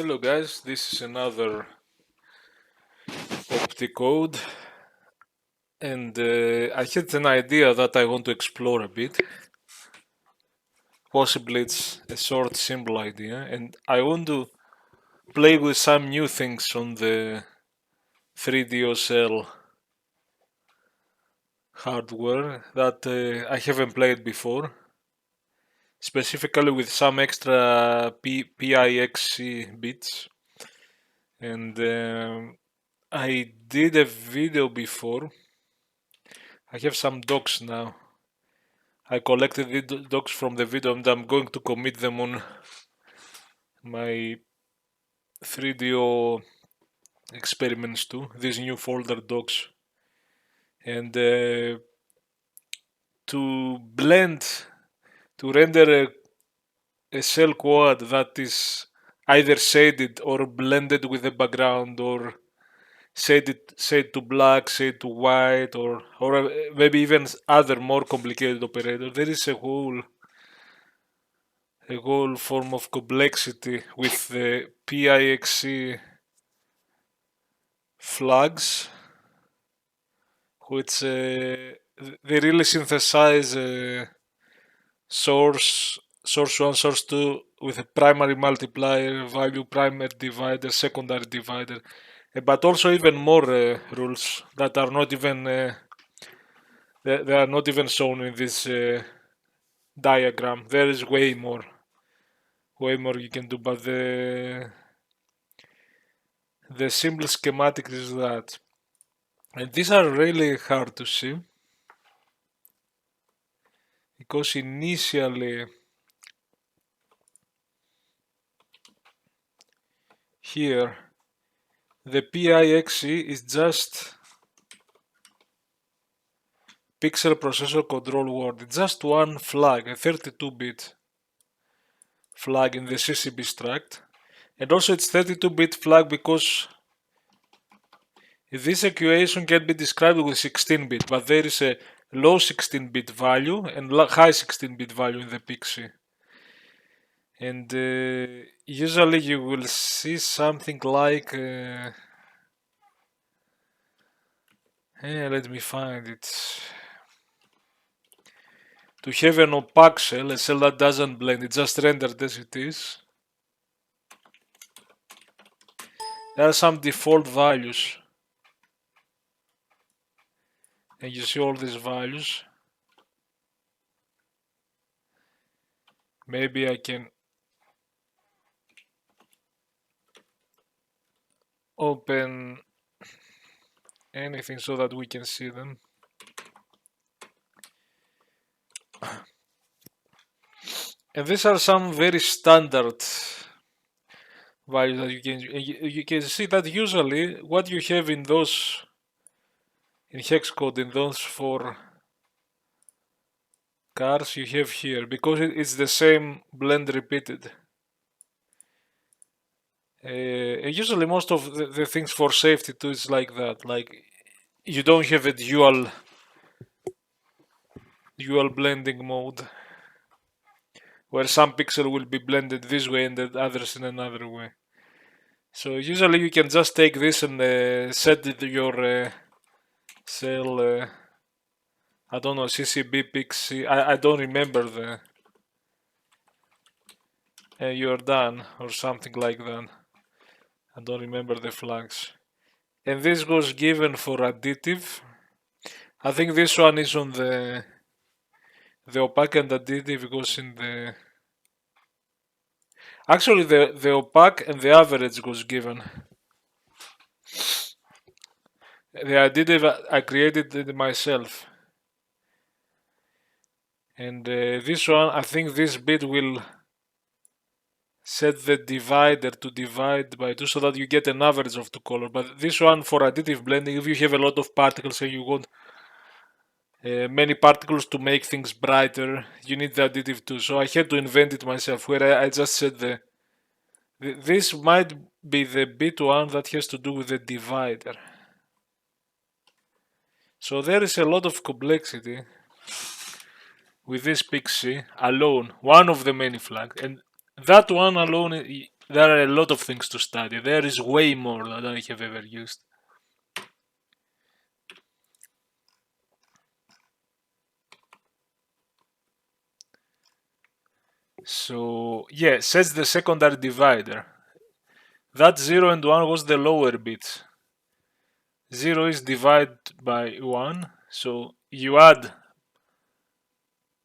Hello guys, this is another OptiCode, and I had an idea that I want to explore a bit. Possibly it's a short, simple idea, and I want to play with some new things on the 3DOSL hardware that I haven't played before, specifically with some extra PIXC bits. And I did a video before. I have some docs now. I collected the docs from the video and I'm going to commit them on my 3DO experiments too, these new folder docs. And to render a cell quad that is either shaded or blended with the background, or shade to black, shade to white, or maybe even other more complicated operators. There is a whole form of complexity with the PIXC flags, which they really synthesize source 1, source 2 with a primary multiplier, value primary divider, secondary divider, but also even more rules that are not even they are not even shown in this diagram. There is way more you can do, but the simple schematic is that. And these are really hard to see, because initially here the PIXC is just pixel processor control word. It's just one flag, a 32-bit flag in the CCB struct. And also it's 32-bit flag because this equation can be described with 16-bit, but there is a low 16-bit value and high 16-bit value in the PIXC. And usually you will see something like let me find it. To have an opaque cell, a cell that doesn't blend, it's just rendered as it is. There are some default values, and you see all these values. Maybe I can open anything so that we can see them. And these are some very standard values that you can see that usually what you have in those in hex code in those 4 cars you have here, because it's the same blend repeated. Usually most of the things for safety too is like that, like you don't have a dual blending mode where some pixel will be blended this way and the others in another way. So usually you can just take this and set your cell, I don't know, CCB PIXC, I don't remember the you're done or something like that. I don't remember the flags. And this was given for additive. I think this one is on the opaque, and additive goes in the... Actually, the opaque and the average was given. The additive I created it myself. And this one, I think this bit will set the divider to divide by 2 so that you get an average of 2 colors. But this one for additive blending, if you have a lot of particles and you want many particles to make things brighter, you need the additive too. So I had to invent it myself, where I just said this might be the bit one that has to do with the divider. So there is a lot of complexity with this PIXC alone, one of the many flags, and that one alone there are a lot of things to study. There is way more than I have ever used. So yeah, sets the secondary divider. That 0 and 1 was the lower bit. 0 is divided by 1, so you add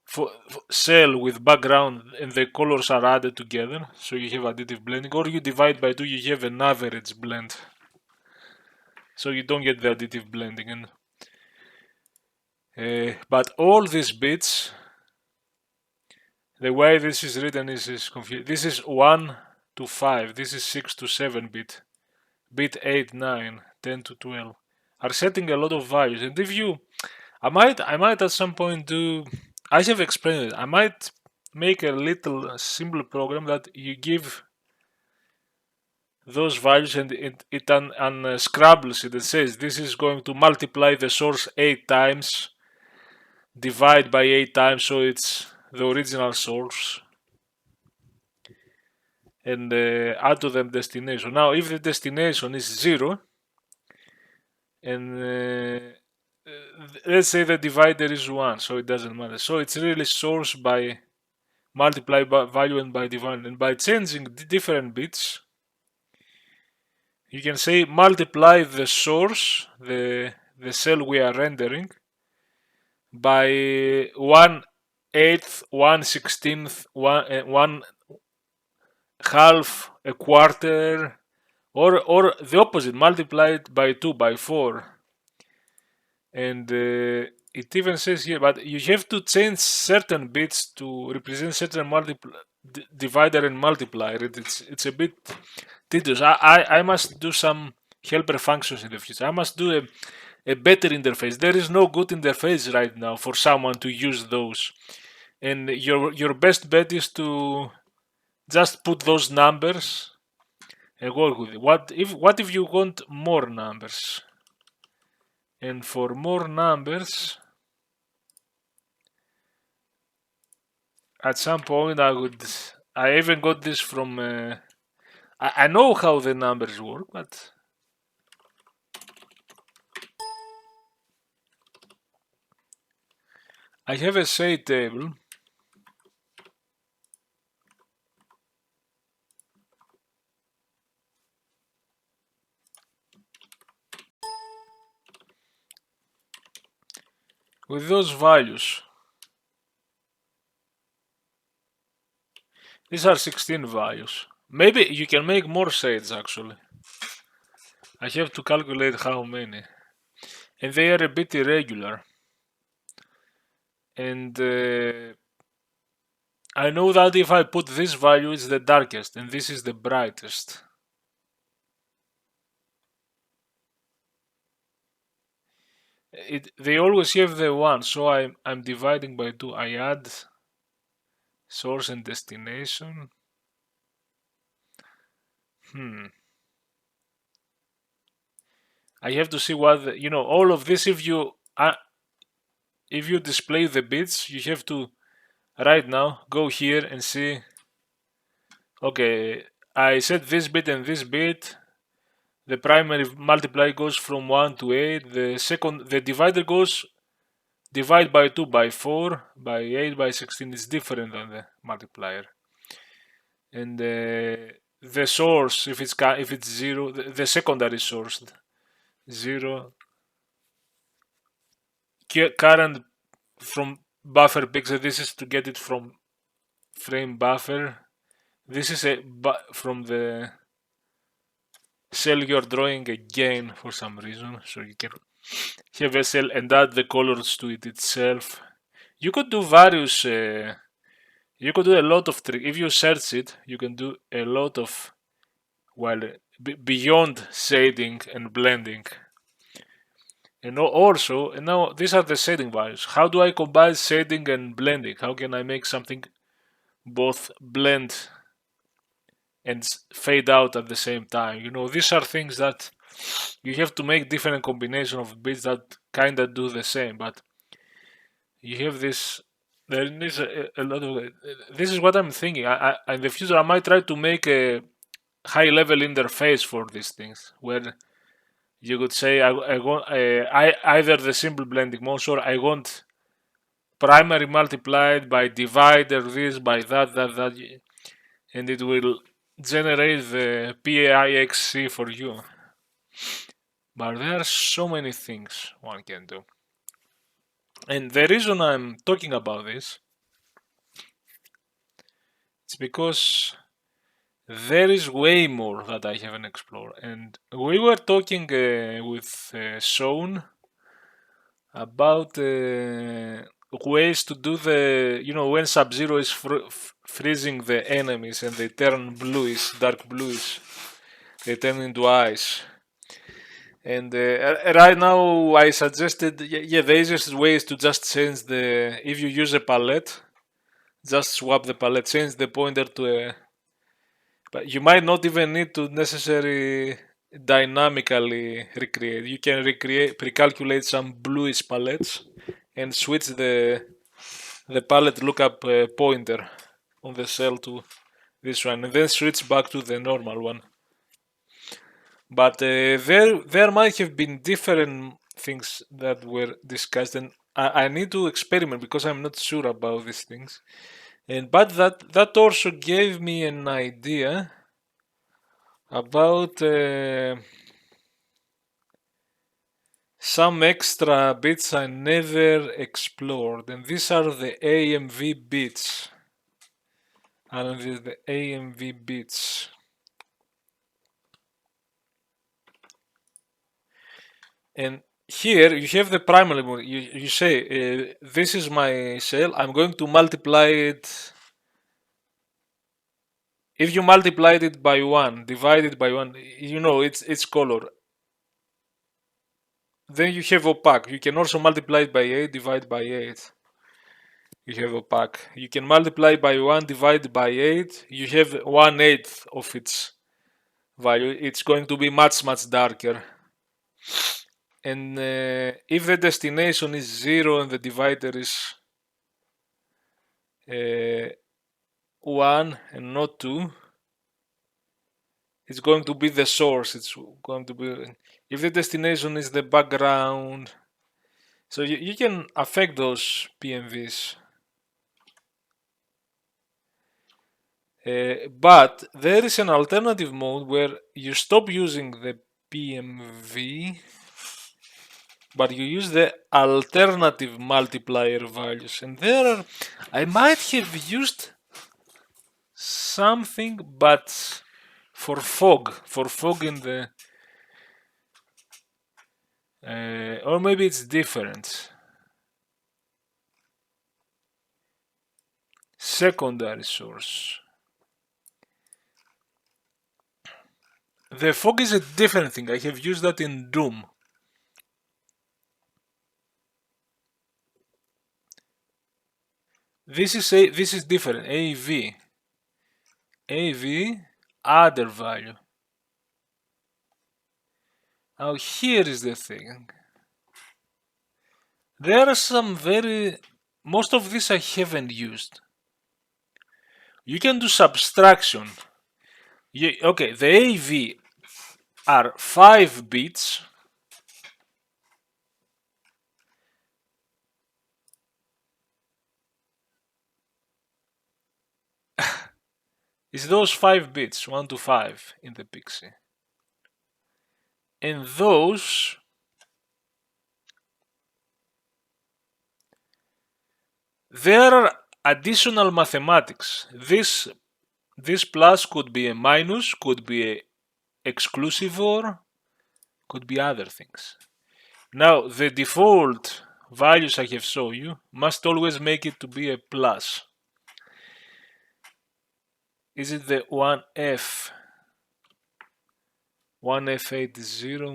for cell with background and the colors are added together, so you have additive blending, or you divide by 2, you have an average blend, so you don't get the additive blending. And but all these bits, the way this is written is confusing. This is 1 to 5, this is 6 to 7 bit 8, 9, 10 to 12 are setting a lot of values. And if you, I might at some point do, I have explained it, I might make a little simple program that you give those values and it unscrambles it. It says this is going to multiply the source 8 times, divide by 8 times, so it's the original source, and add to them destination. Now if the destination is 0 and let's say the divider is 1, so it doesn't matter, so it's really source by multiply by value and by dividend, and by changing the different bits you can say multiply the source, the cell we are rendering, by 1/8, 1/16, 1/2, a quarter, or the opposite, multiply it by 2, by 4. And it even says here, but you have to change certain bits to represent certain divider and multiplier. It's a bit tedious. I must do some helper functions in the future. I must do a better interface. There is no good interface right now for someone to use those. And your best bet is to just put those numbers and work with it. What if you want more numbers? And for more numbers, at some point I even got this from, I know how the numbers work, but I have a say table with those values. These are 16 values. Maybe you can make more shades actually. I have to calculate how many. And they are a bit irregular. And I know that if I put this value, it's the darkest, and this is the brightest. They always have the 1, so I'm dividing by 2. I add source and destination. I have to see what all of this. If you display the bits, you have to right now go here and see. Okay, I set this bit and this bit. The primary multiply goes from 1 to 8. The divider goes divide by 2 by 4 by 8 by 16 is different than the multiplier. And the source, if it's 0, the secondary source 0, current from buffer pixel. This is to get it from frame buffer. This is from the cell you're drawing again for some reason, so you can have a cell and add the colors to it itself. You could do various, you could do a lot of tricks. If you search it, you can do a lot of, beyond shading and blending. And also, and now these are the shading values. How do I combine shading and blending? How can I make something both blend and fade out at the same time? These are things that you have to make different combination of bits that kind of do the same, but you have this. There is a lot of. This is what I'm thinking. In the future, I might try to make a high-level interface for these things, where you could say I want either the simple blending mode, or I want primary multiplied by divider this by that, and it will generate the PIXC for you. But there are so many things one can do. And the reason I'm talking about this is because there is way more that I haven't explored. And we were talking with Sean about ways to do when Sub-Zero is freezing the enemies and they turn bluish, dark bluish, they turn into ice. And right now I suggested, the easiest way is to just change if you use a palette, just swap the palette, change the pointer to a, but you might not even need to necessarily dynamically recreate. You can pre-calculate some bluish palettes and switch the palette lookup pointer on the cell to this one, and then switch back to the normal one. But there might have been different things that were discussed, and I need to experiment because I'm not sure about these things. But that also gave me an idea about some extra bits I never explored, and these are the AMV bits. And these are the AMV bits. And here you have the primary mode. You say this is my cell. I'm going to multiply it. If you multiplied it by 1, divide it by 1, it's color. Then you have opaque. You can also multiply it by 8, divide by 8. You have opaque. You can multiply by 1, divide by 8. You have 1/8 of its value. It's going to be much, much darker. And if the destination is 0 and the divider is 1 and not 2, it's going to be the source. It's going to be, if the destination is the background, so you can affect those PMVs. But there is an alternative mode where you stop using the PMV, but you use the alternative multiplier values. And I might have used something, but for fog in the, or maybe it's different. Secondary source. The fog is a different thing. I have used that in Doom. This is different. AV, other value. Now here is the thing. There are some most of this I haven't used. You can do subtraction. Okay, the AV are 5 bits. It's those 5 bits, 1 to 5 in the PIXC. And those there are additional mathematics. This plus could be a minus, could be a exclusive OR, could be other things. Now the default values I have shown you must always make it to be a plus. Is it the 1F? 1F80,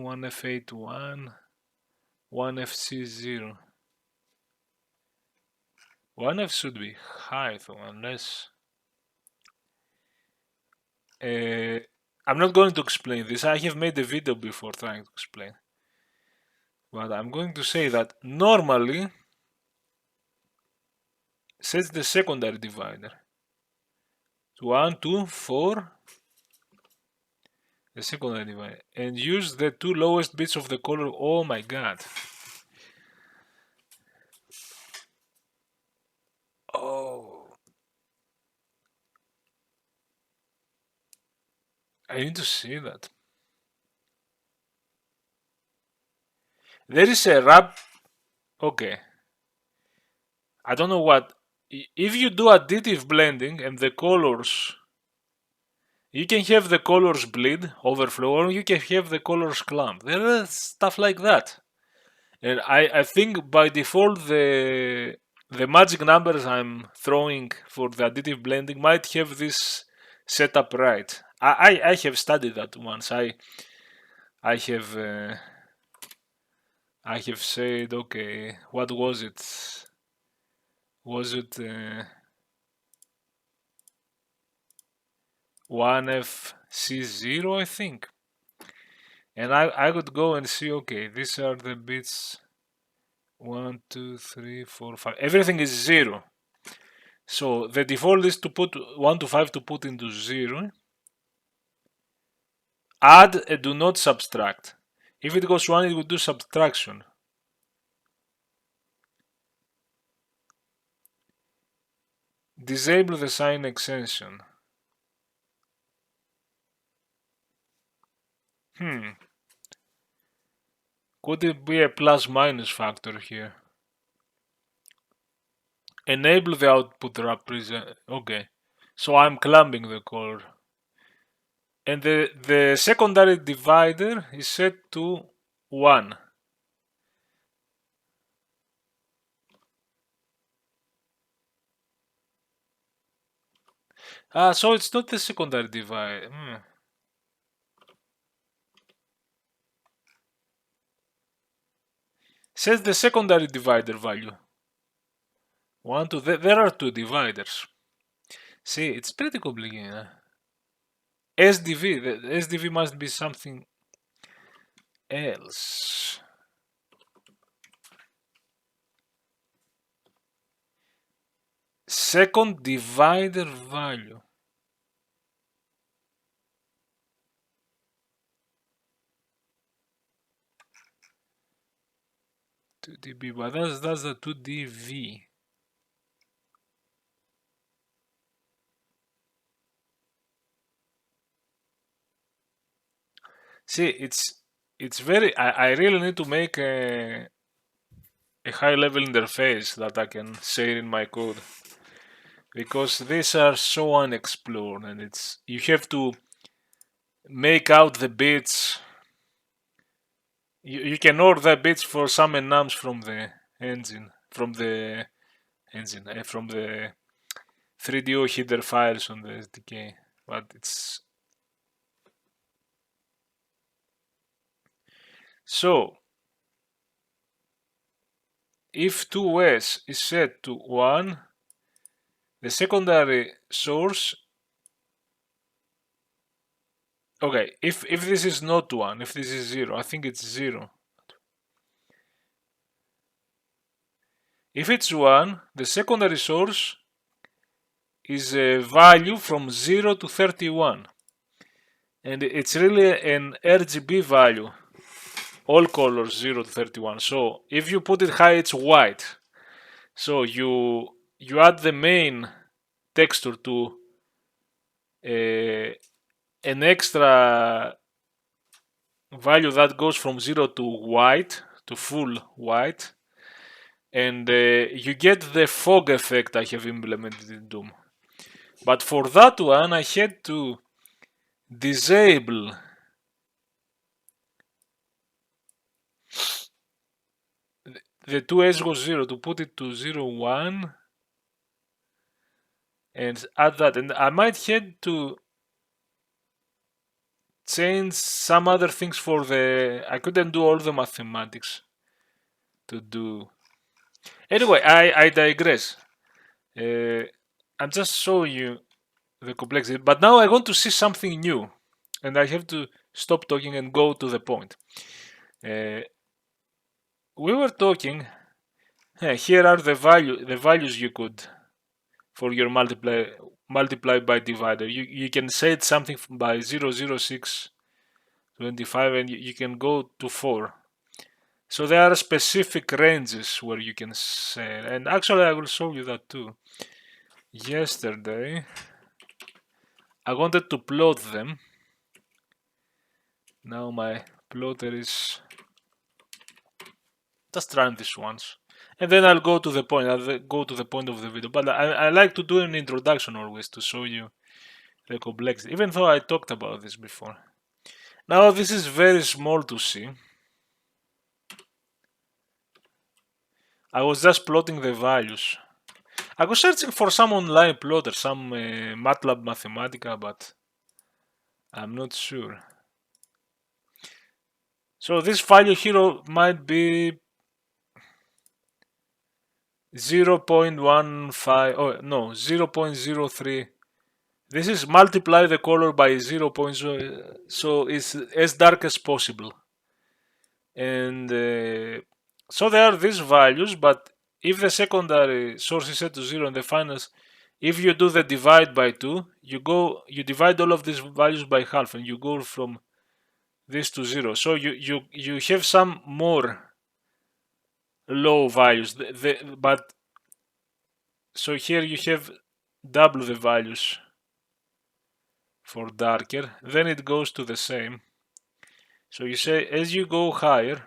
1F81, 1FC0. 1F should be high though, unless... I'm not going to explain this. I have made a video before trying to explain. But I'm going to say that normally sets the secondary divider to 1, 2, 4, the secondary divider, and use the two lowest bits of the color. Oh my god. Oh, I need to see that. There is a wrap. Okay, I don't know what. If you do additive blending and the colors, you can have the colors bleed, overflow, or you can have the colors clump. There is stuff like that. And I think by default the magic numbers I'm throwing for the additive blending might have this set up right. I have studied that once. I have I have said, okay, what was it? Was it 1FC0, I think? And I would go and see, okay, these are the bits 1, 2, 3, 4, 5. Everything is 0. So the default is to put 1 to 5 to put into 0. Add and do not subtract. If it goes 1, it will do subtraction. Disable the sign extension. Could it be a plus minus factor here? Enable the output represent. Okay. So I'm clumping the color. And the secondary divider is set to 1. So it's not the secondary divider. Says the secondary divider value. 1, 2. There are two dividers. See, it's pretty complicated. SDV. The SDV must be something else. Second divider value. Two dB, but that's the 2dV. See, it's very. I really need to make a high level interface that I can share in my code, because these are so unexplored, and you have to make out the bits. You can order the bits for some enums from the engine, from the 3DO header files on the SDK, but it's so. If 2s is set to 1, the secondary source. Okay, if this is not 1, if this is 0, I think it's 0. If it's 1, the secondary source is a value from 0 to 31. And it's really an RGB value. All colors 0 to 31. So if you put it high, it's white. So you add the main texture to an extra value that goes from 0 to white, to full white, and you get the fog effect I have implemented in Doom. But for that one, I had to disable the 2s was 0 to put it to 0, 1, and add that. And I might have to change some other things for the. I couldn't do all the mathematics to do. Anyway, I digress. I'm just showing you the complexity. But now I want to see something new, and I have to stop talking and go to the point. We were talking. Here are the values you could for your multiply by divider. You can set something by 0.006 25, and you can go to 4. So there are specific ranges where you can set, and actually I will show you that too. Yesterday I wanted to plot them. Now my plotter is just run this once, and then I'll go to the point. I'll go to the point of the video. But I like to do an introduction always to show you the complexity, even though I talked about this before. Now this is very small to see. I was just plotting the values. I was searching for some online plotter, some MATLAB Mathematica, but I'm not sure. So this value here might be 0.15, oh no, 0.03. This is multiply the color by 0.0, so it's as dark as possible. And so there are these values, but if the secondary source is set to 0 and the finals, if you do the divide by 2, you divide all of these values by half, and you go from this to 0. So you have some more low values, but so here you have double the values for darker, then it goes to the same. So you say as you go higher,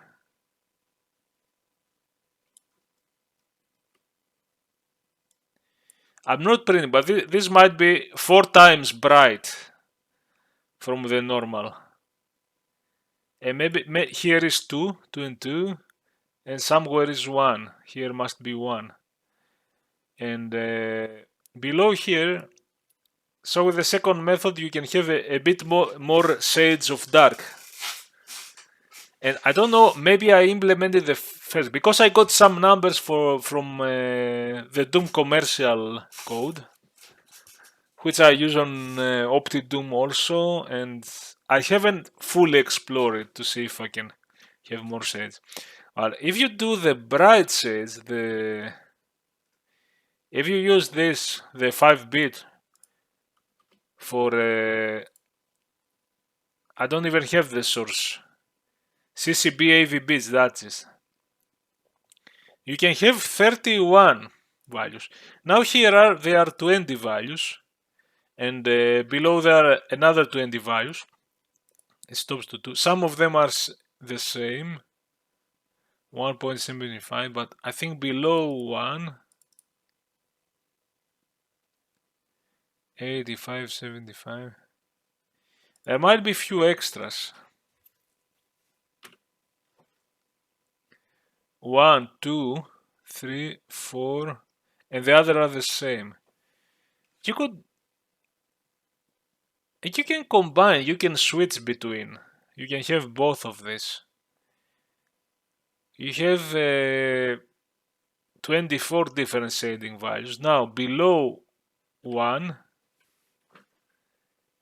I'm not printing, but this might be 4 times bright from the normal. And maybe here is 2 and 2, and somewhere is 1. Here must be 1. And below here, so with the second method, you can have a bit more shades of dark. And I don't know, maybe I implemented the first, because I got some numbers from the Doom commercial code, which I use on OptiDoom also, and I haven't fully explored it to see if I can have more shades. But if you do the bright shades, if you use this, the 5-bit for, I don't even have the source, CCB AV bits, that is. You can have 31 values. Now here there are 20 values, and below there are another 20 values. It stops to 2. Some of them are the same, 1.75, but I think below 1, 85, 75. There might be few extras. 1, 2, 3, 4, and the other are the same. You can combine, you can switch between. You can have both of this. You have 24 different shading values. Now below 1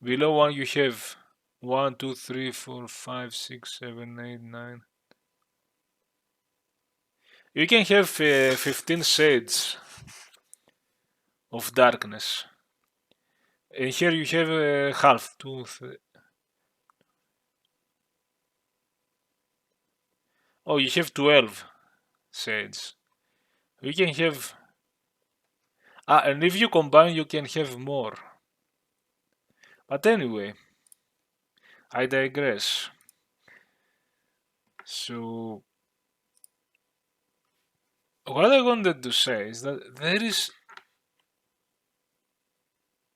you have 1, 2, 3, 4, 5, 6, 7, 8, 9. You can have 15 shades of darkness. And here you have half, 2, 3. Oh, you have 12 shades. You can have, and if you combine, you can have more. But anyway, I digress. So, what I wanted to say is that there is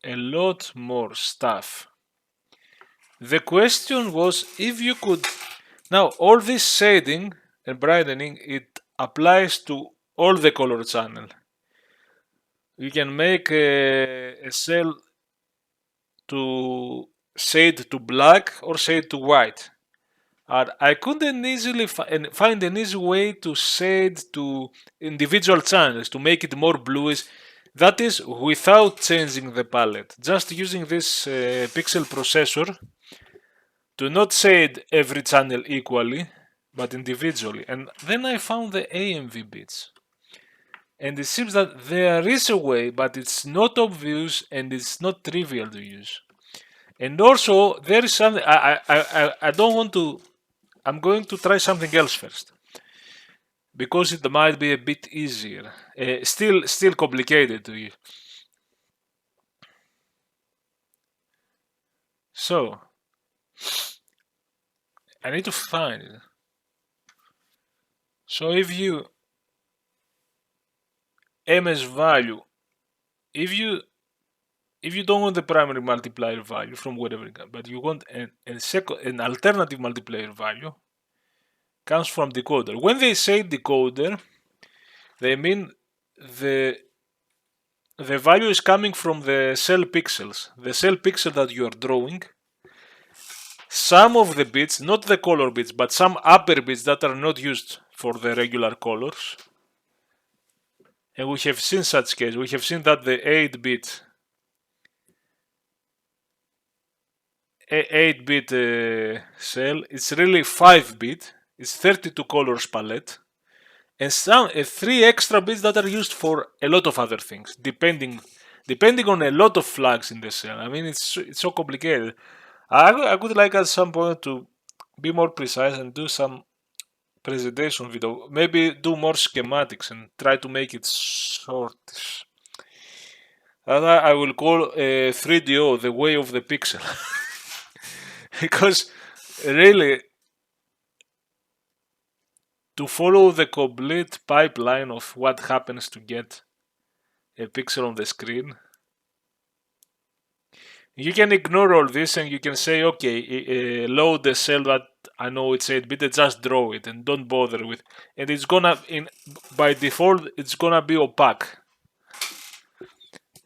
a lot more stuff. The question was if you could, now all this shading and brightening, it applies to all the color channel. You can make a cell to shade to black or shade to white. I couldn't easily find an easy way to shade to individual channels to make it more bluish. That is without changing the palette, just using this pixel processor to not shade every channel equally, but individually. And then I found the AMV bits. And it seems that there is a way, but it's not obvious and it's not trivial to use. And also there is something I don't want to. I'm going to try something else first because it might be a bit easier. Still complicated to you. So I need to find it. So if you ms value, if you don't want the primary multiplier value from whatever, but you want an alternative multiplier value, comes from decoder. When they say decoder, they mean the value is coming from the cell pixels, the cell pixel that you are drawing. Some of the bits, not the color bits, but some upper bits that are not used for the regular colors. And we have seen such case. We have seen that the 8-bit 8-bit cell, it's really 5-bit. It's 32 colors palette, and some 3 extra bits that are used for a lot of other things, depending on a lot of flags in the cell. I mean, it's so complicated. I would like at some point to be more precise and do some presentation video. Maybe do more schematics and try to make it short. That I will call 3DO, the way of the pixel. Because really, to follow the complete pipeline of what happens to get a pixel on the screen, you can ignore all this and you can say, okay, load the cell that I know it's 8-bit, just draw it and don't bother with. And it's gonna, by default, it's gonna be opaque.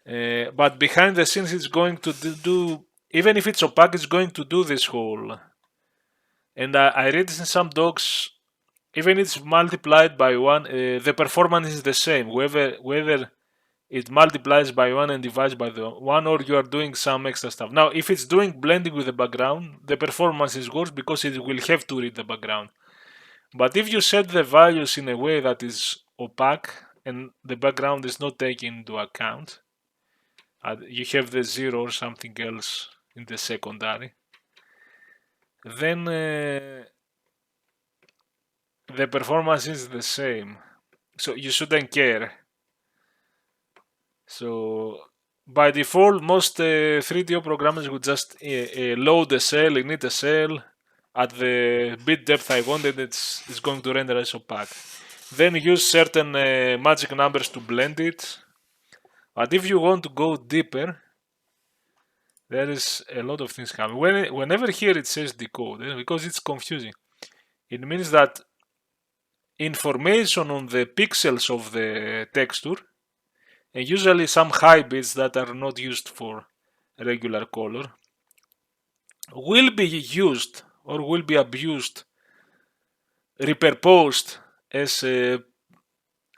But behind the scenes, it's going to do, even if it's opaque, it's going to do this whole. And I read this in some docs, even it's multiplied by 1, the performance is the same, whether it multiplies by 1 and divides by the 1, or you are doing some extra stuff. Now, if it's doing blending with the background, the performance is worse because it will have to read the background. But if you set the values in a way that is opaque and the background is not taken into account, you have the 0 or something else in the secondary, then the performance is the same. So you shouldn't care. So by default, most 3DO programmers would just load a cell, init a cell at the bit depth I wanted. It's going to render as opaque. Then use certain magic numbers to blend it. But if you want to go deeper, there is a lot of things coming. Whenever here it says decode, because it's confusing, it means that information on the pixels of the texture, and usually some high bits that are not used for regular color, will be used or will be abused, repurposed as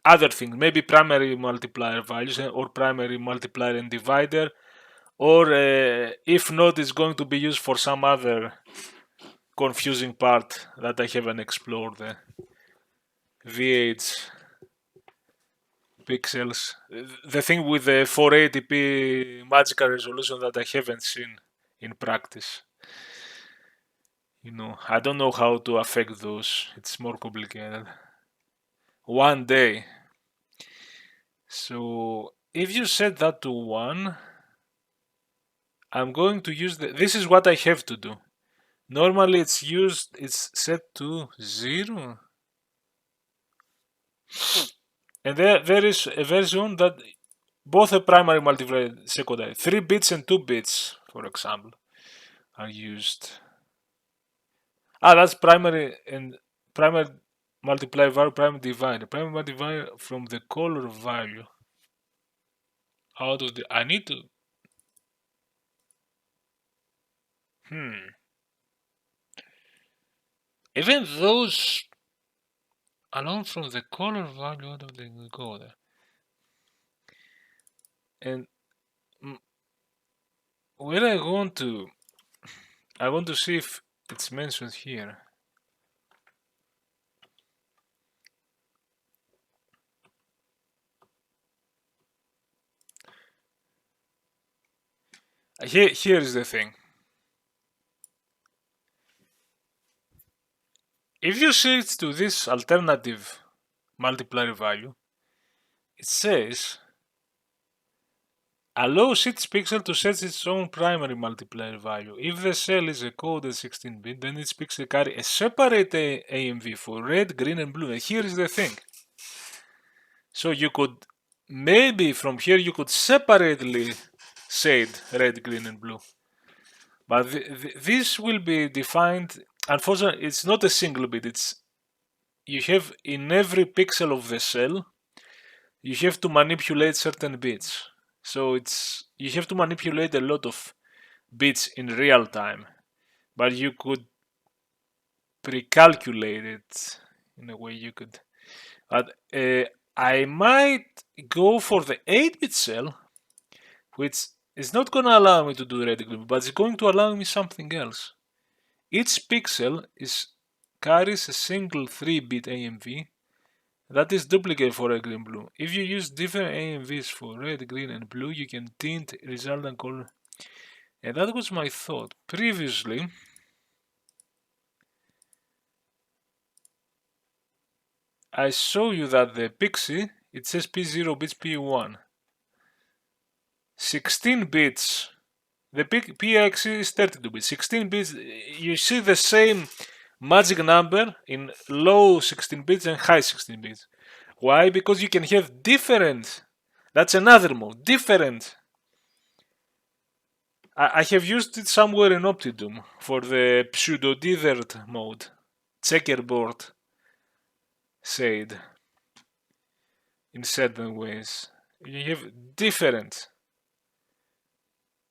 other things, maybe primary multiplier values or primary multiplier and divider, or if not, it's going to be used for some other confusing part that I haven't explored, the VH pixels, the thing with the 480p magical resolution that I haven't seen in practice. You know, I don't know how to affect those. It's more complicated. One day. So if you set that to 1, I'm going to use this is what I have to do. Normally it's set to 0. And there is a version that both a primary multiplier and secondary, 3 bits and 2 bits, for example, are used. That's primary and primary multiplier value, primary divider. Primary multiplier from the color value out of the. I need to. Even those alone from the color value out of the encoder. And where I want to see if it's mentioned here. Here is the thing. If you switch to this alternative multiplier value, it says allows each pixel to set its own primary multiplier value. If the cell is a coded 16-bit, then each pixel carry a separate AMV for red, green, and blue. And here is the thing. So you could, maybe from here you could separately shade red, green, and blue. But this will be defined, unfortunately, it's not a single bit. It's, you have in every pixel of the cell, you have to manipulate certain bits. So it's, you have to manipulate a lot of bits in real time, but you could pre-calculate it in a way you could. But I might go for the 8-bit cell, which is not going to allow me to do red green, but it's going to allow me something else. Each pixel carries a single 3-bit AMV that is duplicate for red, green, blue. If you use different AMVs for red, green, and blue, you can tint resultant color. And that was my thought. Previously, I show you that the PIXC, it says P0 bits, P1. 16 bits, the PIXC is 32 bits. 16 bits, you see the same magic number in low 16 bits and high 16 bits. Why? Because you can have different, that's another mode, different. I have used it somewhere in OptiCode for the pseudo-dithered mode, checkerboard shade in certain ways. You have different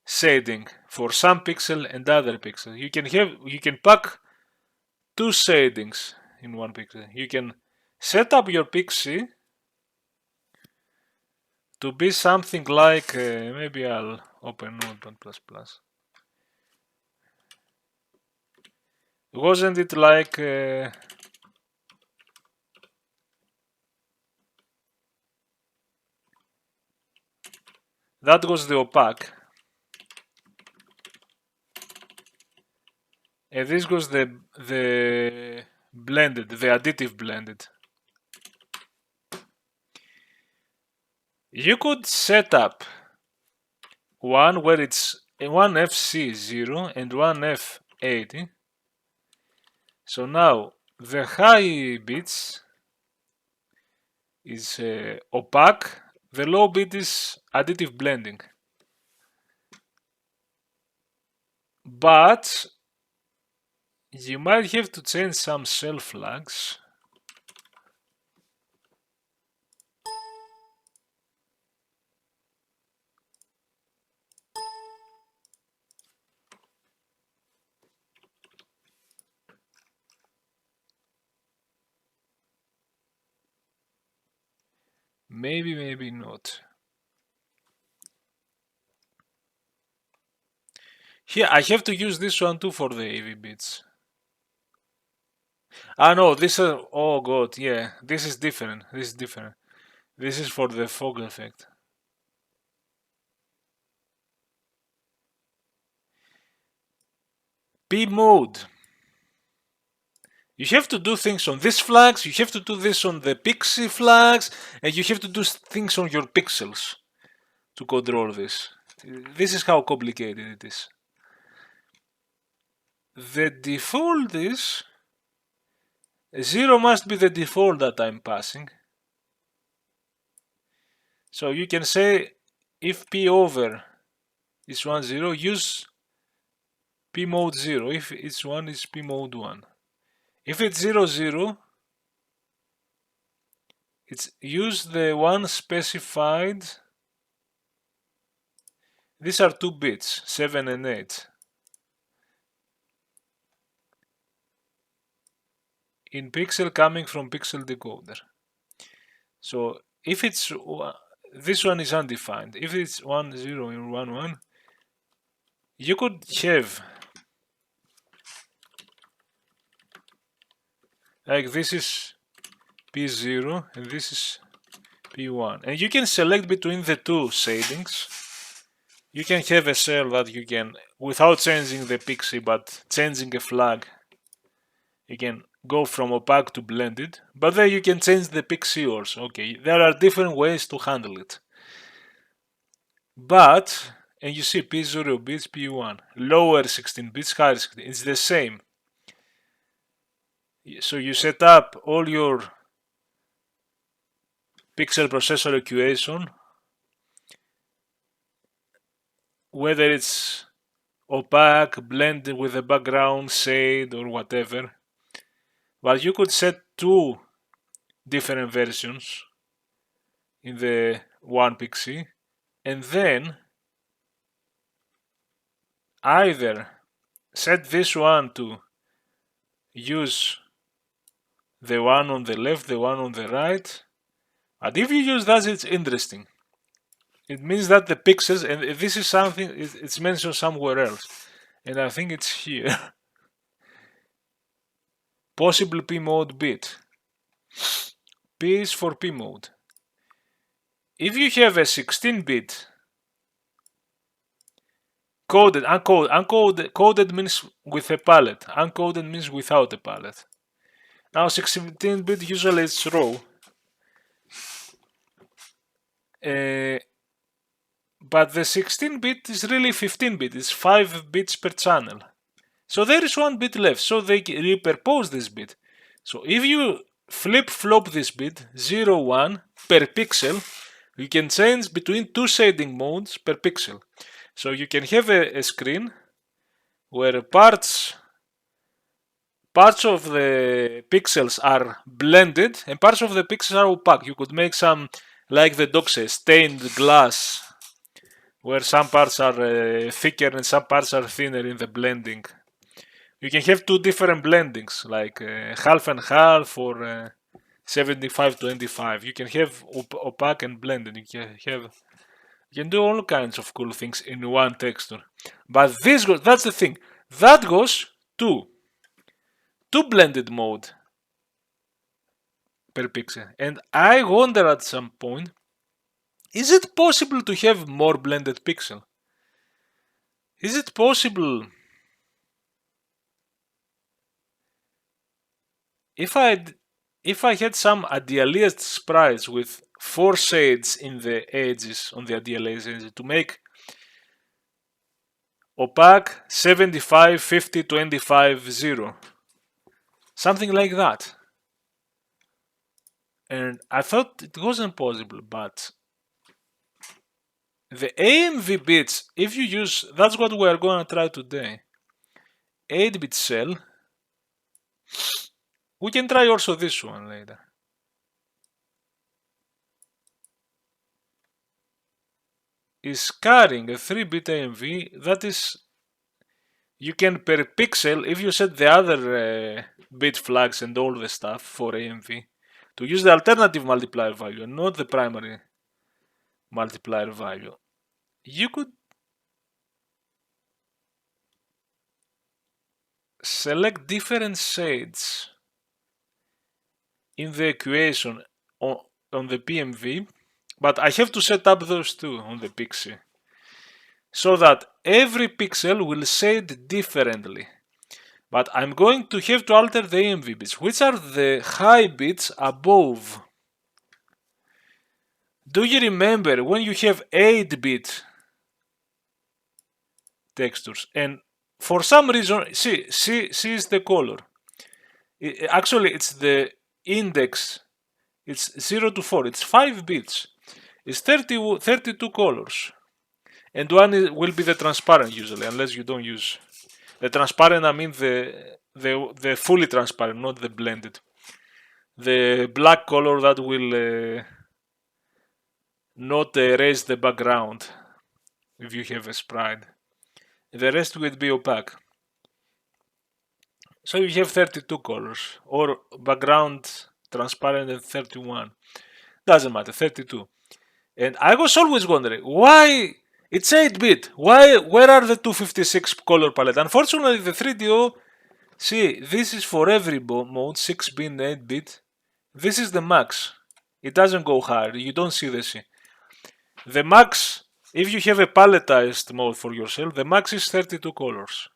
shading for some pixel and other pixel. You can pack two shadings in one pixel. You can set up your PIXC to be something like, maybe I'll open Notepad++. Wasn't it like that was the opaque, and this was the blended, the additive blended. You could set up one where it's one FC0 and one F80. So now the high bits is opaque, the low bit is additive blending. But you might have to change some cell flags. Maybe, maybe not. Here, I have to use this one too for the AV bits. Ah, no, this is, oh god, yeah, this is different. This is different. This is for the fog effect. P mode. You have to do things on these flags, you have to do this on the PIXC flags, and you have to do things on your pixels to control this. This is how complicated it is. The default is 0 must be the default that I'm passing. So you can say if P over is 1, 0, use P mode 0. If it's 1, it's P mode 1. If it's 0, 0, it's use the one specified. These are 2 bits, 7 and 8. In pixel coming from pixel decoder. So if it's, this one is undefined. If it's 1, 0 and 1, 1, you could have, like this is P0 and this is P1. And you can select between the two shadings. You can have a cell that you can, without changing the PIXC, but changing a flag, you can go from opaque to blended, but then you can change the PIXC also. Okay, there are different ways to handle it. But, and you see P0 bits, P1, lower 16 bits, higher 16, it's the same. So you set up all your pixel processor equation, whether it's opaque, blended with a background, shade, or whatever. But you could set two different versions in the one PIXC, and then either set this one to use the one on the left, the one on the right. And if you use that, it's interesting. It means that the pixels, and this is something, it's mentioned somewhere else, and I think it's here. Possible P mode bit. P is for P mode. If you have a 16-bit coded, uncoded, coded means with a palette, uncoded means without a palette. Now 16-bit usually it's raw. But the 16-bit is really 15-bit, it's 5 bits per channel. So there is 1 bit left, so they repurpose this bit. So if you flip-flop this bit, 0, 1 per pixel, you can change between 2 shading modes per pixel. So you can have a screen where parts of the pixels are blended and parts of the pixels are opaque. You could make some, like the dog says, stained glass, where some parts are thicker and some parts are thinner in the blending. You can have two different blendings, like half and half or 75-25. You can have opaque and blended. You can do all kinds of cool things in one texture. But that's the thing. That goes to blended mode per pixel. And I wonder at some point, is it possible to have more blended pixel? Is it possible if I had some antialiased sprites with 4 shades in the edges, on the antialiased edges, to make opaque 75, 50, 25, 0. Something like that. And I thought it wasn't possible, but the AMV bits, if you use, that's what we are going to try today. 8-bit cell. We can try also this one later. Is carrying a 3-bit AMV, that is, you can per pixel, if you set the other bit flags and all the stuff for AMV, to use the alternative multiplier value, not the primary multiplier value, you could select different shades in the equation on the PMV, but I have to set up those two on the PIXC, so that every pixel will shade differently. But I'm going to have to alter the AMV bits, which are the high bits above. Do you remember when you have 8-bit textures, and for some reason, see is the color. Actually, it's the index. It's 0 to 4. It's 5 bits. It's 32 colors. And one will be the transparent usually, unless you don't use the transparent. I mean the fully transparent, not the blended. The black color that will not erase the background if you have a sprite. The rest will be opaque. So you have 32 colors, or background transparent and 31. Doesn't matter, 32. And I was always wondering, why it's 8-bit? Where are the 256 color palette? Unfortunately, the 3DO, see, this is for every mode, 6-bit, 8-bit. This is the max. It doesn't go higher. You don't see the C. The max, if you have a paletized mode for yourself, the max is 32 colors.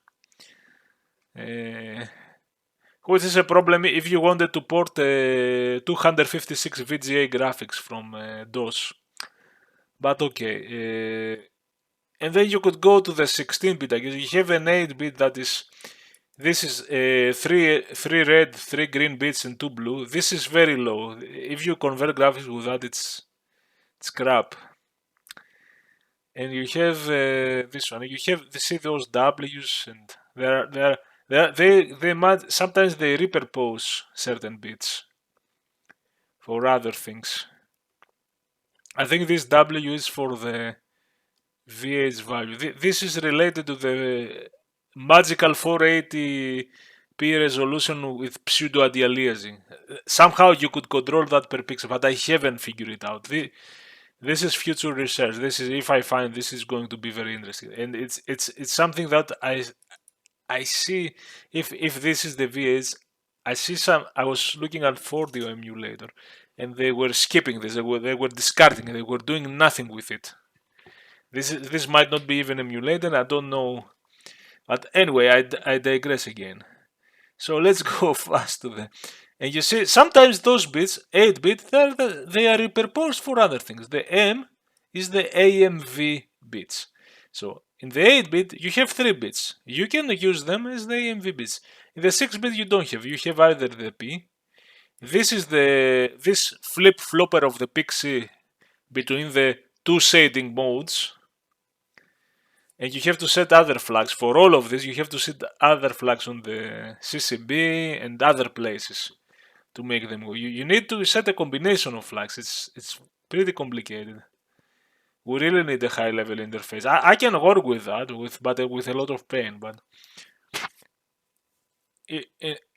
which is a problem if you wanted to port 256 VGA graphics from DOS. But okay. And then you could go to the 16-bit. I guess you have an 8-bit that is. This is three red, 3 green bits, and 2 blue. This is very low. If you convert graphics with that, it's crap. And you have this one. You have see those W's, and they might sometimes they repurpose certain bits for other things. I think this W is for the VH value. This is related to the magical 480p resolution with pseudo antialiasing. Somehow you could control that per pixel, but I haven't figured it out. This is future research. This is if I find this is going to be very interesting, and it's something that I see. If this is the VH, I see some. I was looking at 4D emulator, and they were skipping this. They were discarding it. They were doing nothing with it. This might not be even emulated. I don't know. But anyway, I digress again. So let's go fast to the. And you see, sometimes those bits, 8-bit, they are repurposed for other things. The M is the AMV bits. So in the 8-bit, you have 3 bits. You can use them as the AMV bits. In the 6-bit, you don't have. You have either the P. This is this flip-flopper of the PIXC between the 2 shading modes. And you have to set other flags. For all of this, you have to set other flags on the CCB and other places to make them go. You need to set a combination of flags. It's pretty complicated. We really need a high-level interface. I can work with that, but with a lot of pain. But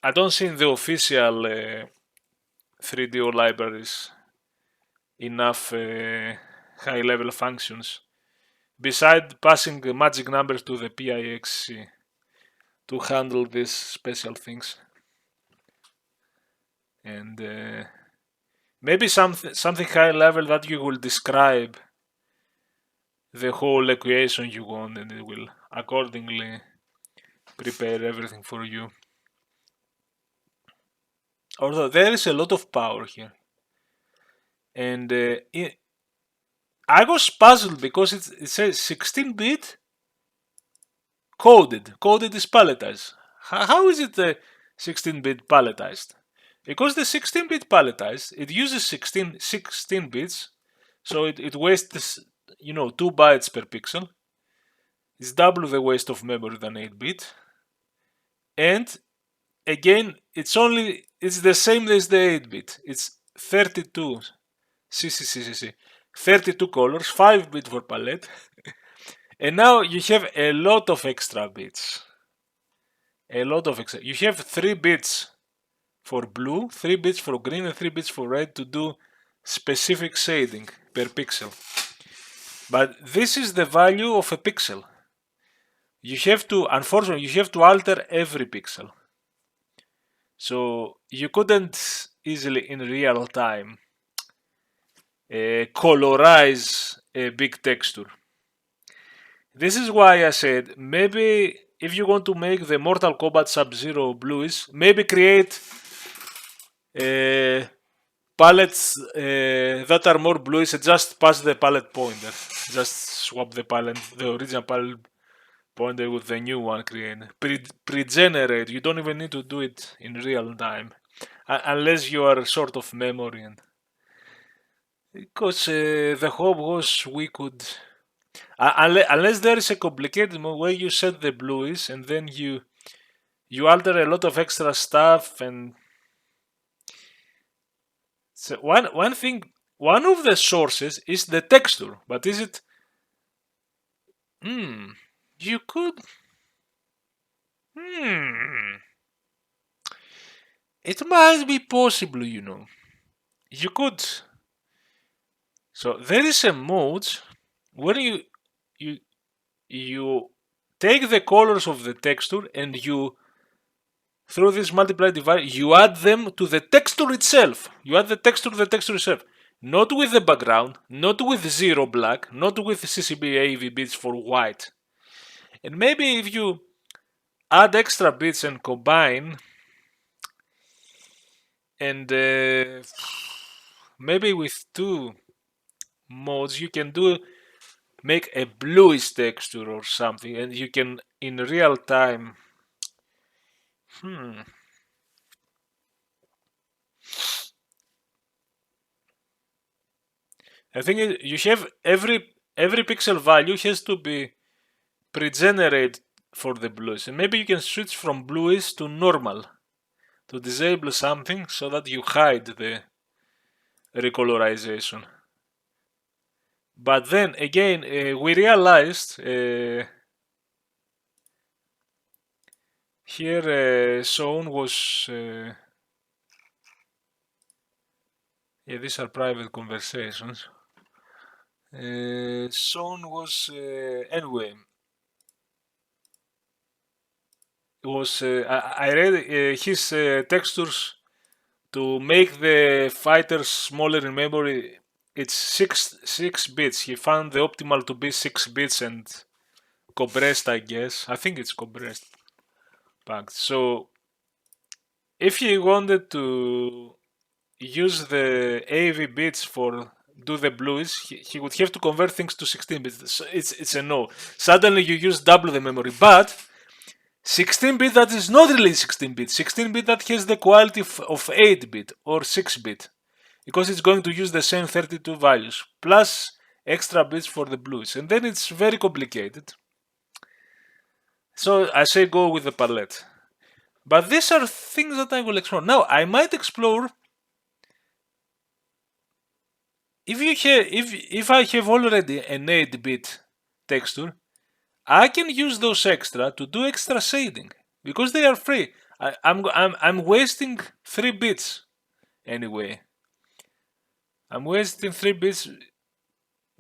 I don't see in the official 3DO libraries enough high-level functions. Besides passing the magic numbers to the PIXC to handle these special things. And maybe something high level that you will describe the whole equation you want, and it will accordingly prepare everything for you. Although there is a lot of power here. And I was puzzled because it says 16-bit coded. Coded is palletized. How is it 16-bit palletized? Because the 16-bit palletized, it uses 16 bits, so it wastes 2 bytes per pixel. It's double the waste of memory than 8-bit. And again, it's the same as the 8-bit. It's 32 CCCCC. 32 colors, 5-bit for palette. And now you have a lot of extra bits. You have 3 bits for blue, 3 bits for green, and 3 bits for red to do specific shading per pixel. But this is the value of a pixel. Unfortunately, you have to alter every pixel. So you couldn't easily in real time colorize a big texture. This is why I said maybe if you want to make the Mortal Kombat Sub-Zero bluish, maybe create palettes that are more bluish and just pass the palette pointer. Just swap the original palette pointer with the new one created. Pre-generate. You don't even need to do it in real time, unless you are short of memory. Because the hope was we could, unless there is a complicated mode where you set the bluish and then you alter a lot of extra stuff. And so one thing, one of the sources is the texture, but is it? You could. It might be possible, You could. So there is a mode where you take the colors of the texture and through this multiply divide, you add them to the texture itself. You add the texture to the texture itself. Not with the background, not with zero black, not with CCB AV bits for white. And maybe if you add extra bits and combine, And maybe with two modes you can make a bluish texture or something, and you can in real time. I think you have every pixel value has to be pre-generated for the bluish, and maybe you can switch from bluish to normal to disable something so that you hide the recolorization. But then again, we realized here Sean was yeah, these are private conversations. Sean was anyway. Was I read his textures to make the fighters smaller in memory. It's six bits. He found the optimal to be 6 bits and compressed. I guess I think it's compressed. Packed. So if he wanted to use the AV bits for do the blues, he would have to convert things to 16 bits. So it's a no. Suddenly you use double the memory, but 16-bit that is not really 16-bit. 16-bit that has the quality of 8-bit or 6-bit, because it's going to use the same 32 values plus extra bits for the blues, and then it's very complicated. So I say go with the palette. But these are things that I will explore. Now I might explore if I have already an 8-bit texture, I can use those extra to do extra shading because they are free. I'm wasting 3 bits anyway. I'm wasting 3 bits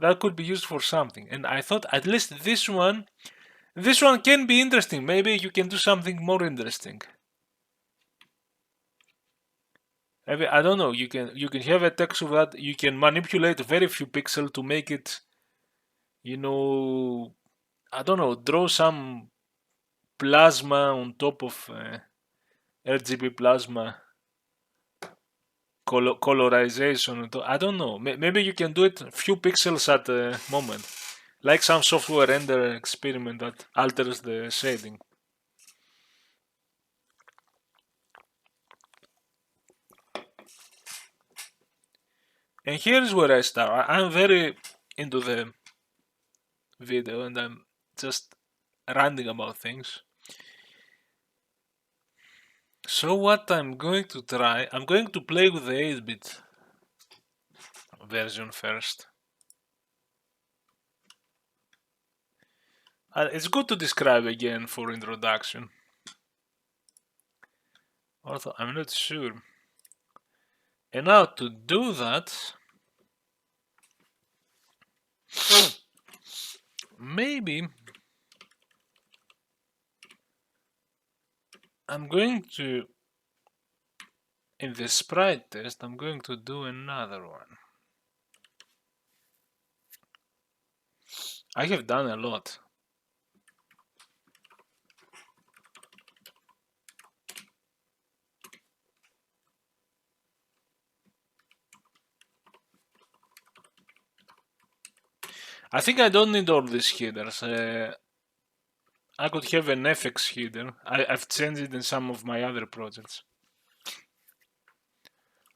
that could be used for something, and I thought at least this one can be interesting. Maybe you can do something more interesting. Maybe, I don't know. You can have a texture that you can manipulate very few pixels to make it. I don't know. Draw some plasma on top of RGB plasma colorization. I don't know. Maybe you can do it few pixels at a moment, like some software render experiment that alters the shading. And here's where I start. I'm very into the video and I'm just ranting about things. So what I'm going to try, I'm going to play with the 8-bit version first. It's good to describe again for introduction. Although I'm not sure. And now to do that, maybe I'm going to, in the sprite test, I'm going to do another one. I have done a lot. I think I don't need all these headers. I could have an FX header. I've changed it in some of my other projects.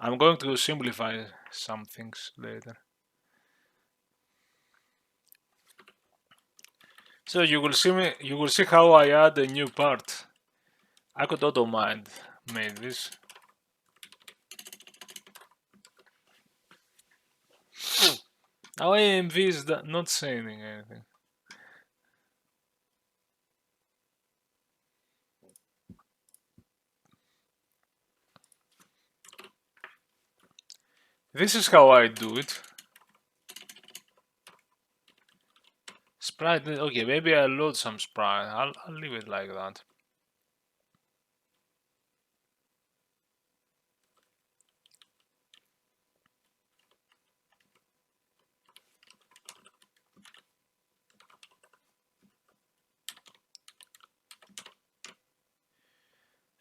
I'm going to simplify some things later. So you will see how I add a new part. I could automate this. Now AMV is not saying anything. This is how I do it. Sprite, okay, maybe I'll load some sprite. I'll leave it like that.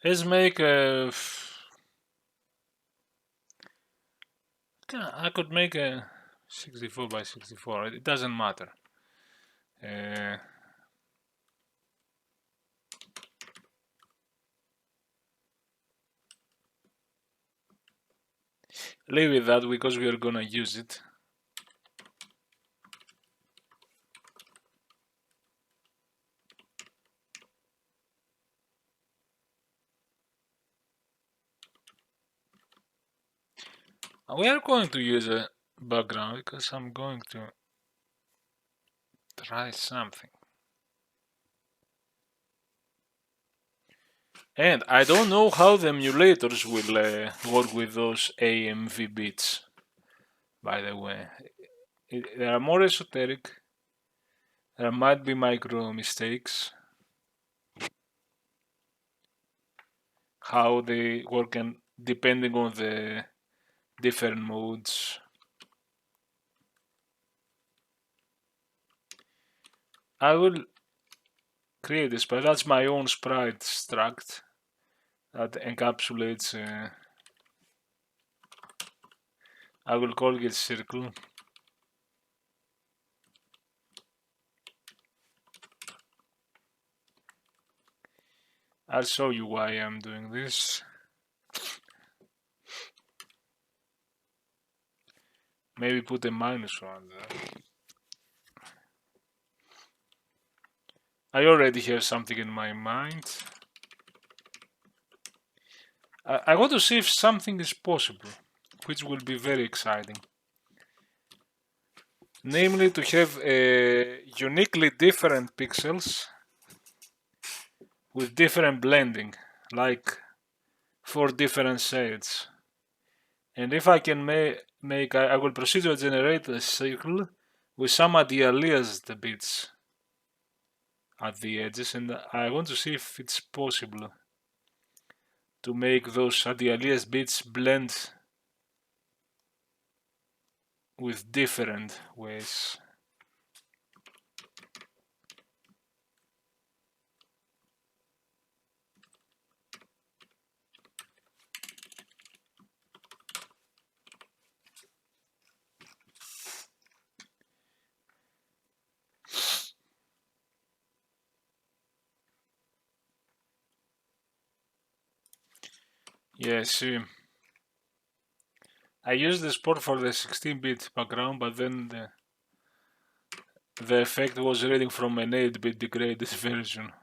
Let's make a I could make a 64 by 64. It doesn't matter. Leave it that because we are gonna use it. We are going to use a background because I'm going to try something. And I don't know how the emulators will work with those AMV bits, by the way. They are more esoteric. There might be micro mistakes. How they work and depending on the different modes. I will create this, but that's my own sprite struct that encapsulates. I will call it circle. I'll show you why I'm doing this. Maybe put a -1 there. I already have something in my mind. I want to see if something is possible, which will be very exciting. Namely, to have uniquely different pixels with different blending, like 4 different shades. And if I can make, I will proceed to generate a circle with some antialiased bits at the edges, and I want to see if it's possible to make those antialiased bits blend with different ways. Yeah, see, I used the sport for the 16-bit background, but then the effect was reading from an 8-bit degraded version.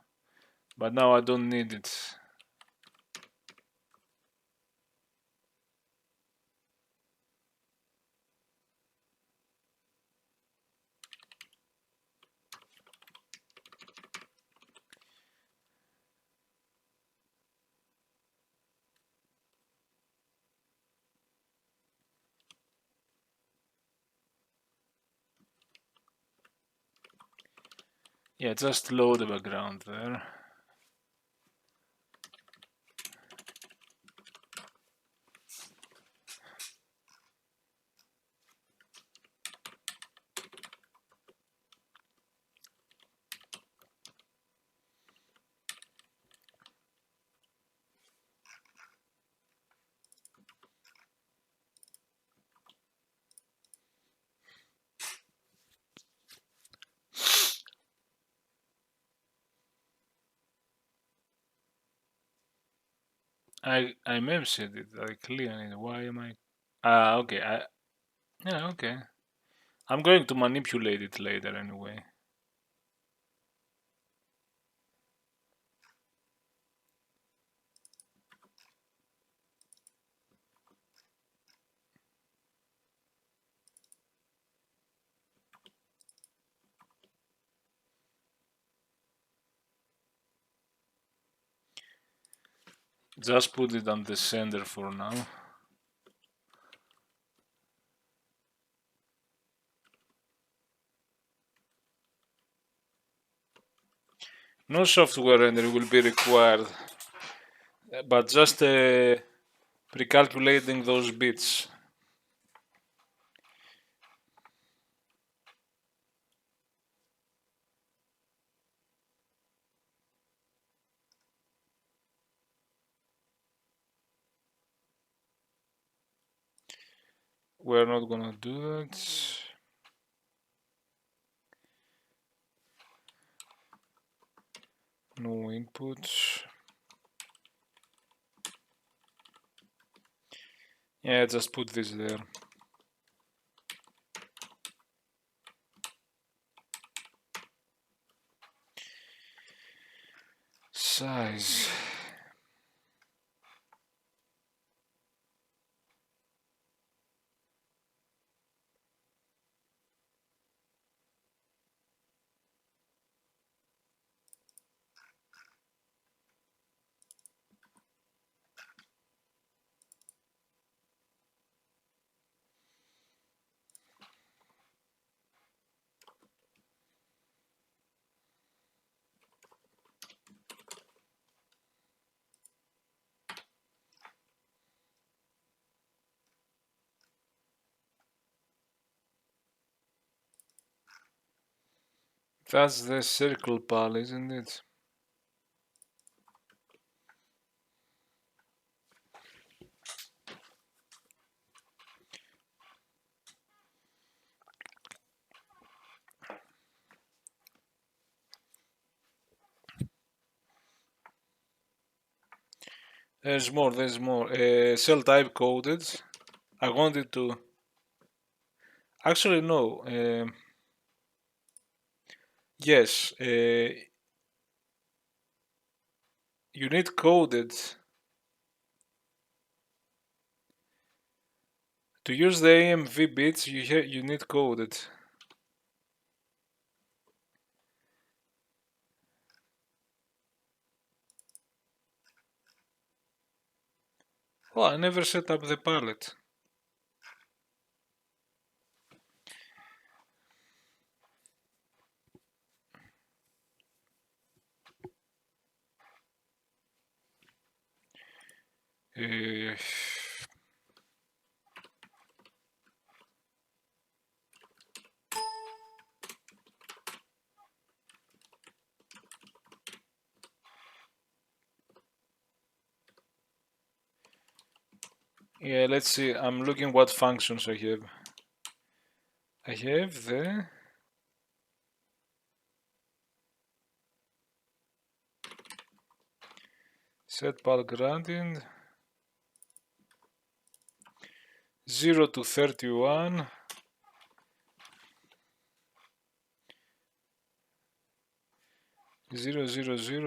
But now I don't need it. Yeah, just load the background there. I mentioned it like clearly. Why am I? Okay. Yeah, okay. I'm going to manipulate it later anyway. Just put it on the center for now. No software render will be required, but just pre-calculating those bits. We're not gonna do that. No input. Yeah, just put this there. Size. That's the circle pal, isn't it? There's more, there's more. Cell type coded. I wanted to... Actually, no. Yes. You need coded. To use the AMV bits, you need coded. Oh, I never set up the palette. Yeah, let's see. I'm looking what functions I have. I have the set pal gradient 0 to 31. 0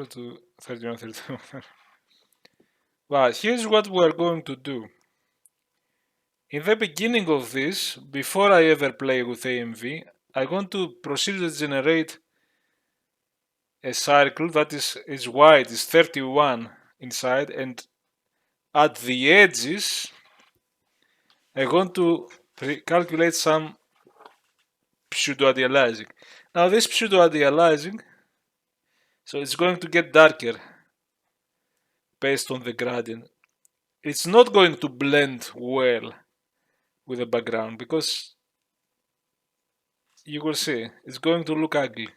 to 31, 31. But here's what we're going to do. In the beginning of this, before I ever play with AMV, I'm going to proceed to generate a circle that is wide, is 31 inside, and at the edges, I'm going to calculate some pseudo-antialiasing. Now this pseudo-antialiasing, so it's going to get darker based on the gradient. It's not going to blend well with the background because you will see it's going to look ugly.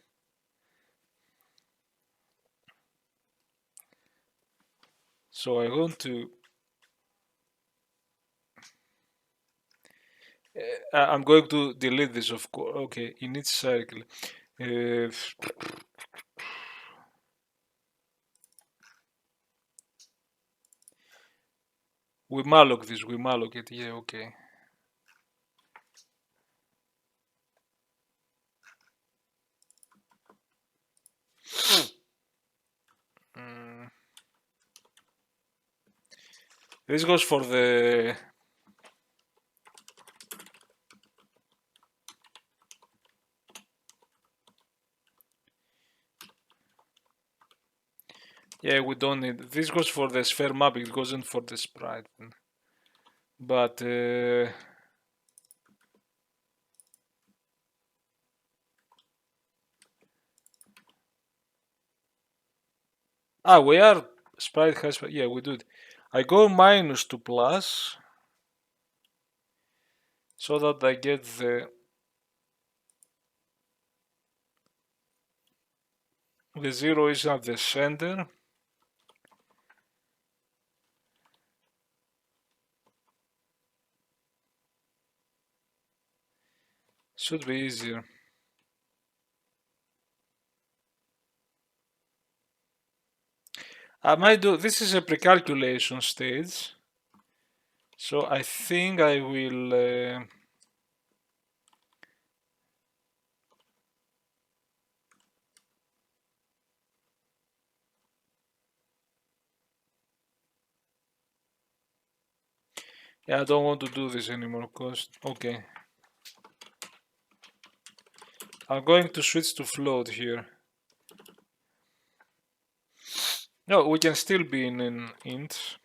So I want to I'm going to delete this, of course. Okay, in each circle. We malloc this, we malloc it. Yeah, okay. This goes for the yeah, we don't need this goes for the sphere map, it goesn't for the sprite. But we are sprite has, yeah, we do it. I go minus to plus so that I get the 0 is at the center. Should be easier. I might do, this is a pre-calculation stage. So I think I will yeah, I don't want to do this anymore because okay. I'm going to switch to float here. No, we can still be in an int.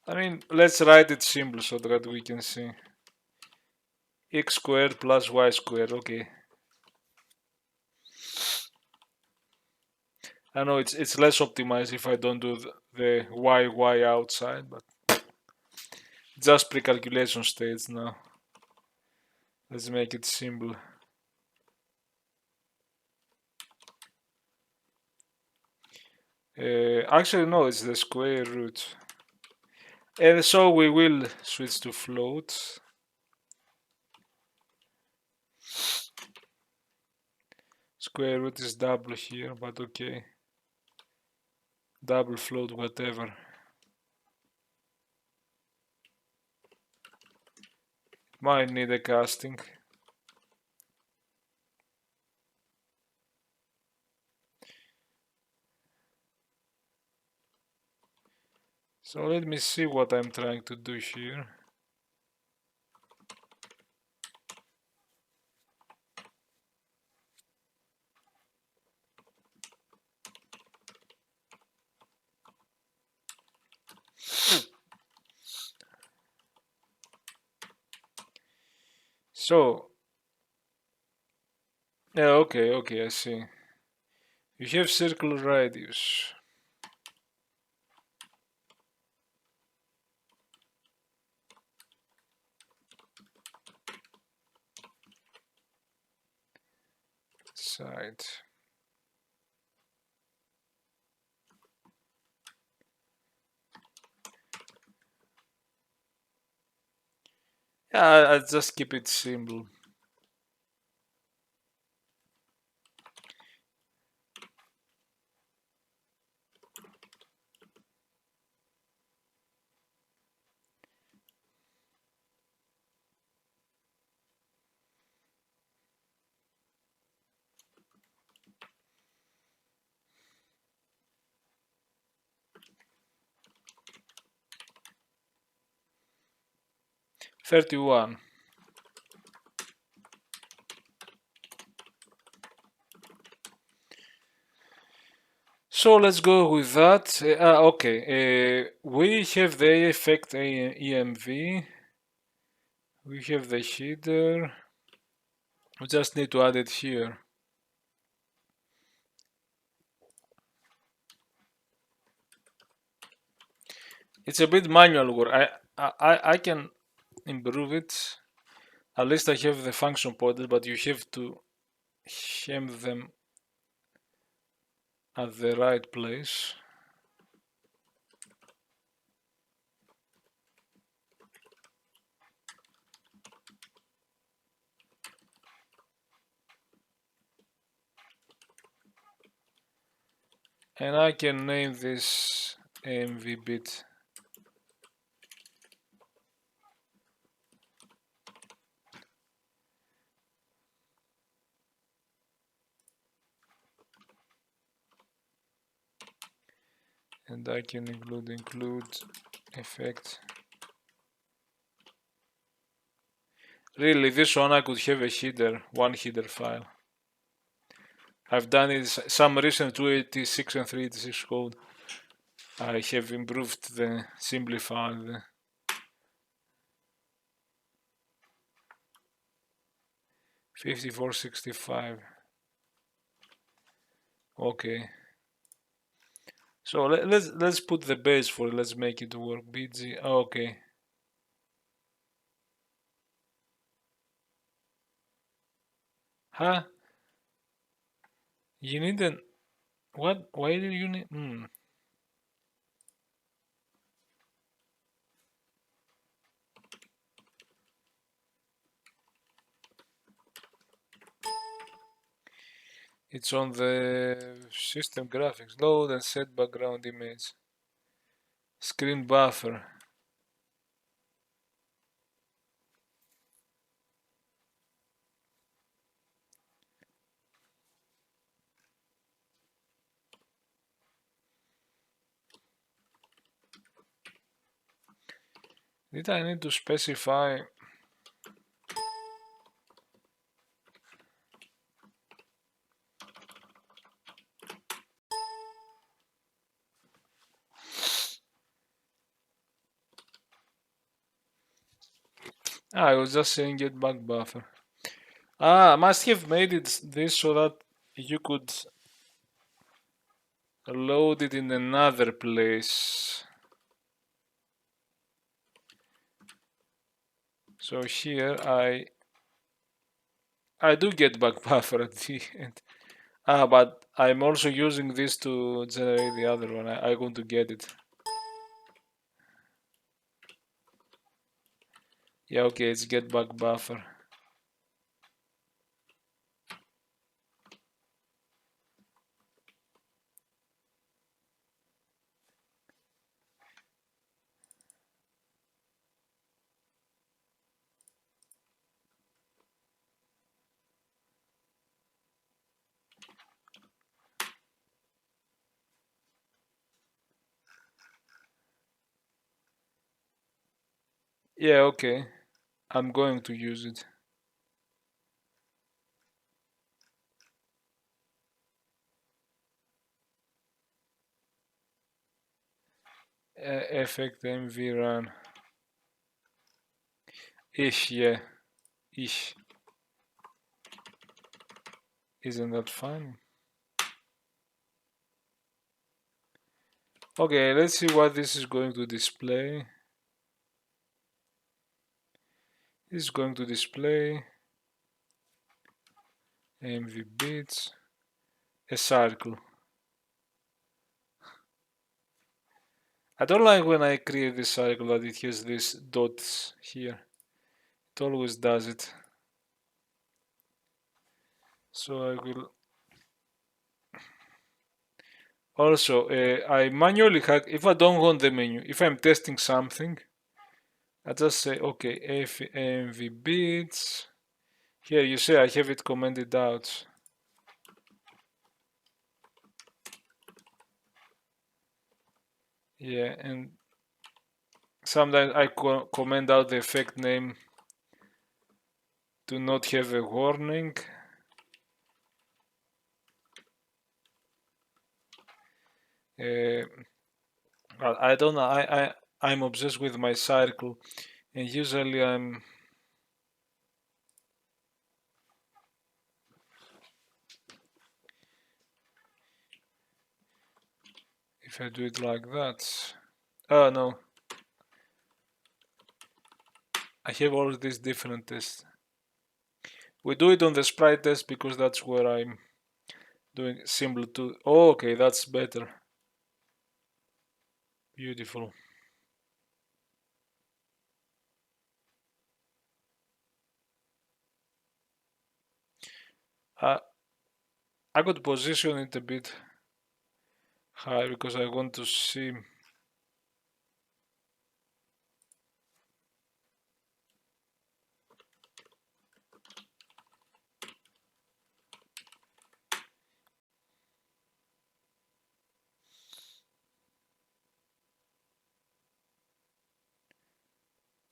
I mean, let's write it simple so that we can see. X squared plus y squared, okay. I know it's less optimized if I don't do the y outside, but just pre-calculation stage now. Let's make it simple. Actually, no, it's the square root. And so we will switch to float. Square root is double here, but okay. Double float, whatever. Might need a casting. So let me see what I'm trying to do here. So, yeah, okay, I see. You have circle radius. Side. Yeah, I'll just keep it simple. $31. So let's go with that. Okay, we have the effect EMV. We have the header. We just need to add it here. It's a bit manual work. I can improve it. At least I have the function pointer, but you have to hem them at the right place. And I can name this AMV bit. And I can include effect. Really, this one I could have a header, one header file. I've done it some recent 286 and 386 code. I have improved the simplified. 5465. Okay. So let's put the base for it. Let's make it work. BG. Okay. Huh? You need an what? Why do you need? It's on the system graphics. Load and set background image. Screen buffer. Did I need to specify? I was just saying get back buffer. I must have made it this so that you could load it in another place. So here I do get back buffer at the end. But I'm also using this to generate the other one. I want to get it. Yeah, okay, it's get back buffer. Yeah, okay. I'm going to use it. Effect MV run. Ish, yeah. Ish. Isn't that fun? Okay, let's see what this is going to display. This is going to display MV bits, a circle. I don't like when I create this circle that it has these dots here. It always does it. So I will also, I manually hack, if I don't want the menu, if I'm testing something, I just say, okay, MV bits. Here you see I have it commented out. Yeah, and sometimes I comment out the effect name to not have a warning. I don't know. I'm obsessed with my circle, and usually if I do it like that. Oh no, I have all these different tests. We do it on the sprite test because that's where I'm doing similar to. Oh, okay, that's better. Beautiful. I could position it a bit high because I want to see.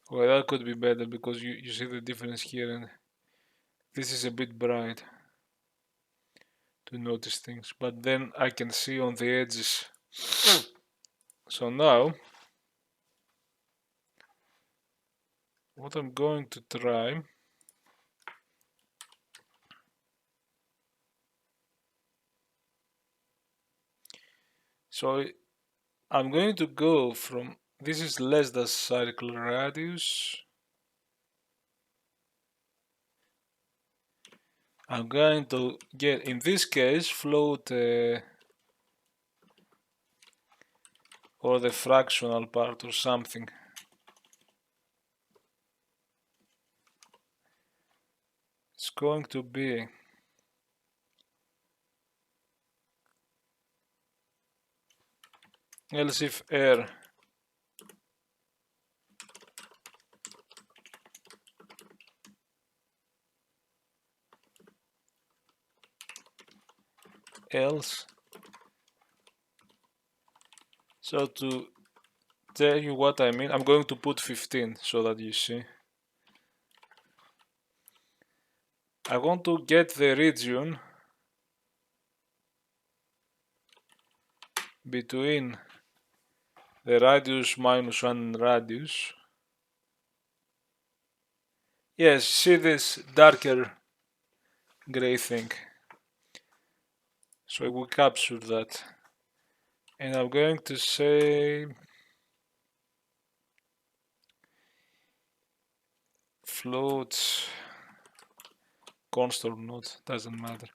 Well, that could be better because you see the difference here, and this is a bit bright to notice things, but then I can see on the edges. So now what I'm going to try, so I'm going to go from, this is less than circle radius. I'm going to get, in this case, float or the fractional part or something. It's going to be else if air else. So to tell you what I mean, I'm going to put 15 so that you see. I want to get the region between the radius minus 1 radius. Yes, see this darker gray thing. So I will capture that. And I'm going to say float const or not, doesn't matter.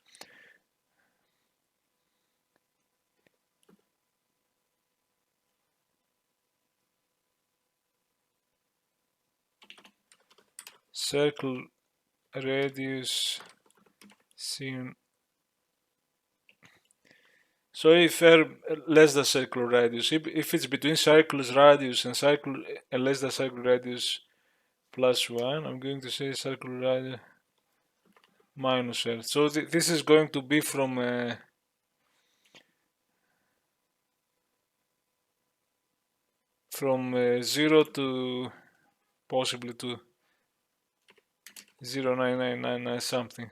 Circle radius seen. So if r less than circular radius, if it's between circle's radius and circle and less than circular radius plus 1, I'm going to say circular radius minus r. So this is going to be from 0 to possibly to 0.9999 something.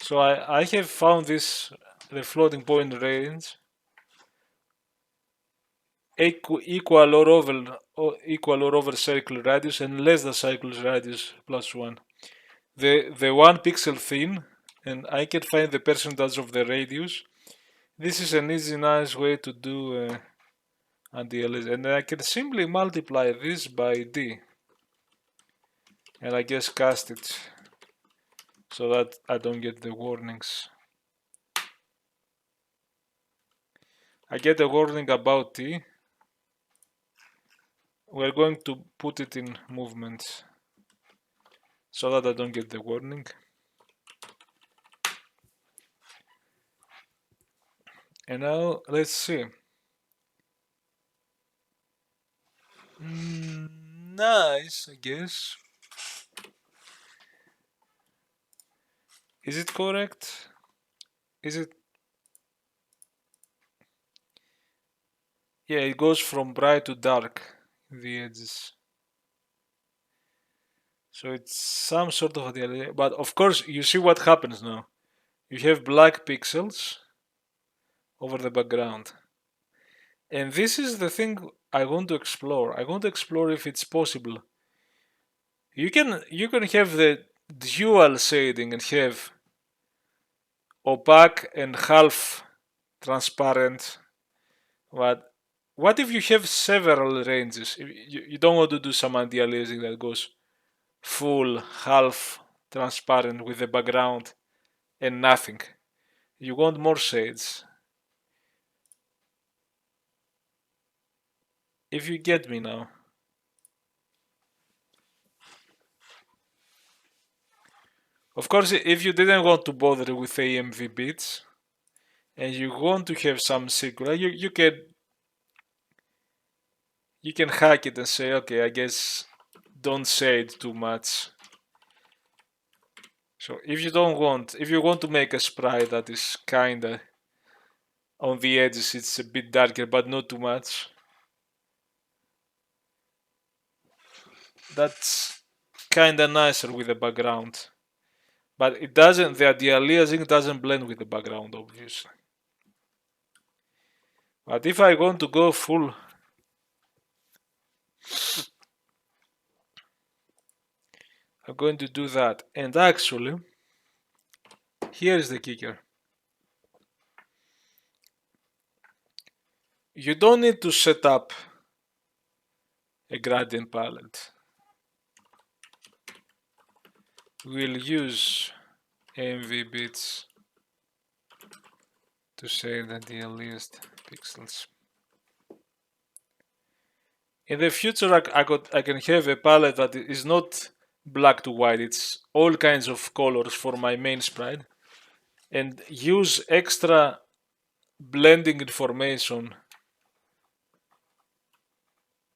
So I have found this the floating point range equal or over circular radius and less than circular radius plus 1. The 1 pixel thin, and I can find the percentage of the radius. This is an easy, nice way to do antialiased, and I can simply multiply this by d, and I guess cast it so that I don't get the warnings. I get a warning about t. We're going to put it in movement so that I don't get the warning. And now let's see. Nice, I guess. Is it correct? Is it? Yeah, it goes from bright to dark, the edges. So it's some sort of ideal, but of course you see what happens now. You have black pixels over the background. And this is the thing I want to explore. I want to explore if it's possible. You can have the dual shading and have opaque and half transparent. But what if you have several ranges? You don't want to do some anti-aliasing that goes full, half transparent with the background and nothing. You want more shades. If you get me now. Of course, if you didn't want to bother with AMV bits and you want to have some circular, you can hack it and say, okay, I guess don't shade too much. So if you want to make a sprite that is kinda on the edges, it's a bit darker but not too much. That's kinda nicer with the background. But it doesn't, the anti-aliasing doesn't blend with the background, obviously. But if I want to go full, I'm going to do that. And actually, here is the kicker. You don't need to set up a gradient palette. We'll use AMV bits to say that the earliest pixels. In the future, I can have a palette that is not black to white. It's all kinds of colors for my main sprite, and use extra blending information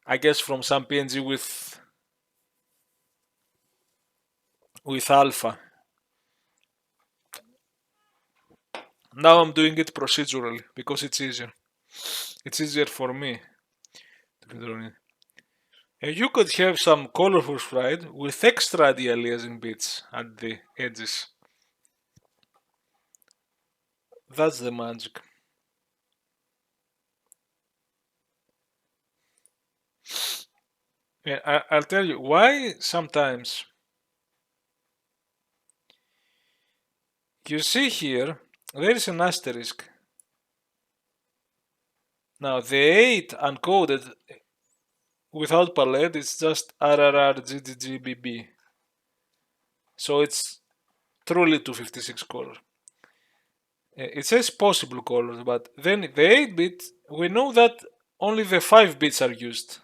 I guess from some PNG with alpha. Now I'm doing it procedurally because it's easier. It's easier for me to draw it. And you could have some colorful sprite with extra antialiasing bits at the edges. That's the magic. And I'll tell you why sometimes. You see here, there is an asterisk. Now the 8 uncoded without palette is just RRRGGGBB. So it's truly 256 colors. It says possible colors, but then the 8-bit, we know that only the 5 bits are used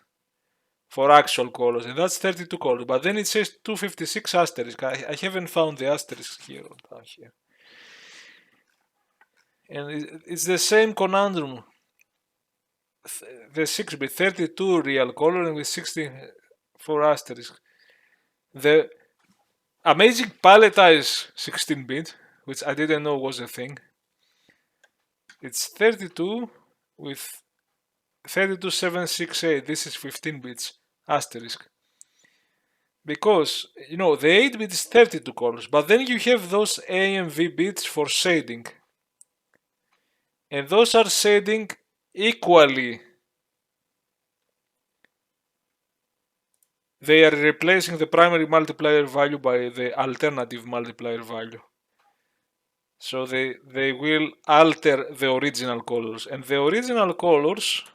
for actual colors, and that's 32 colors. But then it says 256 asterisk. I haven't found the asterisk here or down here. And it's the same conundrum. The 6-bit, 32 real color with 64 asterisk. The amazing palletized 16-bit, which I didn't know was a thing. It's 32 with 32768. This is 15 bits asterisk. Because, you know, the 8-bit is 32 colors, but then you have those AMV bits for shading. And those are shading equally. They are replacing the primary multiplier value by the alternative multiplier value. So they will alter the original colors. And the original colors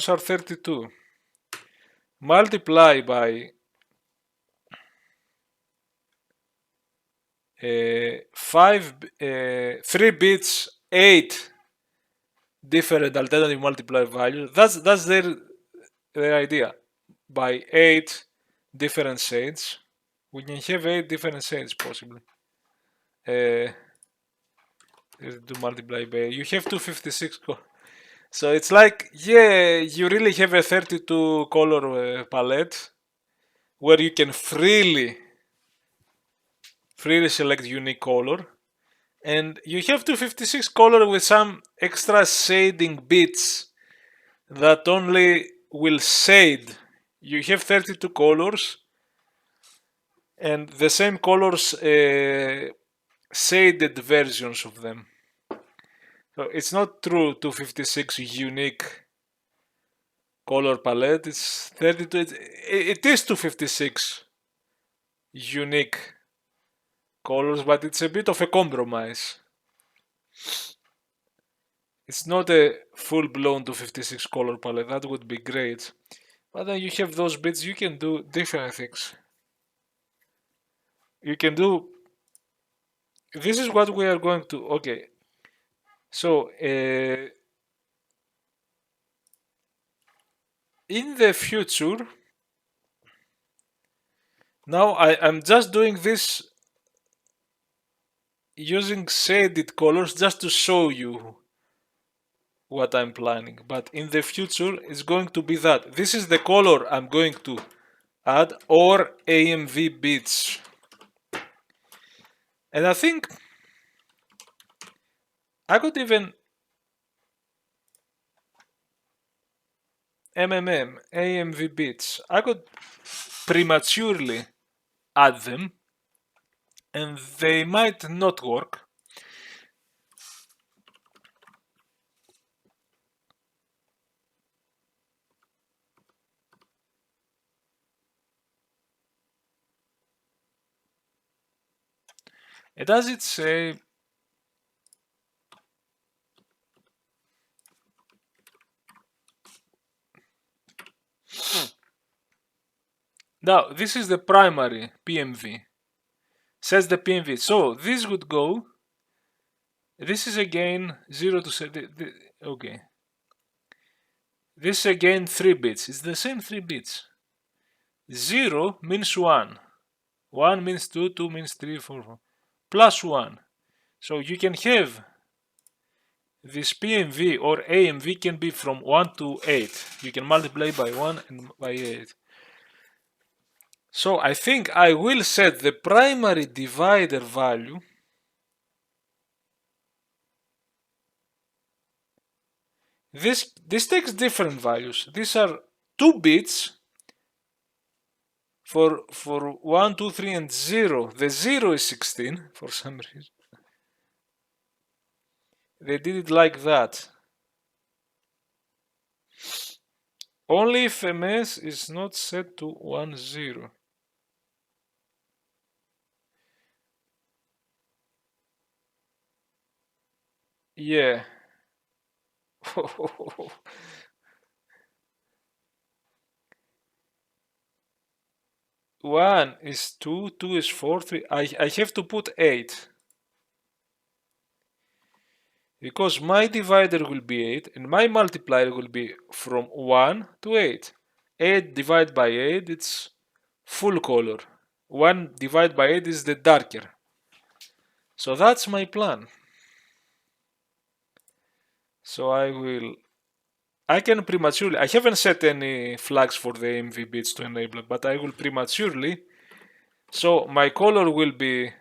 are 32. Multiply by 3 bits, 8 different alternative multiplier values. That's their idea. By 8 different shades, we can have 8 different shades possibly. To multiply by, you have 256 colors. So it's like, yeah, you really have a 32 color palette where you can freely select unique color, and you have 256 color with some extra shading bits that only will shade. You have 32 colors and the same colors shaded versions of them. So it's not true 256 unique color palette, it's 32. It is 256 unique colors, but it's a bit of a compromise. It's not a full-blown 256 color palette, that would be great. But then you have those bits, you can do different things. You can do, this is what we are going to, okay. So, in the future, now I'm just doing this using shaded colors just to show you what I'm planning. But in the future, it's going to be that. This is the color I'm going to add, or AMV bits. And I think I could even AMV bits. I could prematurely add them and they might not work. And does it say now this is the primary PMV, says the PMV. So this would go, this is again 0 to 7, okay. This is again 3 bits, it's the same 3 bits. 0 means 1, 1 means 2, 2 means 3, 4, 4, plus 1. So you can have this PMV or AMV can be from 1 to 8. You can multiply by 1 and by 8. So I think I will set the primary divider value This takes different values. These are 2 bits for 1, 2, 3 and 0. The 0 is 16 for some reason. They did it like that. Only if MS is not set to 1, 0. Yeah. One is 2, 2 is 4, 3. I have to put 8. Because my divider will be 8 and my multiplier will be from 1 to 8. 8 divided by 8, it's full color. 1 divided by 8 is the darker. So that's my plan. So I can prematurely, I haven't set any flags for the AMV bits to enable it, but I will prematurely, so my color will be,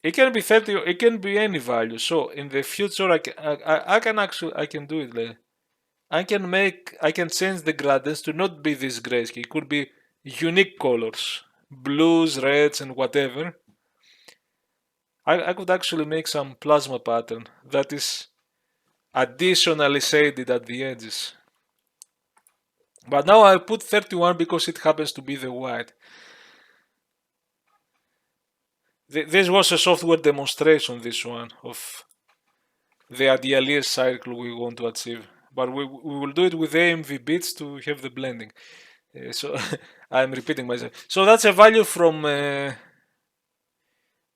it can be 30, it can be any value. So in the future, I can do it later. I can change the gradients to not be this grayscale. It could be unique colors, blues, reds, and whatever. I could actually make some plasma pattern that is additionally shaded at the edges. But now I put 31 because it happens to be the white. This was a software demonstration, this one, of the antialiased cycle we want to achieve. But we will do it with AMV bits to have the blending. So I'm repeating myself. So that's a value from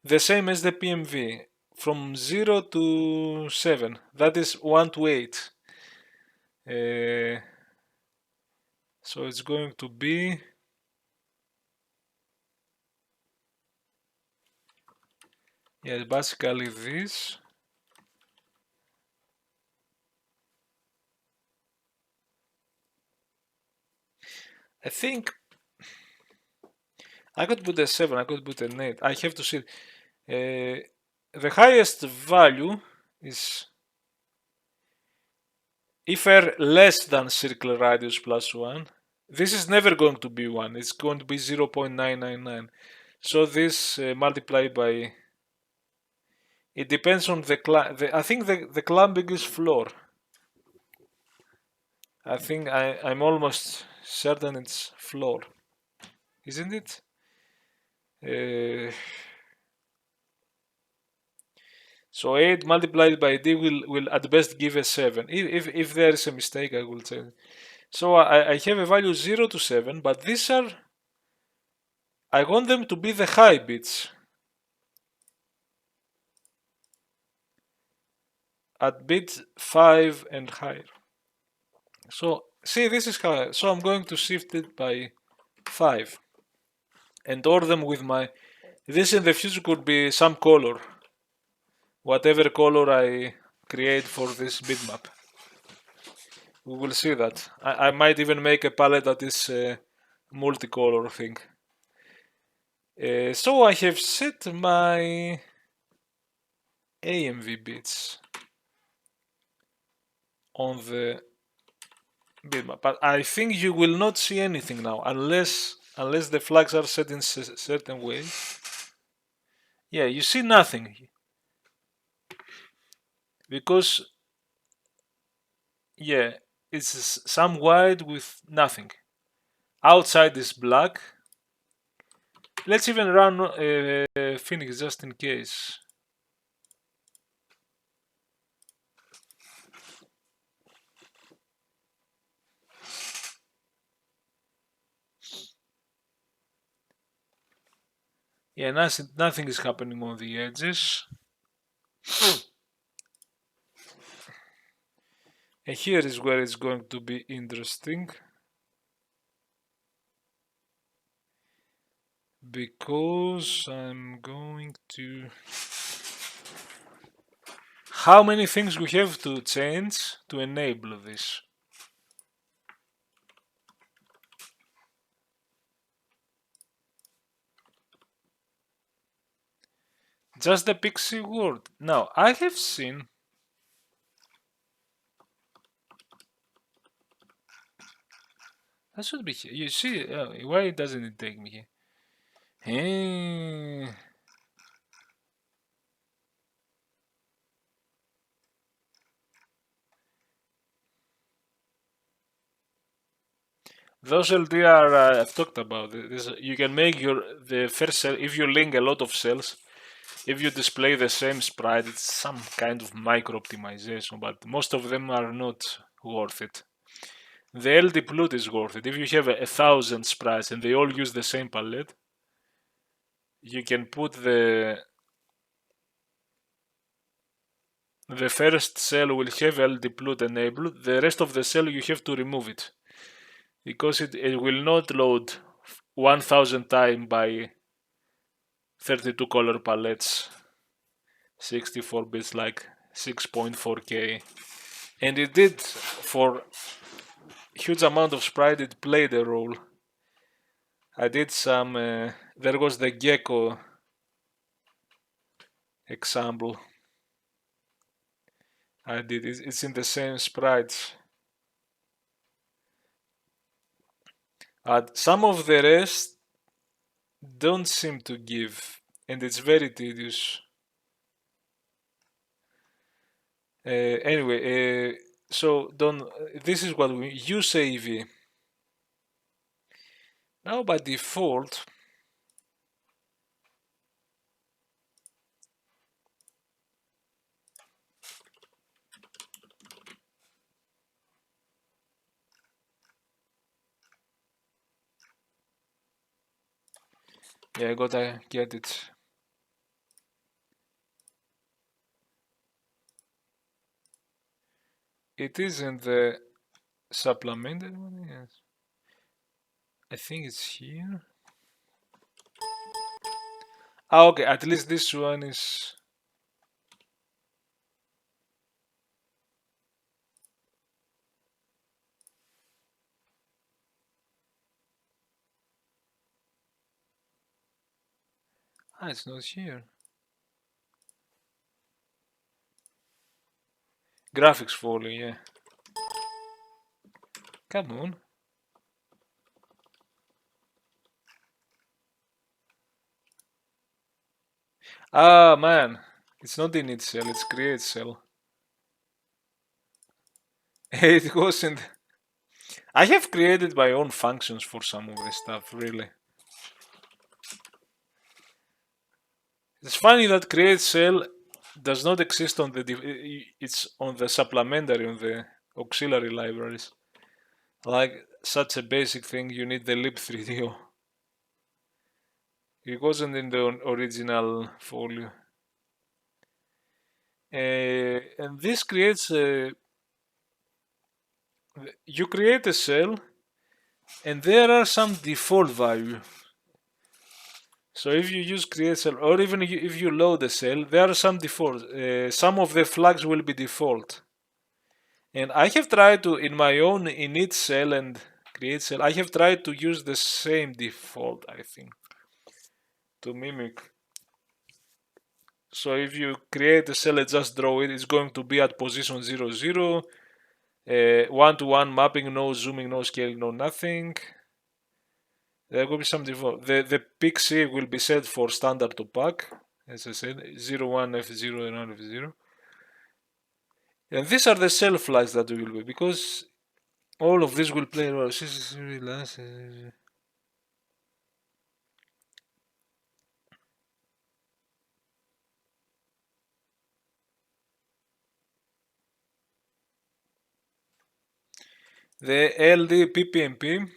the same as the PMV, from 0 to 7. That is 1 to 8. So it's going to be basically this. I think I could put a 7, I could put an 8. I have to see. The highest value is if r less than circle radius plus 1. This is never going to be 1. It's going to be 0.999. So this multiplied by... It depends on I think the clumping is floor. I think I'm almost certain it's floor. Isn't it? So 8 multiplied by d will at best give a 7. If there is a mistake, I will tell. So I have a value 0 to 7, but these are... I want them to be the high bits. At bit 5 and higher. So see, this is how. So I'm going to shift it by 5 and order them with my... This in the future could be some color. Whatever color I create for this bitmap. We will see that. I might even make a palette that is multicolor thing. So I have set my AMV bits on the bitmap, but I think you will not see anything now unless the flags are set in a certain way. Yeah, you see nothing because yeah, it's some white with nothing. Outside is black. Let's even run Phoenix just in case. Yeah, nothing is happening on the edges. And here is where it's going to be interesting. Because I'm going to how many things we have to change to enable this? Just the PIXC word. Now, I have seen. That should be here. You see, why doesn't it take me here? Those LD are, I've talked about this. You can make the first cell, if you link a lot of cells, if you display the same sprite, it's some kind of micro optimization, but most of them are not worth it. The LD plot is worth it. If you have 1,000 sprites and they all use the same palette, you can put the first cell will have LD plot enabled. The rest of the cell you have to remove it because it will not load 1,000 times by 32 color palettes, 64 bits, like 6.4K, and it did for huge amount of sprite. It played a role. I did some. There was the gecko example. I did. It's in the same sprites. Some of the rest don't seem to give, and it's very tedious. Anyway, so don't. This is what we use AV. Now by default, yeah, I gotta get it. It is in the supplementary one, yes. I think it's here. Okay, at least this one is. It's not here. Graphics folio, yeah. Come on. Man, it's not init cell, it's create cell. It wasn't. I have created my own functions for some of this stuff, really. It's funny that create cell does not exist on the. It's on the supplementary, on the auxiliary libraries. Like such a basic thing, you need the lib3do. It wasn't in the original folio. And this creates a. You create a cell, and there are some default value. So if you use create cell, or even if you load a cell, there are some defaults. Some of the flags will be default. And I have tried to, in my own init cell and create cell, I have tried to use the same default, I think, to mimic. So if you create a cell and just draw it, it's going to be at position 0, 0, one-to-one mapping, no zooming, no scaling, no nothing. There will be some default. The PIXC will be set for standard opaque, as I said, 0, 1, F0, and 1, F0. And these are the cell flags that will be, because all of this will play a role. The LD PPMP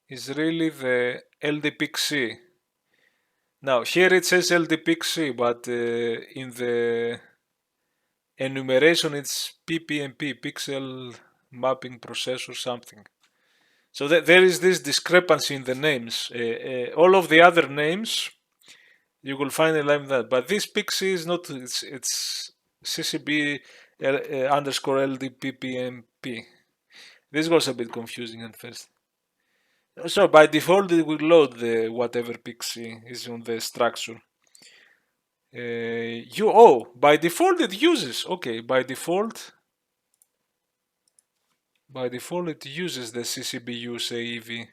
is really the LD PIXC. Now here it says LD PIXC, but in the enumeration it's PPMP, pixel mapping processor something. So there is this discrepancy in the names. All of the other names you will find it like that, but this PIXC is not. It's CCB underscore LDPPMP. This was a bit confusing at first. So by default it will load the whatever PIXC is on the structure. By default it uses, okay, by default it uses the CCB use AEV.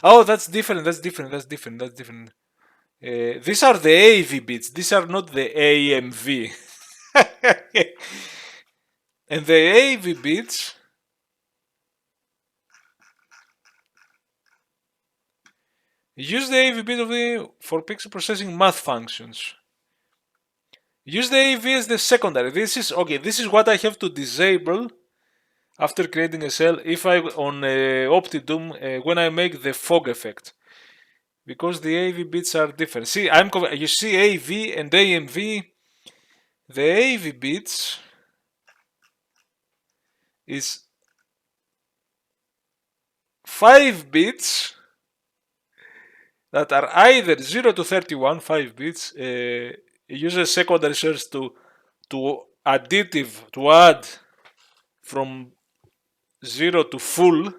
Oh, that's different. These are the AEV bits. These are not the AMV. And the AEV bits use the AEV bit for pixel processing math functions. Use the AEV as the secondary. This is what I have to disable after creating a cell if I on Optidum when I make the fog effect. Because the AV bits are different. See, you see AV and AMV. The AV bits is 5 bits that are either 0 to 31, 5 bits. It uses secondary cells to add from 0 to full,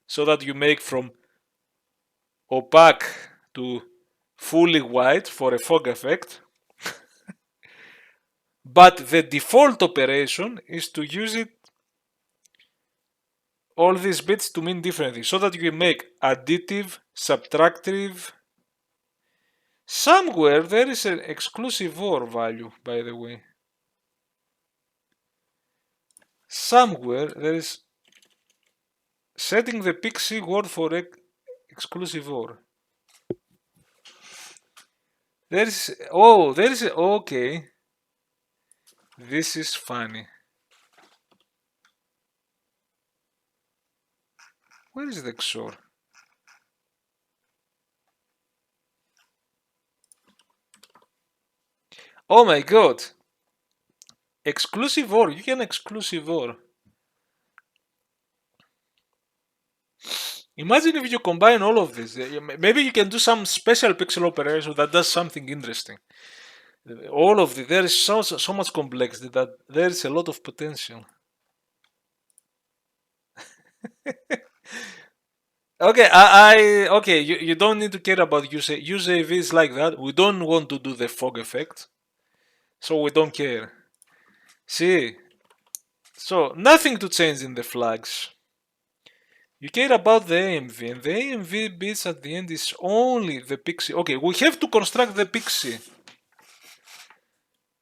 so that you make from opaque to fully white for a fog effect. But the default operation is to use all these bits to mean different things, so that you can make additive, subtractive. Somewhere there is an exclusive OR value, by the way. Somewhere there is setting the PIXC word for exclusive OR. Okay. This is funny. Where is the XOR? Oh my god. Exclusive OR. You can exclusive OR. Imagine if you combine all of this. Maybe you can do some special pixel operation that does something interesting. All of this. There is so much complexity that there is a lot of potential. Okay, okay. You don't need to care about use AVs like that. We don't want to do the fog effect, so we don't care. See, so nothing to change in the flags. You care about the AMV, and the AMV bits at the end is only the PIXC. Okay, we have to construct the PIXC.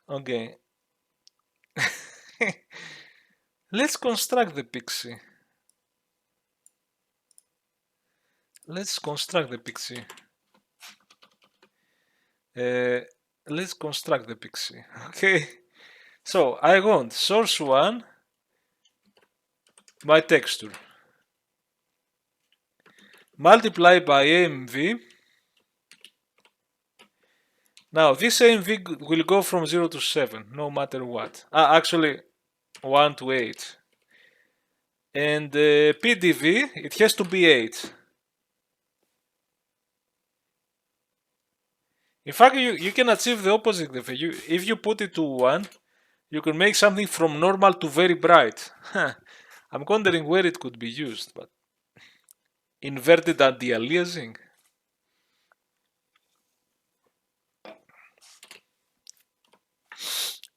Okay. Let's construct the PIXC. Let's construct the PIXC. Let's construct the PIXC. Okay. So I want source 1, my texture, multiply by AMV. Now this AMV will go from 0 to 7, no matter what. Actually 1 to 8. And PDV, it has to be 8. In fact, you can achieve the opposite effect. If you put it to 1, you can make something from normal to very bright. I'm wondering where it could be used, but inverted anti-aliasing.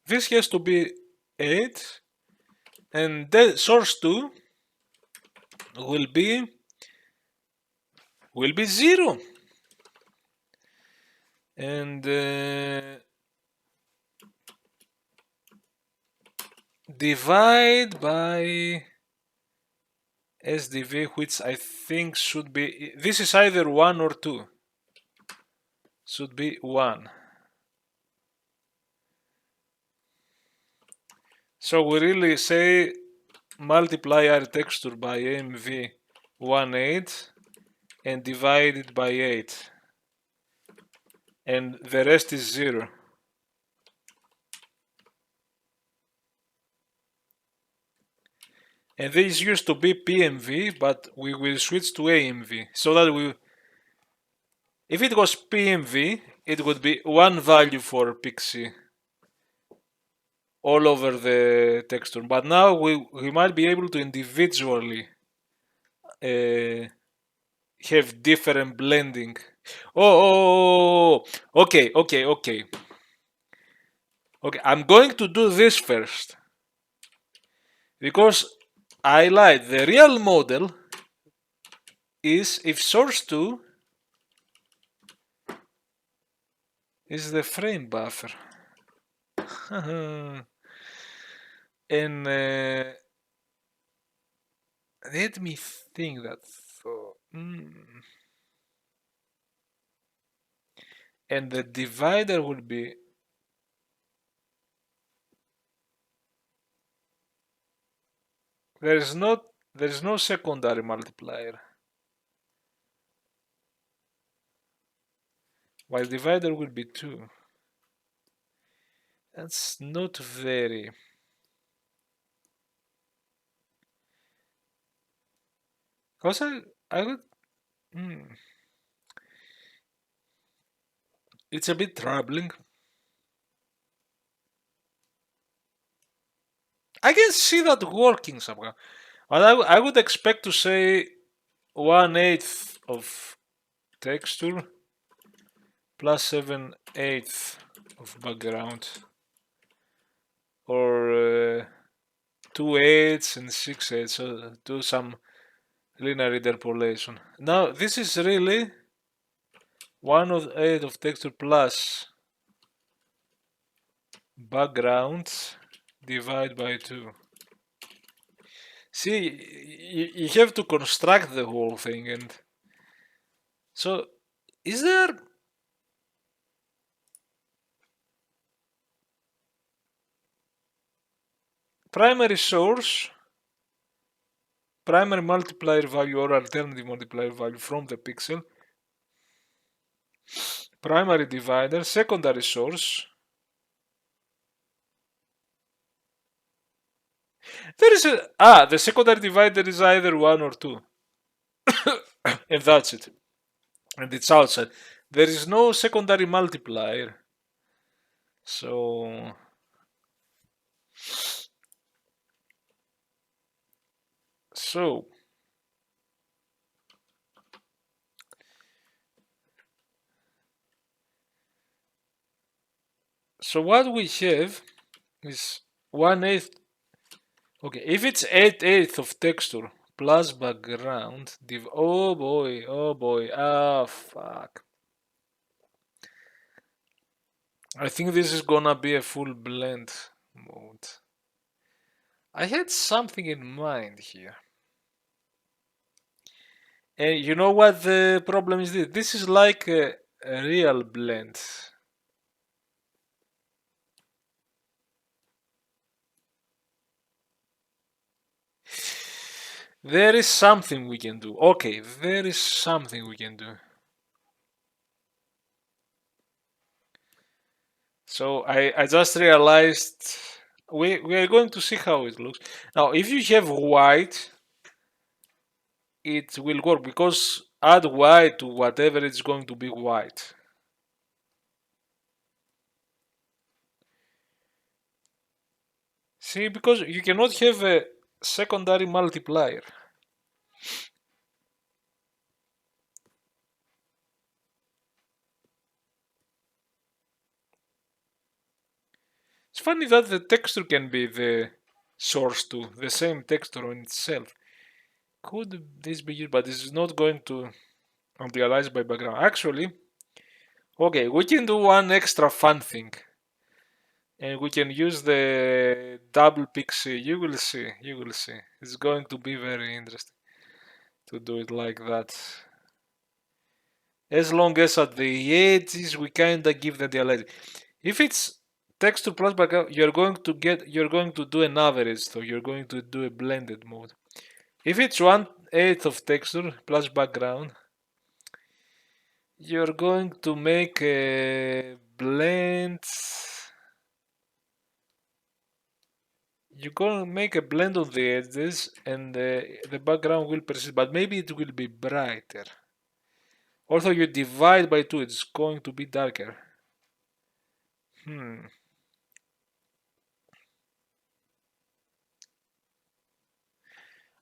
This has to be 8, and the source 2 will be 0. And divide by SDV, which I think should be, this is either 1 or 2. Should be 1. So we really say multiply our texture by AMV 1/8 and divide it by 8. And the rest is 0. And this used to be PMV, but we will switch to AMV, so that if it was PMV, it would be one value for PIXC all over the texture. But now we might be able to individually have different blending. Oh, okay. Okay, I'm going to do this first because I lied. The real model is if source 2 is the frame buffer. And let me think that thought. And the divider will be there's no secondary multiplier. While divider will be 2. That's not very. Cause I would. It's a bit troubling. I can see that working somehow, but I would expect to say 1/8 of texture plus 7/8 of background, or 2/8 and 6/8. So do some linear interpolation. Now this is really 1/8 of texture plus background divide by 2. See, you have to construct the whole thing, and so is there primary source, primary multiplier value or alternative multiplier value from the pixel, primary divider, secondary source. There is the secondary divider is either 1 or 2. And that's it. And it's outside. There is no secondary multiplier. So what we have is 1/8. Okay, if it's 8/8 of texture plus background oh boy, ah fuck. I think this is gonna be a full blend mode. I had something in mind here. And you know what the problem is? This is like a real blend. There is something we can do. Okay, there is something we can do. So I just realized we are going to see how it looks. Now, if you have white, it will work because add white to whatever it's going to be white. See, because you cannot have a secondary multiplier. It's funny that the texture can be the source too, the same texture on itself. Could this be used, but this is not going to antialize by background. Actually, okay, we can do one extra fun thing. And we can use the double PIXC. You will see. It's going to be very interesting to do it like that. As long as at the edges we kinda give the antialiased. If it's texture plus background, you're going to do an average, so you're going to do a blended mode. If it's 1/8 of texture plus background, you're going to make a blend. You're going to make a blend of the edges, and the background will persist, but maybe it will be brighter. Also, you divide by 2, it's going to be darker.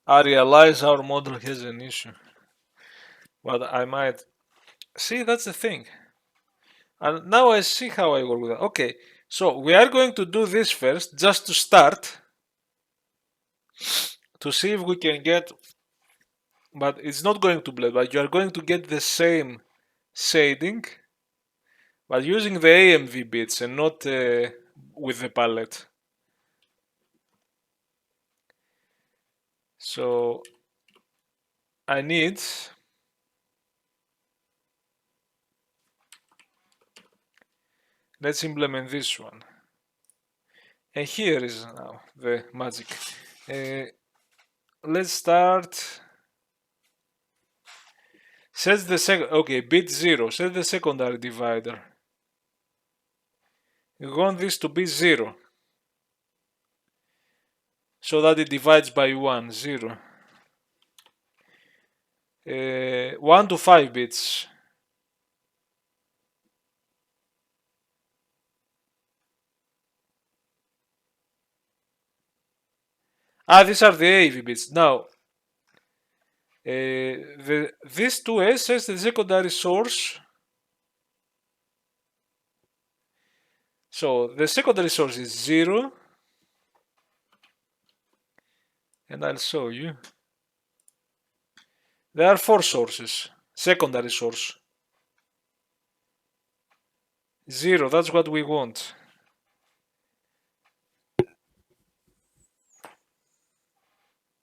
I realize our model has an issue, but I might see. That's the thing. And now I see how I work with that. Okay, so we are going to do this first, just to start, to see if we can get, but it's not going to blend, but you are going to get the same shading, but using the AMV bits and not with the palette. So I need, let's implement this one. And here is now the magic. Let's start. Set the second, okay, bit 0. Set the secondary divider. You want this to be 0. So that it divides by 1, 0. 1 to 5 bits. These are the AV bits. Now, this 2S says the secondary source. So the secondary source is 0. And I'll show you. There are 4 sources. Secondary source. 0, that's what we want.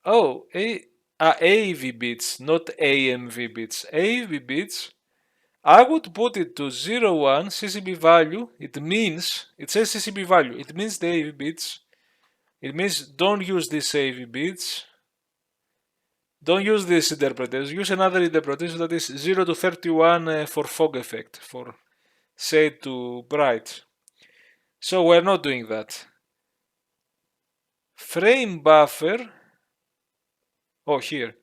Oh, AV bits, not AMV bits. AV bits, I would put it to 0, 1, CCB value. It means, it says CCB value, it means the AV bits. It means don't use these AV bits. Don't use this interpretation. Use another interpretation that is 0 to 31 for fog effect, for shade to bright. So we're not doing that. Frame buffer, oh here,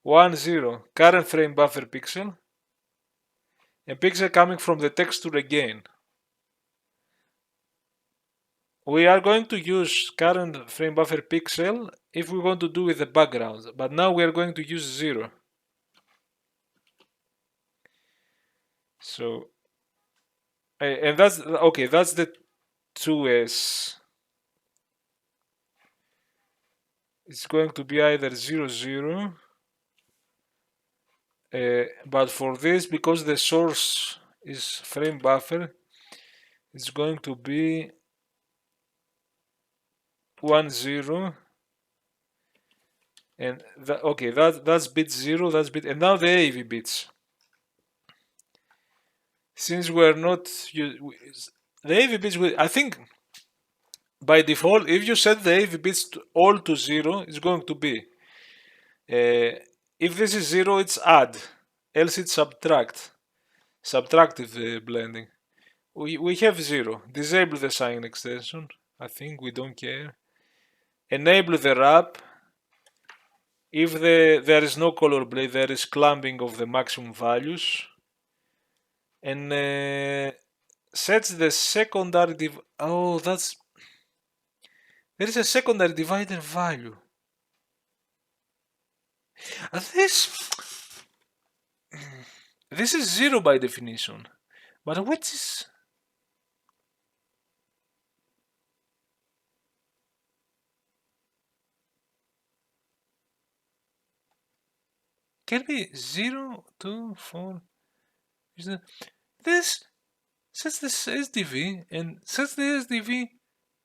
1, 0, current frame buffer pixel, and pixel coming from the texture again. We are going to use current frame buffer pixel if we want to do with the background, but now we are going to use 0. So, and that's, okay, that's the 2S. It's going to be either 0, 0, but for this, because the source is frame buffer, it's going to be 1, 0, and okay, that's bit 0, that's bit, and now the AV bits. Since we're not, the AV bits, I think by default, if you set the AV bits all to 0, it's going to be, if this is 0, it's add, else it's subtract, subtractive blending. We have 0, disable the sign extension, I think we don't care, enable the wrap. If there is no color blade, there is clumping of the maximum values, and sets the secondary oh, that's, there is a secondary divider value. This is 0 by definition, but what is, can be 0, 2, 4. This sets this SDV and sets the SDV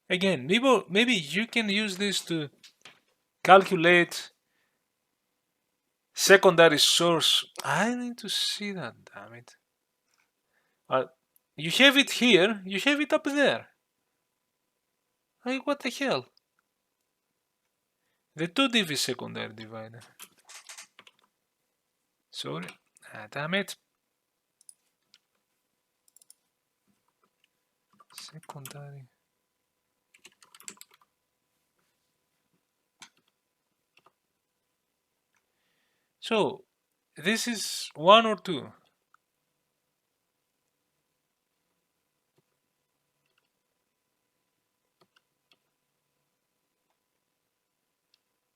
again. Maybe you can use this to calculate secondary source. I need to see that, damn it. You have it here, you have it up there. Like, what the hell? The 2dV secondary divider. Sorry. Damn it. Secondary. So, this is 1 or 2?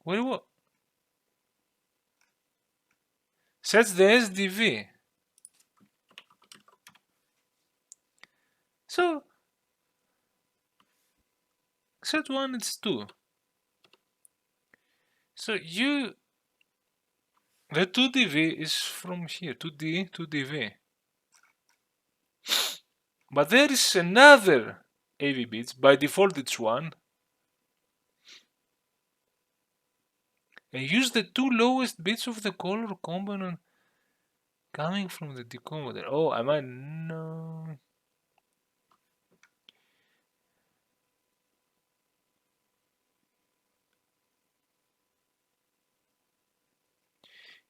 What? sets the SDV. So set 1 it's 2. So the 2dv is from here, 2d, 2dv. But there is another AV bits, by default it's 1. And use the 2 lowest bits of the color component coming from the decoder. Oh, I might know.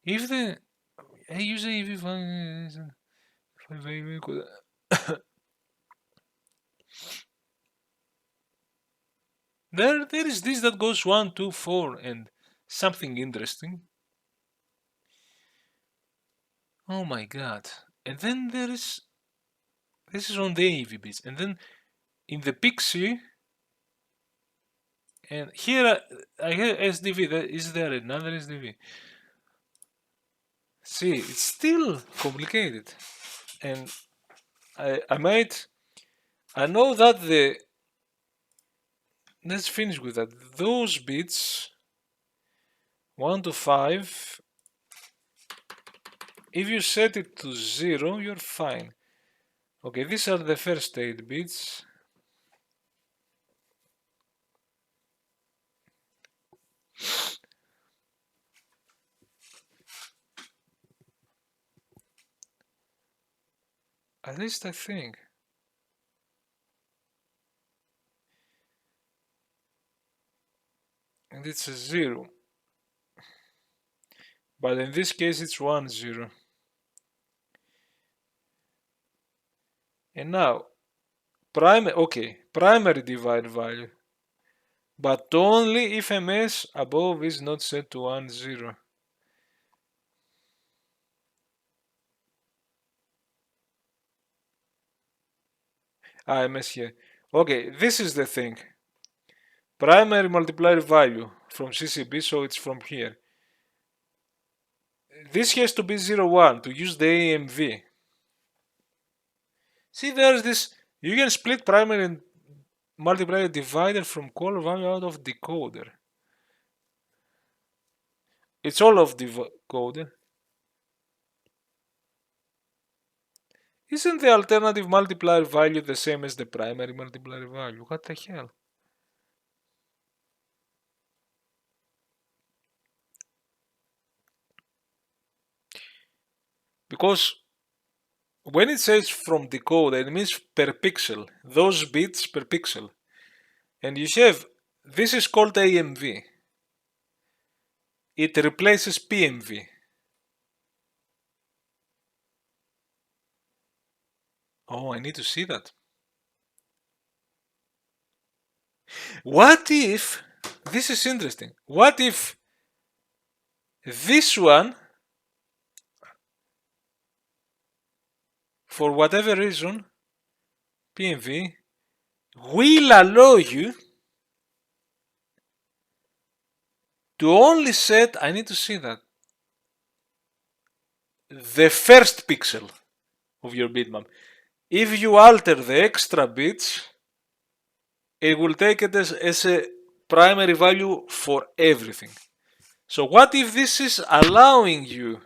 If the I use AV function, there is this that goes 1, 2, 4, and something interesting. Oh my god! And then there is this is on the AV bits, and then in the PIXC, and here I have SDV. Is there another SDV? See, it's still complicated, and I know that let's finish with that. Those bits 1 to 5, if you set it to 0, you're fine. Okay, these are the first 8 bits. At least I think. And it's a 0. But in this case it's 1, 0. And now, primary divide value. But only if MS above is not set to 1, 0. MS here. Okay, this is the thing. Primary multiplier value from CCB, so it's from here. This has to be 0, 1 to use the AMV. See, there's this, you can split primary and multiplier divider from color value out of decoder. It's all of decoder. Isn't the alternative multiplier value the same as the primary multiplier value? What the hell? Because when it says from decoder, it means per pixel, those bits per pixel. And you have, this is called AMV. It replaces PMV. Oh, I need to see that. What if, this is interesting, what if this one, for whatever reason, PMV, will allow you to only set, I need to see that, the first pixel of your bitmap. If you alter the extra bits, it will take it as a primary value for everything. So what if this is allowing you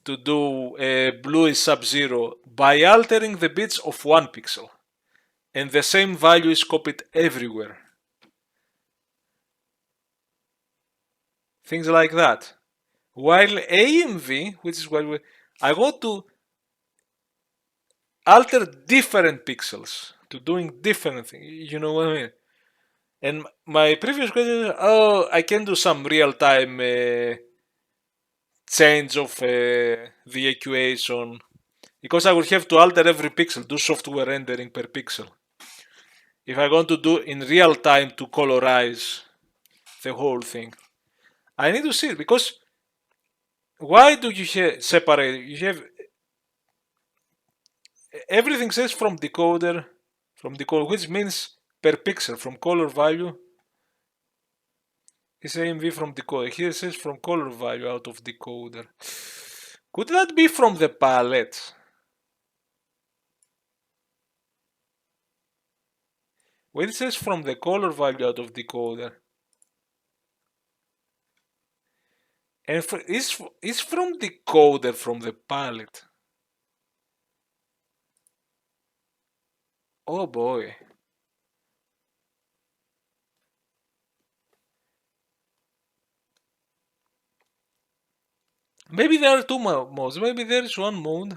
to do blue is sub-zero by altering the bits of 1 pixel, and the same value is copied everywhere? Things like that. While AMV, which is what I want to alter different pixels to doing different things. You know what I mean? And my previous question is, oh, I can do some real-time change of the equation, because I will have to alter every pixel, do software rendering per pixel. If I want to do in real time to colorize the whole thing, I need to see it, because why do you separate? You have everything says from decoder, which means per pixel, from color value is AMV from decoder. Here it says from color value out of decoder. Could that be from the palette? When it says from the color value out of decoder. And is from decoder from the palette? Oh boy. Maybe there are two modes. Maybe there is one mode.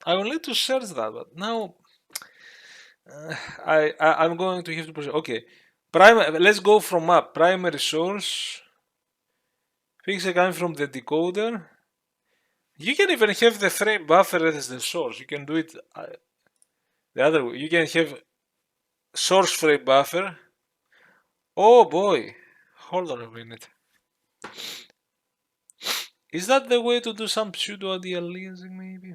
I will need to search that, but now I'm going to have to push. Okay, let's go from up. Primary source. PIXC coming from the decoder. You can even have the frame buffer as the source. You can do it the other way. You can have source frame buffer. Oh boy, hold on a minute. Is that the way to do some pseudo anti-aliasing maybe?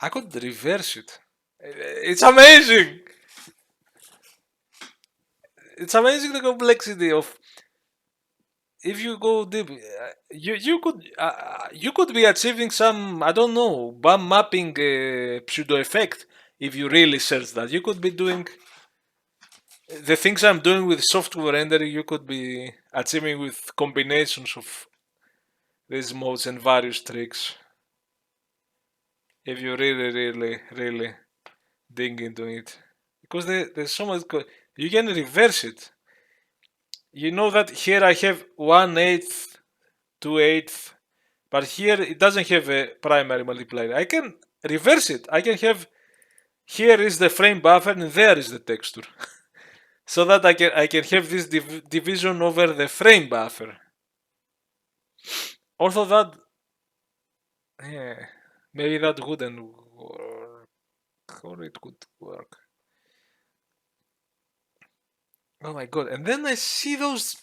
I could reverse it. It's amazing. It's amazing the complexity of. If you go deep, you could be achieving some, I don't know, BAM mapping pseudo effect if you really search that. You could be doing the things I'm doing with software rendering. You could be achieving with combinations of these modes and various tricks. If you really dig into it, because there's so much. You can reverse it. You know that here I have 1/8, 2/8, but here it doesn't have a primary multiplier. I can reverse it. I can have here is the frame buffer and there is the texture, so that I can have this division over the frame buffer. Also that, yeah, maybe that wouldn't work, or it could work. Oh my god! And then I see those,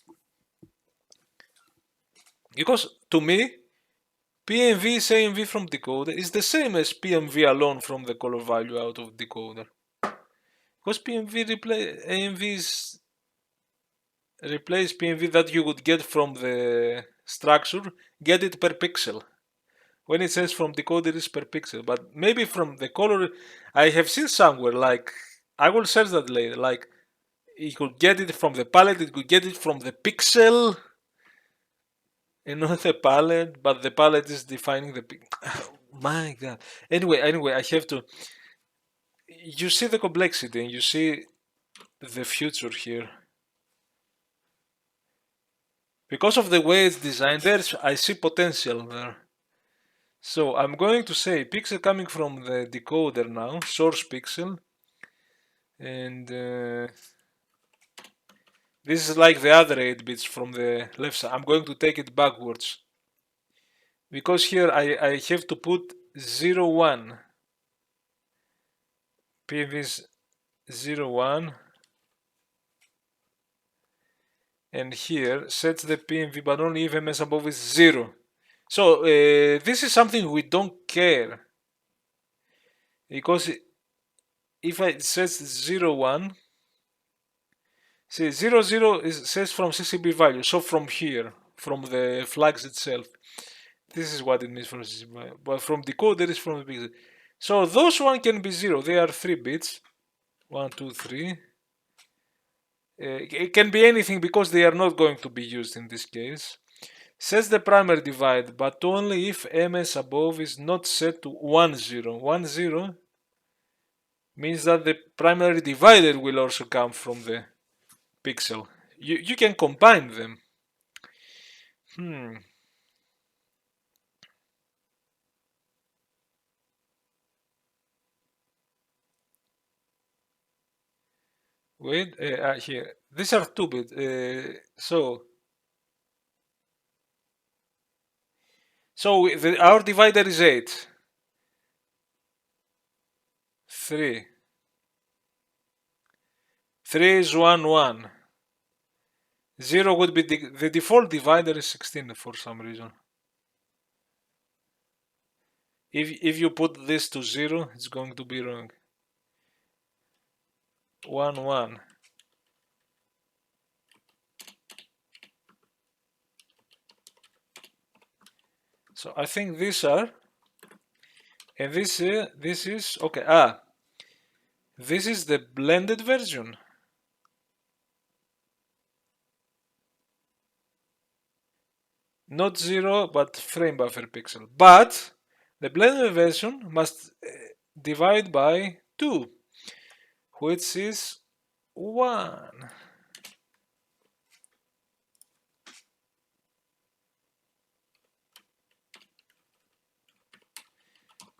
because to me, PMV AMV from decoder is the same as PMV alone from the color value out of decoder. Because AMVs replace PMV that you would get from the structure, get it per pixel. When it says from decoder, it's per pixel. But maybe from the color, I have seen somewhere, like, I will search that later, like, it could get it from the palette, it could get it from the pixel, and not the palette, but the palette is defining the my god. Anyway, I have to. You see the complexity, and you see the future here. Because of the way it's designed, I see potential there. So I'm going to say pixel coming from the decoder now, source pixel, and this is like the other 8 bits from the left side. I'm going to take it backwards, because here I have to put 0, 1. PV is 0, 1, and here sets the PMV, but only if MS above is 0. So this is something we don't care, because if I set 0, 1, see 0, 0 is says from CCB value, so from here, from the flags itself. This is what it means from CCB value, but from decoder is from the pixel. So those one can be 0, they are 3 bits, 1, 2, 3. It can be anything because they are not going to be used in this case. Sets the primary divide, but only if MS above is not set to 1, 0. 1, 0 means that the primary divider will also come from the pixel. You can combine them. Wait, here. These are 2 bits. Our divider is 8. 3. 3 is 1, 1. 0 would be the default divider is 16 for some reason. If you put this to 0, it's going to be wrong. 1, 1. So I think these are, and this is okay. This is the blended version. Not 0, but frame buffer pixel. But the blended version must divide by 2, which is 1.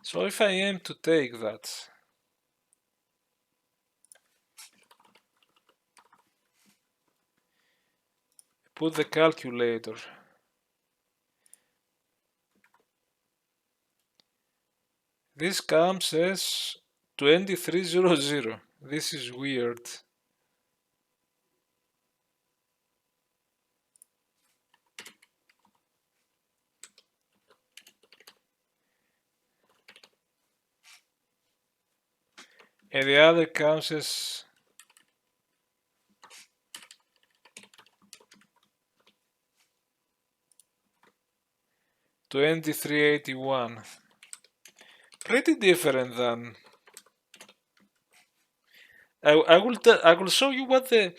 So if I aim to take that, put the calculator, this comes as 2300. This is weird. And the other comes as 2381. Pretty different than. I will show you what the.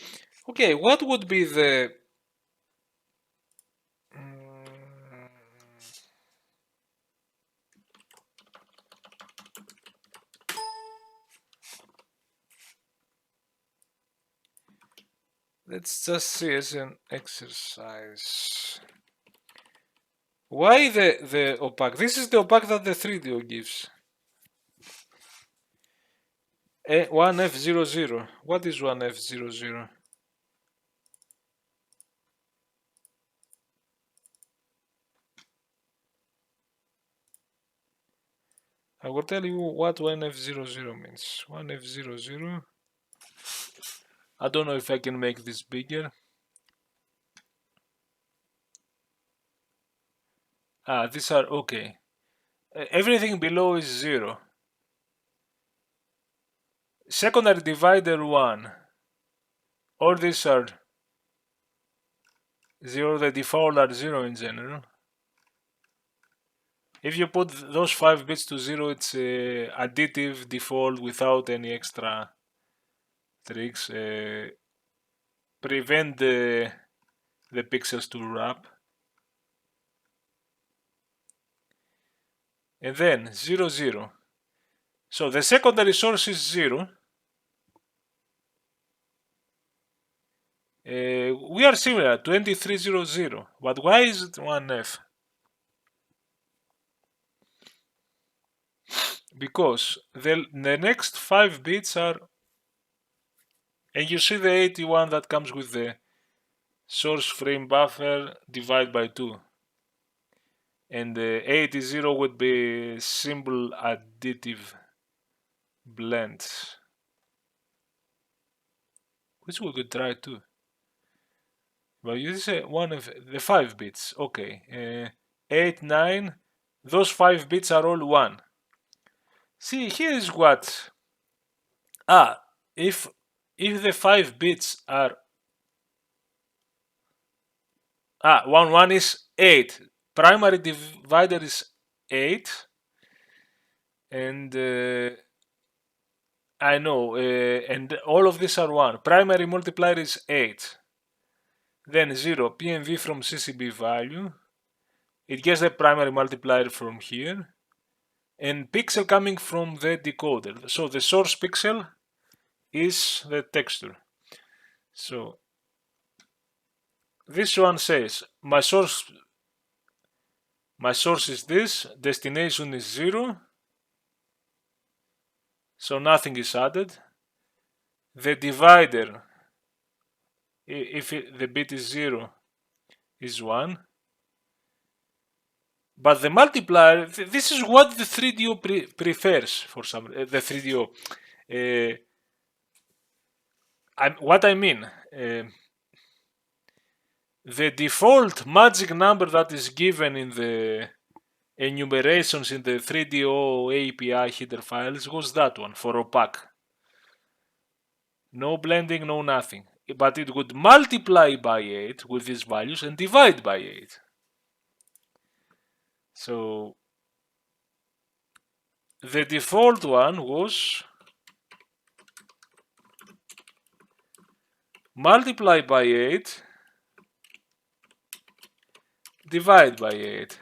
Okay, what would be the. Let's just see as an exercise. Why the opaque? This is the opaque that the 3DO gives. 1F00. What is 1F00? I will tell you what 1F00 means. 1F00. I don't know if I can make this bigger. These are okay. Everything below is 0. Secondary divider 1. All these are 0. The default are 0 in general. If you put those 5 bits to 0, it's additive default without any extra tricks. Prevent the pixels to wrap. And then 0, 0. So the secondary source is 0. We are similar, 2300. But why is it 1F? Because the next 5 bits are, and you see the 81 that comes with the source frame buffer divided by 2. And the 80 would be simple additive blend, which we could try too. But you say one of the 5 bits, okay. 8, 9, those 5 bits are all 1. See, here is what. If the 5 bits are 1 is 8. Primary divider is 8, and I know, and all of these are 1. Primary multiplier is 8. Then 0, PMV from CCB value. It gets the primary multiplier from here. And pixel coming from the decoder. So the source pixel is the texture. So this one says my source is this, destination is 0. So nothing is added. The divider, if the bit is 0, is 1. But the multiplier, this is what the 3DO prefers for some, the 3DO. What I mean, the default magic number that is given in the enumerations in the 3DO API header files was that one for opaque. No blending, no nothing. But it would multiply by 8 with these values and divide by 8. So the default one was multiply by 8, divide by 8,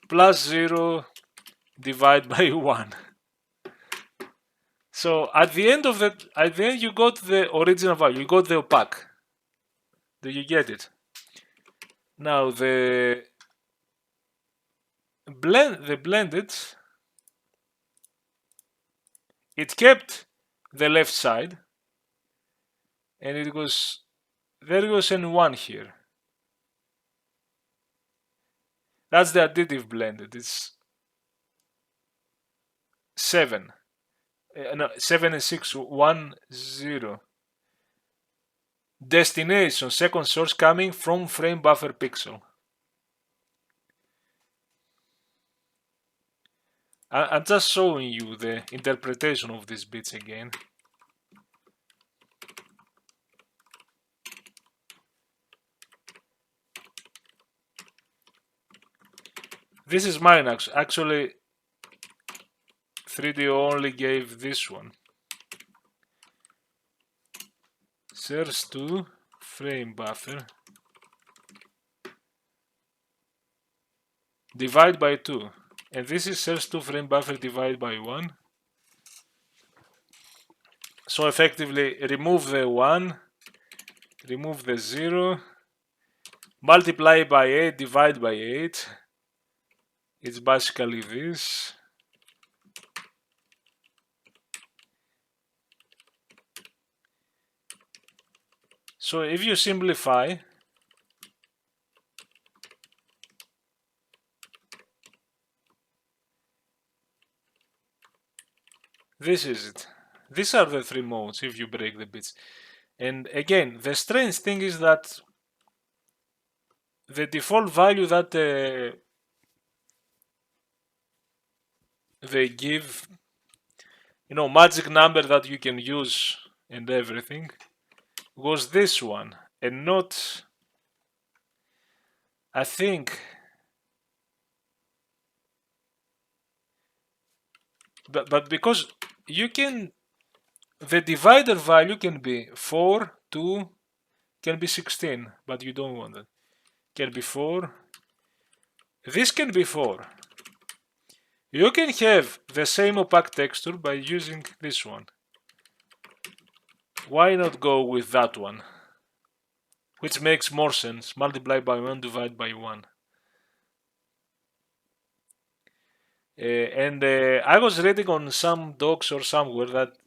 plus 0, divide by 1. So at the end you got the original value, you got the opaque. Do you get it? Now the blended, it kept the left side, and there was n1 here. That's the additive blended. It's 7. No, 7 and 6, 1, 0. Destination, second source coming from frame buffer pixel. I'm just showing you the interpretation of these bits again. This is mine actually. 3DO only gave this one. Source to frame buffer divide by 2, and this is source to frame buffer divide by 1. So effectively remove the 1, remove the 0, multiply by 8, divide by 8. It's basically this. So if you simplify, this is it. These are the 3 modes if you break the bits. And again, the strange thing is that the default value that they give, magic number that you can use and everything, was this one, and not, I think, but because you can, the divider value can be 4, 2, can be 16, but you don't want it. Can be 4. This can be 4. You can have the same opaque texture by using this one. Why not go with that one? Which makes more sense. Multiply by 1, divide by 1. I was reading on some docs or somewhere that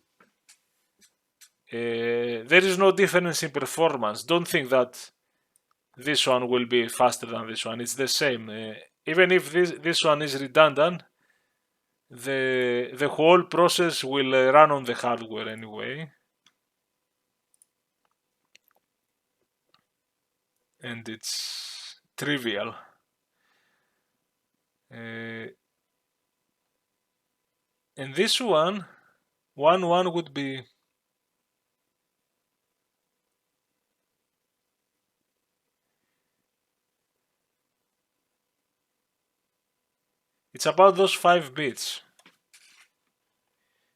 there is no difference in performance. Don't think that this one will be faster than this one. It's the same. Even if this one is redundant, the whole process will run on the hardware anyway. And it's trivial. And this one would be it's about those 5 bits.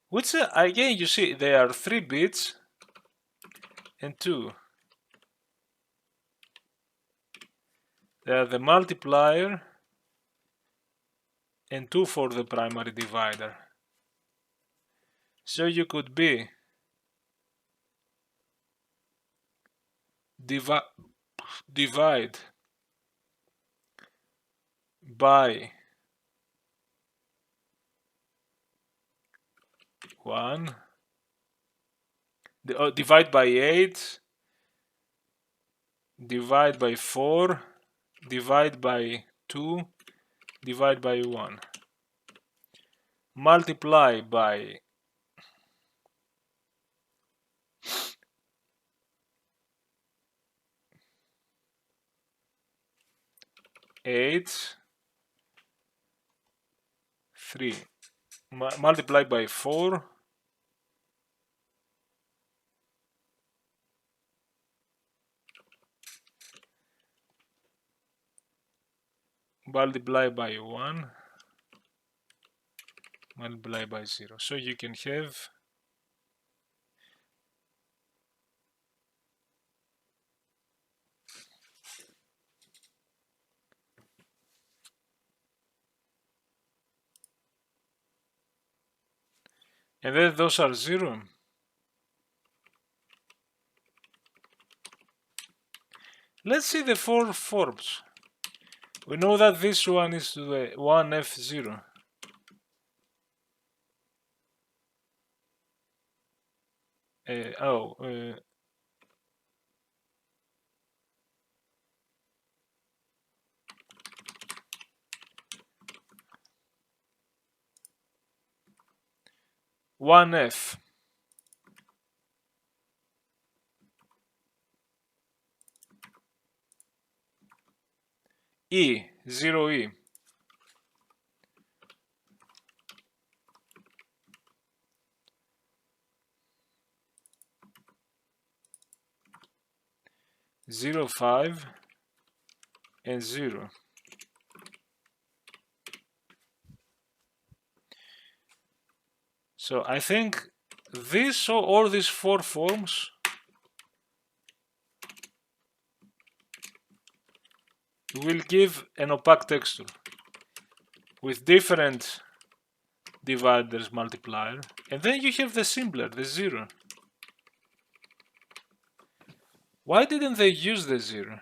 Which again, you see, there are 3 bits and 2. They are the multiplier and 2 for the primary divider. So you could be divide by 1, divide by 8, divide by 4, divide by 2, divide by 1, multiply by 8, 3 multiply by 4 multiply by 1 multiply by 0. So you can have and then those are 0. Let's see the 4 forms. We know that this one is the 1F0. One F E 0E 0, 5 and 0. So I think this or all these 4 forms will give an opaque texture with different dividers multiplier, and then you have the simpler, the 0. Why didn't they use the 0?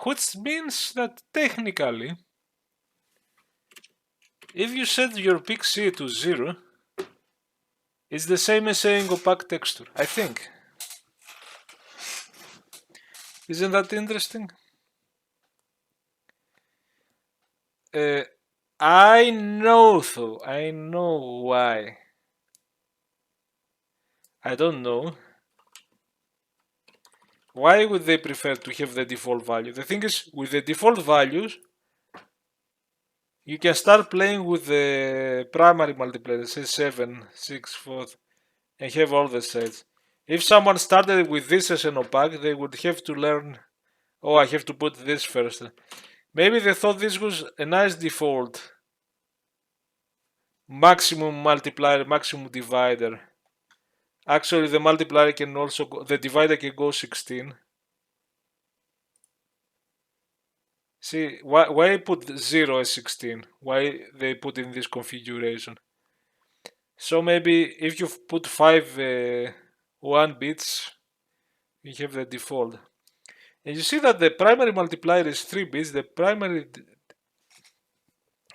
Which means that technically, if you set your PIXC to 0, it's the same as saying opaque texture, I think. Isn't that interesting? I know though, I know why. I don't know. Why would they prefer to have the default value? The thing is, with the default values, you can start playing with the primary multiplier, say 7, 6, 4, and have all the sets. If someone started with this as an opaque, they would have to learn, oh, I have to put this first. Maybe they thought this was a nice default. Maximum multiplier, maximum divider. Actually, the multiplier can also go, the divider can go 16. See, why put 0 as 16? Why they put in this configuration? So maybe if you put 5 1 bits, you have the default. And you see that the primary multiplier is 3 bits, the primary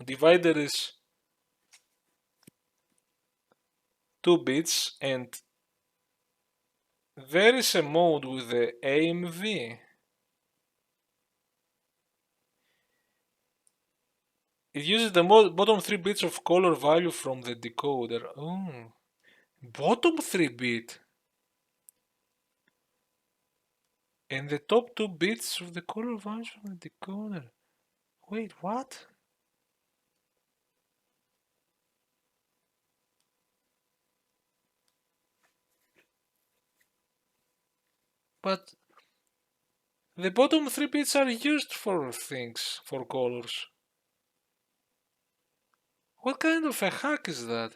divider is 2 bits, and there is a mode with the AMV. It uses the bottom 3 bits of color value from the decoder. Oh, bottom 3 bit. And the top 2 bits of the color value from the decoder. Wait, what? But the bottom 3 bits are used for things, for colors. What kind of a hack is that?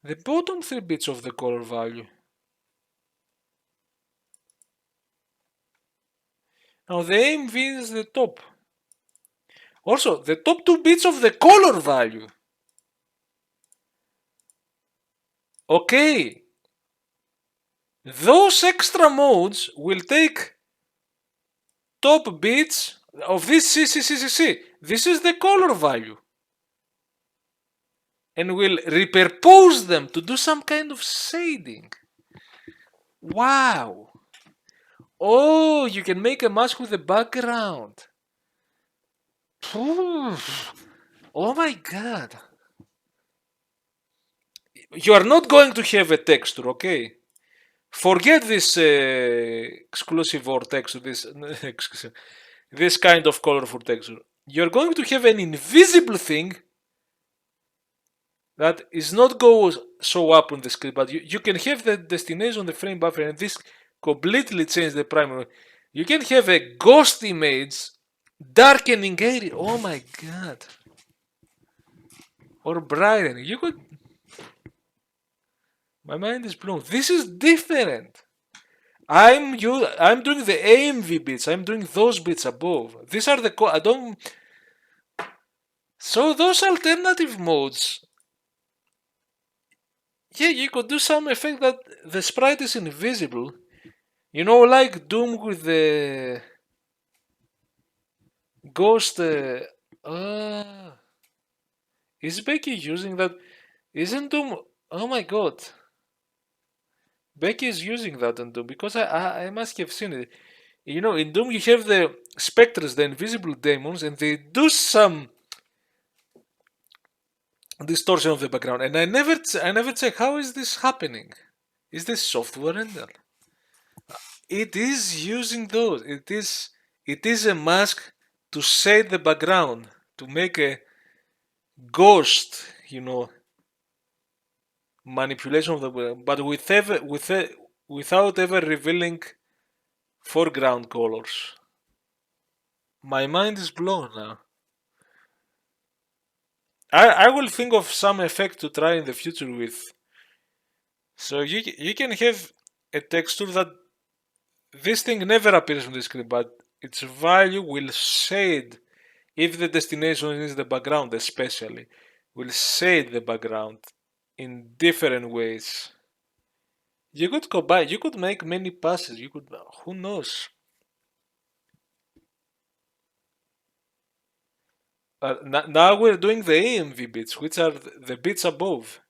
The bottom 3 bits of the color value. Now the AMV is the top. Also, the top 2 bits of the color value. Okay. Those extra modes will take top bits of this C. This is the color value. And will repurpose them to do some kind of shading. Wow. Oh, you can make a mask with a background. Oh my god. You are not going to have a texture, okay? Forget this exclusive or texture, this kind of colorful texture. You're going to have an invisible thing that is not going to show up on the screen, but you can have the destination, the frame buffer, and this completely change the primary. You can have a ghost image darkening area. Oh my god. Or brightening. You could. My mind is blown. This is different. I'm doing the AMV bits. I'm doing those bits above. These are the I don't. So those alternative modes. Yeah, you could do some effect that the sprite is invisible. You know, like Doom with the ghost. Is Becky using that? Isn't Doom? Oh my god. Becky is using that in Doom because I must have seen it. You know, in Doom you have the specters, the invisible demons, and they do some distortion of the background. And I never check how is this happening. Is this software rendered? It is using those. It is a mask to shade the background to make a ghost, you know, manipulation of the but without ever revealing foreground colors. My mind is blown now. I will think of some effect to try in the future with. So you can have a texture that this thing never appears on the screen, but its value will shade if the destination is the background, especially will shade the background in different ways. You could combine. You could make many passes. You could. Who knows? Now we're doing the AMV bits, which are the bits above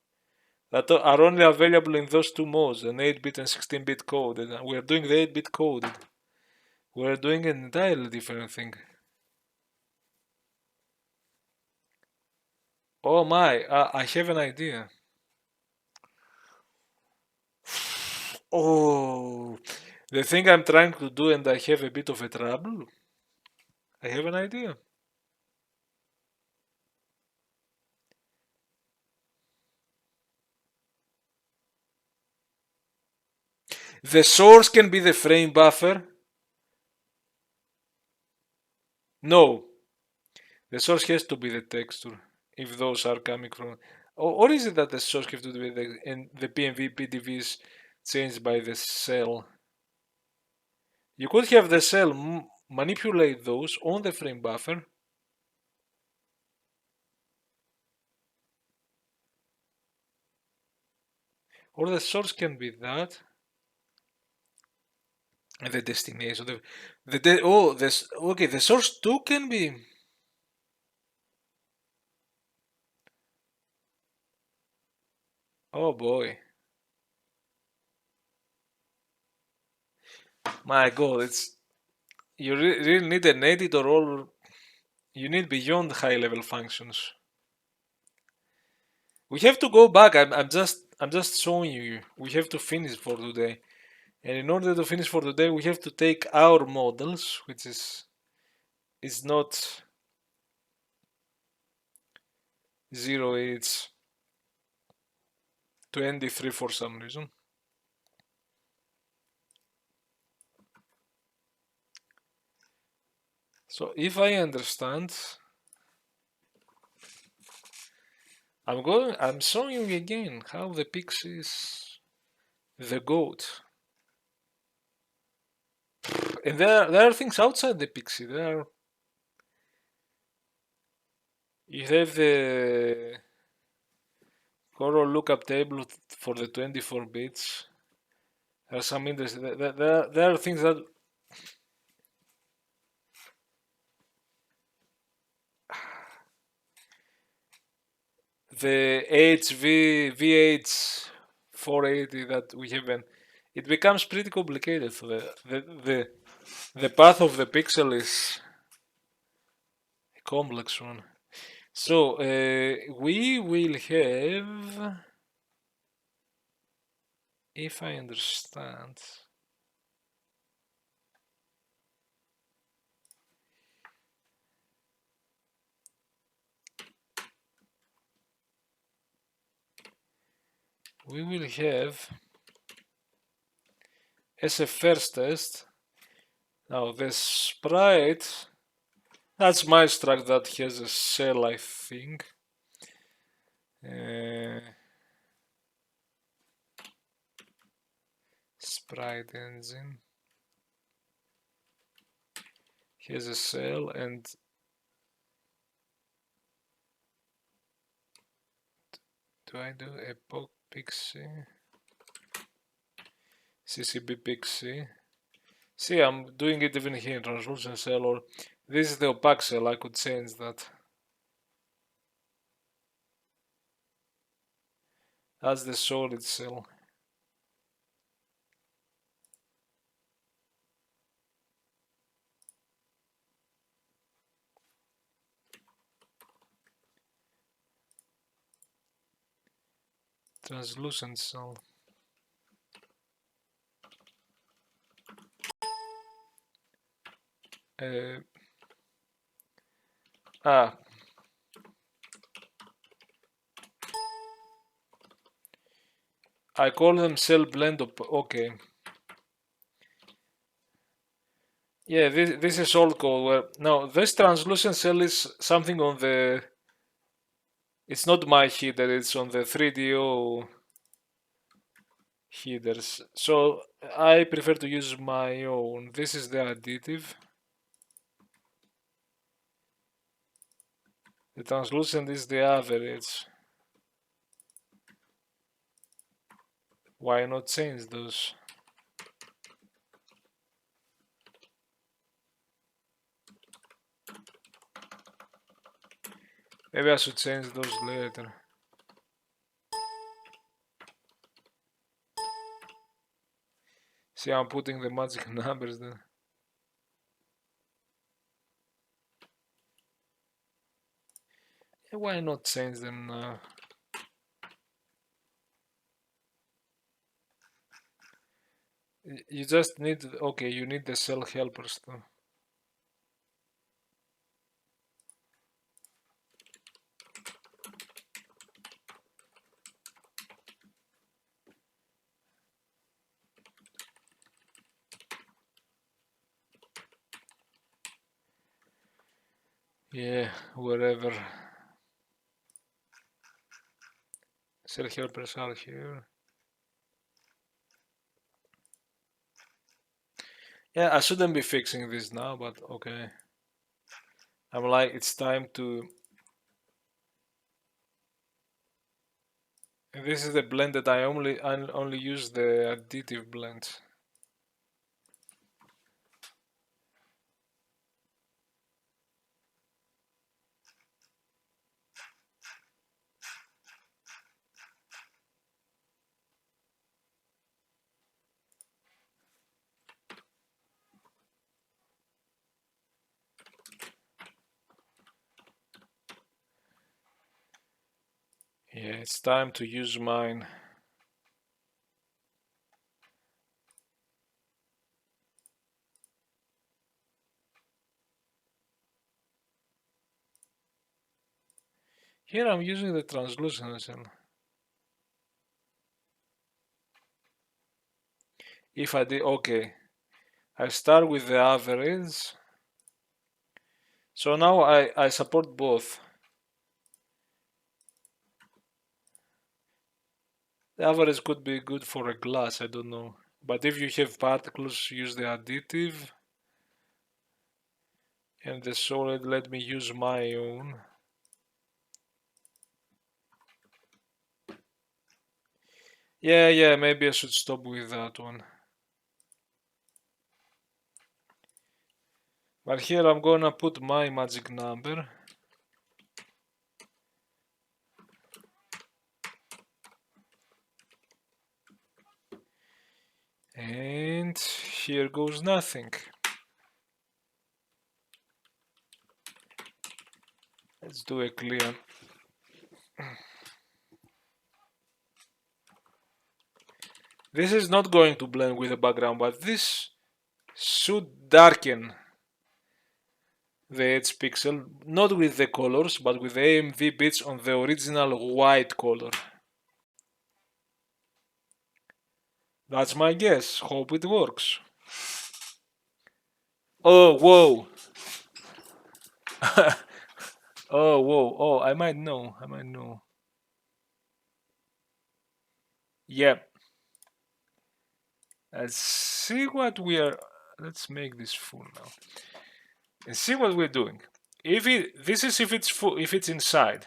that are only available in those two modes, an 8-bit and 16-bit code. And we're doing the 8-bit code. We're doing an entirely different thing. Oh my! I have an idea. Oh, the thing I'm trying to do, and I have a bit of a trouble. I have an idea. The source can be the frame buffer. No, the source has to be the texture if those are coming from. Or is it that the source has to be and the PNV PDV is changed by the cell? You could have the cell manipulate those on the frame buffer. Or the source can be that. And the destination. Okay, the source too can be. Oh boy. My god, it's. You really need an editor or you need beyond high level functions. We have to go back. I'm just showing you. We have to finish for today. And in order to finish for today, we have to take our models, which is not 0, it's 23 for some reason. So if I understand, I'm showing you again how the PIXC is the goat. And there are things outside the PIXC. You have the color lookup table for the 24 bits. There are some interesting. There are things that the VH 480 that we have, it becomes pretty complicated. So the path of the pixel is a complex one. So we will have If I understand, we will have as a first test. Now the sprite, that's my struct that has a cell, I think. Sprite engine has a cell, and do I do epoch PIXC? CCB PIXC. See, I'm doing it even here in translucent cell, or this is the opaque cell, I could change that. That's the solid cell. Translucent cell. I call them cell blend. Okay. Yeah, this is old code where no, this translucent cell is something on the. It's not my header. It's on the 3DO headers. So I prefer to use my own. This is the additive. The translucent is the average. Why not change those? Maybe I should change those later. See, I'm putting the magic numbers there. Why not change them now? You just need, okay, you need the cell helpers too. Yeah, wherever. Cell helpers are here. Yeah, I shouldn't be fixing this now, but okay. I'm like, it's time to. This is the blend that I only use the additive blend. Yeah, it's time to use mine. Here I'm using the translucent. If I did, okay, I start with the average. So now I support both. The average could be good for a glass, I don't know. But if you have particles, use the additive. And the solid, let me use my own. Yeah, maybe I should stop with that one. But here I'm gonna put my magic number. And here goes nothing. Let's do a clear. This is not going to blend with the background, but this should darken the edge pixel, not with the colors, but with the AMV bits on the original white color. That's my guess. Hope it works. Oh, whoa. Oh, whoa. Oh, I might know. Yep. Let's see what we are. Let's make this full now. And see what we're doing. This is if it's full, if it's inside.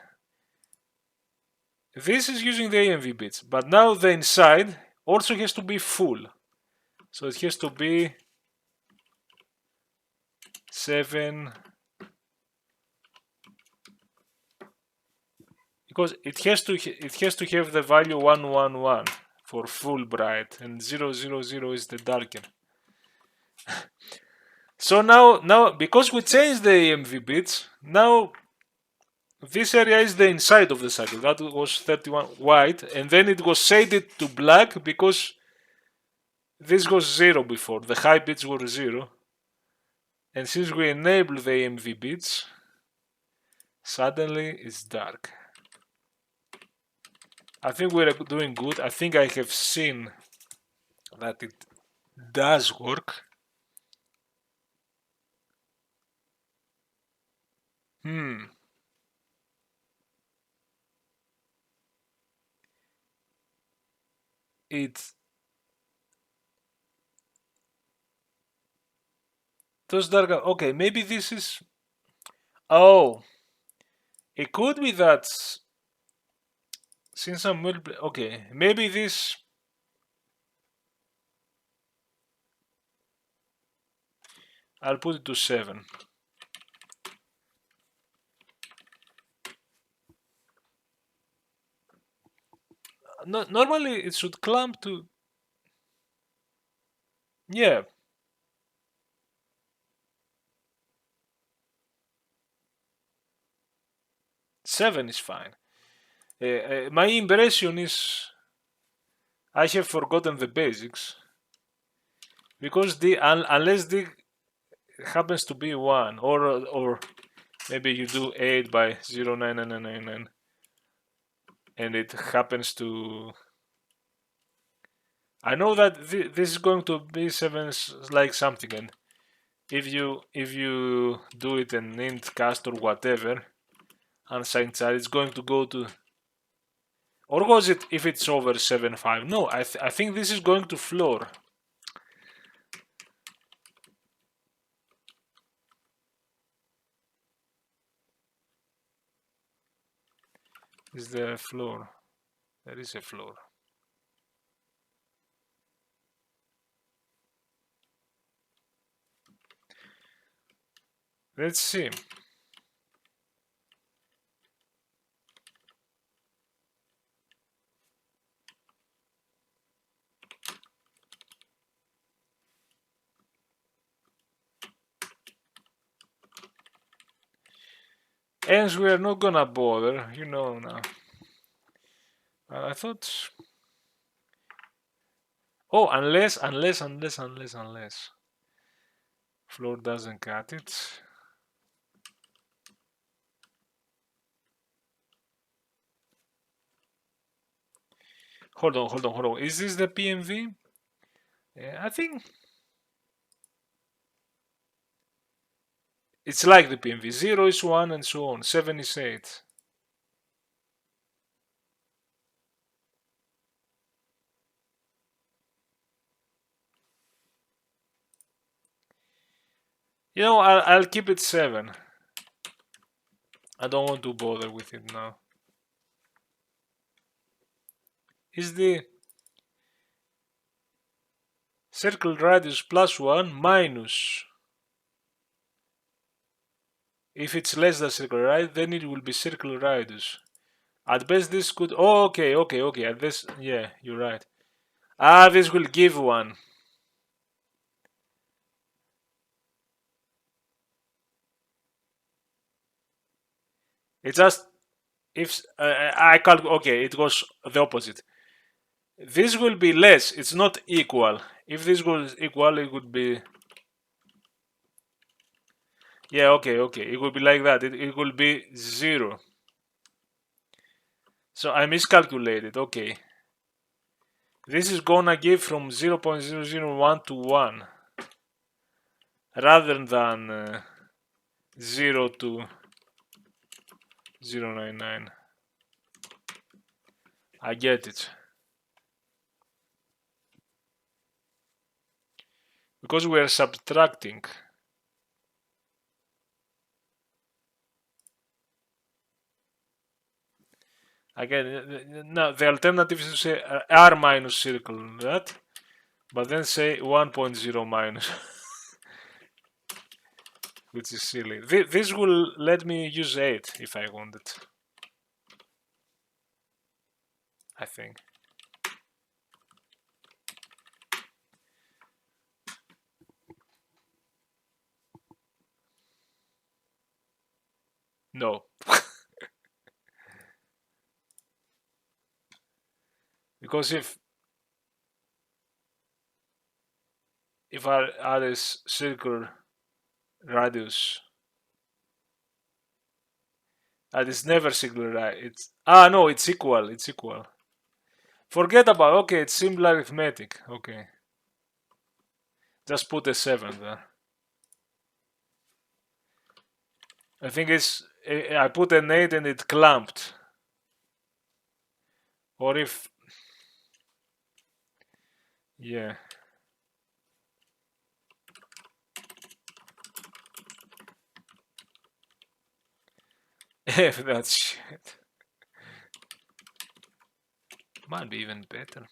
This is using the AMV bits, but now the inside also has to be full. So it has to be 7, because it has to have the value 111 for full bright, and 000 is the darken. So now because we changed the AMV bits, now this area is the inside of the circle. That was 31 white, and then it was shaded to black because this was 0 before. The high bits were 0. And since we enable the AMV bits, suddenly it's dark. I think we're doing good. I think I have seen that it does work. It does dark. Okay, maybe this is. Oh, it could be that since I'm okay, maybe this. I'll put it to 7. No, normally it should clamp to. Yeah. Seven is fine. My impression is I have forgotten the basics because unless the happens to be 1 or maybe you do 8 by 0.99999 and it happens to. I know that this is going to be 7 like something, and if you do it in int cast or whatever unsigned child, it's going to go to. Or was it if it's over 7.5? No, I think this is going to floor. Is there a floor? There is a floor. Let's see. Ends we are not gonna bother, you know now. I thought. Oh, unless. Floor doesn't cut it. Hold on. Is this the PMV? I think it's like the PMV. 0 is 1 and so on. 7 is 8. You know, I'll keep it 7. I don't want to bother with it now. Is the circle radius +1 minus. If it's less than circle radius, then it will be circle radius. At best, this could. Oh, okay. At this, yeah, you're right. This will give 1. It's just if I calculate. Okay, it goes the opposite. This will be less. It's not equal. If this was equal, it would be... Yeah, okay. It will be like that. It will be 0. So I miscalculated. Okay. This is gonna give from 0.001 to 1 rather than 0 to 0.99. I get it. Because we are subtracting. Again, no, the alternative is to say r minus circle that, but then say 1.0 minus, which is silly. This will let me use 8 if I wanted, I think. No. Because if I add a circle radius, and it's never circular radius. No, it's equal. It's equal. Forget about. Okay, it's simple arithmetic. Okay, just put a 7 there. I think it's. I put an 8 and it clamped. Or if. Yeah. If that's shit. Might be even better.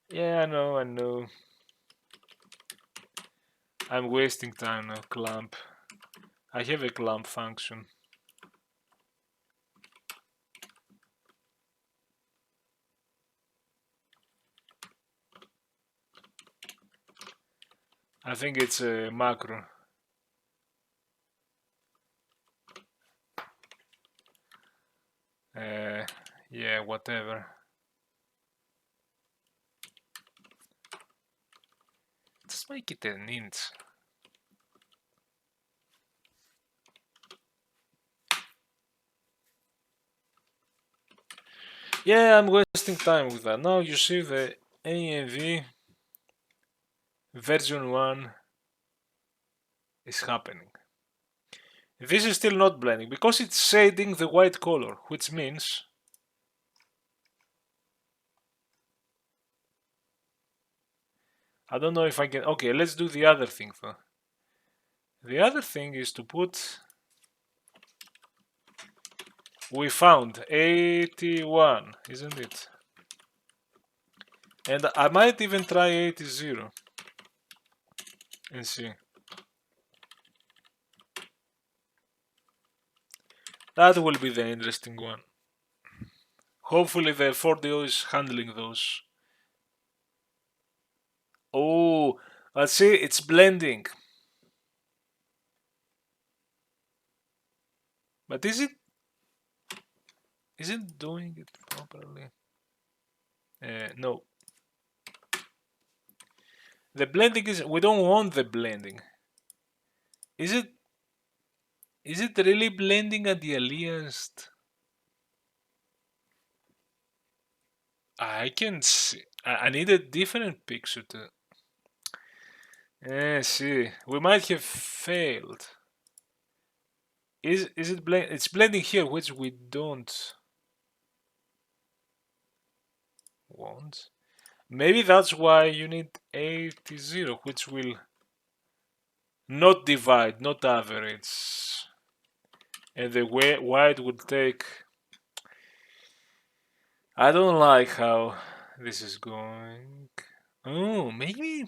Yeah, I know. I'm wasting time now. Clamp. I have a clamp function. I think it's a macro. Yeah, whatever. Just make it an int. Yeah, I'm wasting time with that. Now you see the AMV version 1 is happening. This is still not blending because it's shading the white color, which means I don't know if I can. Okay, let's do the other thing though. The other thing is to put. We found 81, isn't it? And I might even try 80 and see. That will be the interesting one. Hopefully the 4DO is handling those. Oh, let's see, it's blending. But is it doing it properly? No. The blending is, we don't want the blending. Is it really blending antialiased? I can see. I need a different picture to. See, we might have failed. Is it blend? It's blending here, which we don't want. Maybe that's why you need 80, which will not divide, not average, and the white will take. I don't like how this is going. Oh, maybe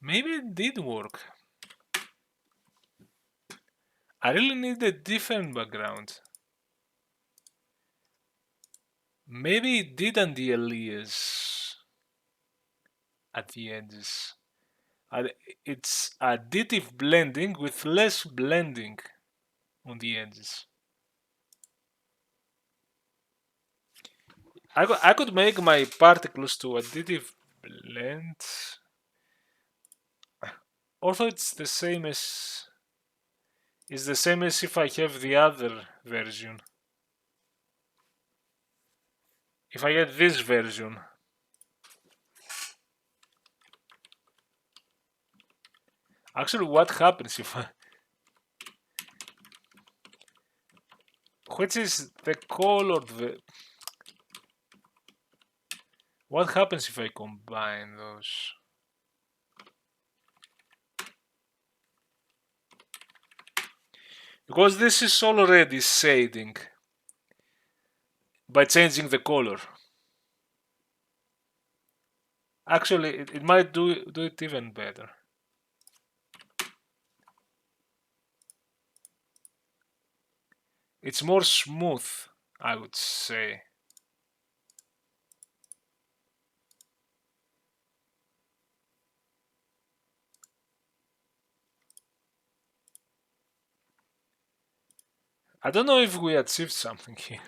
it did work. I really need a different background. Maybe it did anti-alias at the edges. It's additive blending with less blending on the edges. I could make my particles to additive blend. Also, it's the same as if I have the other version. If I get this version. Actually, what happens if I... Which is the color? What happens if I combine those? Because this is already shading by changing the color. Actually, it might do it even better. It's more smooth, I would say. I don't know if we achieved something here.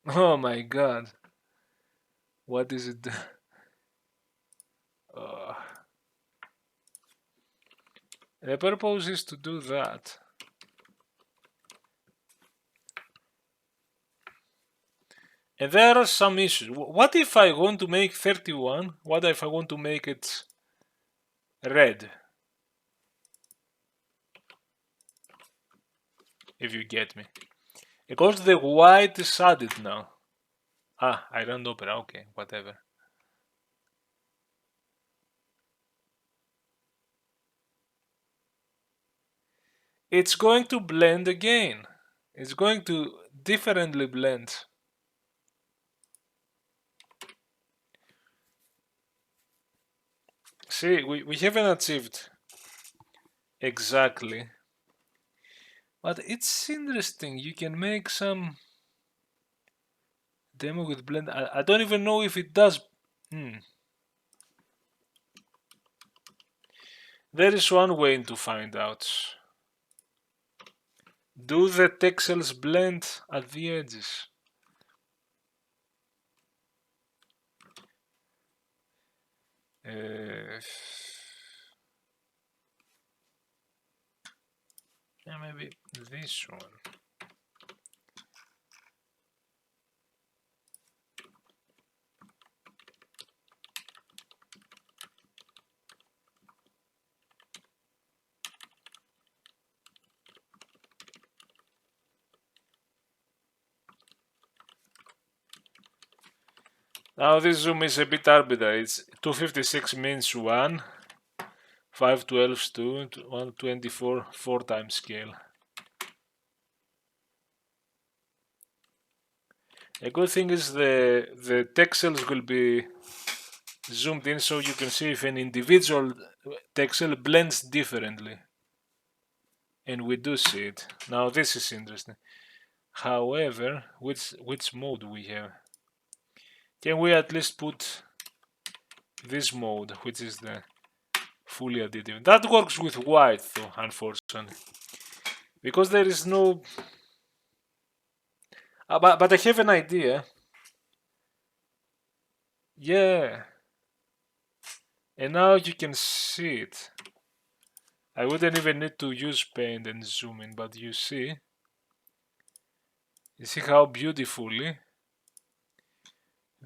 Oh my god. What is it? The purpose is to do that. And there are some issues. What if I want to make 31? What if I want to make it red? If you get me. Because the white is added now. Ah, I ran opera. Okay, whatever. It's going to blend again. It's going to differently blend. See, we haven't achieved exactly. But it's interesting. You can make some demo with blend. I don't even know if it does. There is one way to find out. Do the texels blend at the edges? Yeah, maybe this one. Now this zoom is a bit arbitrary. It's 256 means 1, 512 is 2, 124 4 times scale. A good thing is the texels will be zoomed in so you can see if an individual texel blends differently. And we do see it. Now this is interesting. However, which mode we have? Can we at least put this mode, which is the fully additive? That works with white though, unfortunately. Because there is no... but I have an idea. Yeah. And now you can see it. I wouldn't even need to use paint and zoom in, but you see how beautifully